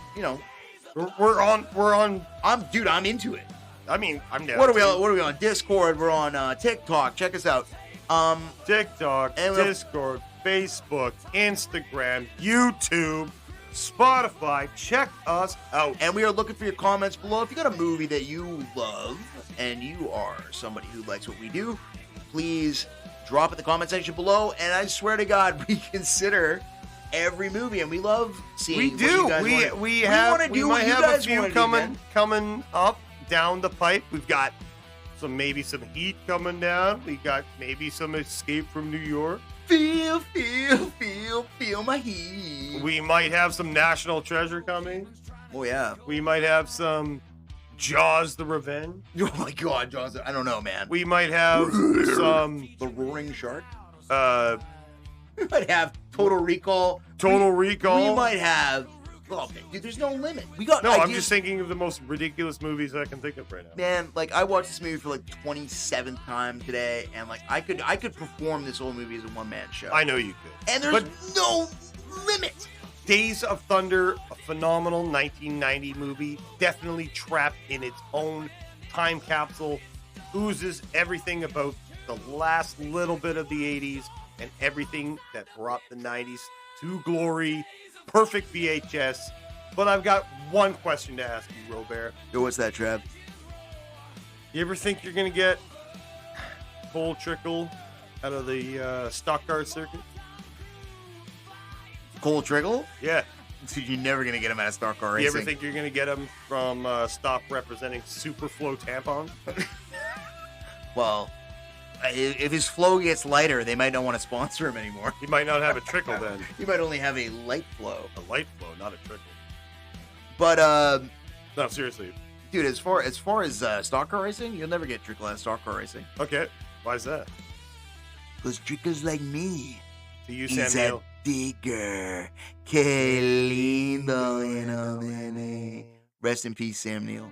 S2: on.
S1: I'm into it.
S2: I'm down.
S1: What are we on? Discord. We're on TikTok. Check us out.
S2: TikTok,
S1: and
S2: Discord, Facebook, Instagram, YouTube, Spotify. Check us out.
S1: And we are looking for your comments below. If you got a movie that you love and you are somebody who likes what we do, please drop it in the comment section below. And I swear to God, we consider every movie, and we love seeing.
S2: We do. We might have a few coming up down the pipe. We've got maybe some Heat coming down. We got maybe some Escape from New York.
S1: Feel my heat.
S2: We might have some National Treasure coming.
S1: Oh yeah.
S2: We might have some Jaws: The Revenge.
S1: Oh my God, Jaws! I don't know, man.
S2: We might have some
S1: The Roaring Shark.
S2: We
S1: might have Total Recall.
S2: We
S1: might have. Oh, dude, there's no limit.
S2: I'm just thinking of the most ridiculous movies I can think of right now.
S1: Man, I watched this movie for 27th time today, and I could perform this whole movie as a one-man show.
S2: I know you could.
S1: And there's no limit.
S2: Days of Thunder, a phenomenal 1990 movie, definitely trapped in its own time capsule, oozes everything about the last little bit of the 80s and everything that brought the 90s to glory. Perfect VHS. But I've got one question to ask you, Robert.
S1: Yo, what's that, Trev?
S2: You ever think you're going to get Cole Trickle out of the stock car circuit?
S1: Cole Trickle?
S2: Yeah.
S1: Dude, you're never going to get him out of stock car racing.
S2: You ever think you're going to get him from stop representing Superflow tampons?
S1: Well, If his flow gets lighter, they might not want to sponsor him anymore.
S2: He might not have a trickle then.
S1: He might only have a light flow.
S2: A light flow, not a trickle.
S1: But
S2: No, seriously.
S1: dude, as far as stock car racing, you'll never get Trickle out of stock car racing.
S2: Okay, why is that?
S1: Because Trickle's like me.
S2: To you,
S1: He's
S2: Sam
S1: a
S2: Neill.
S1: digger. Que lindo, you know, man. Rest in peace, Sam Neill.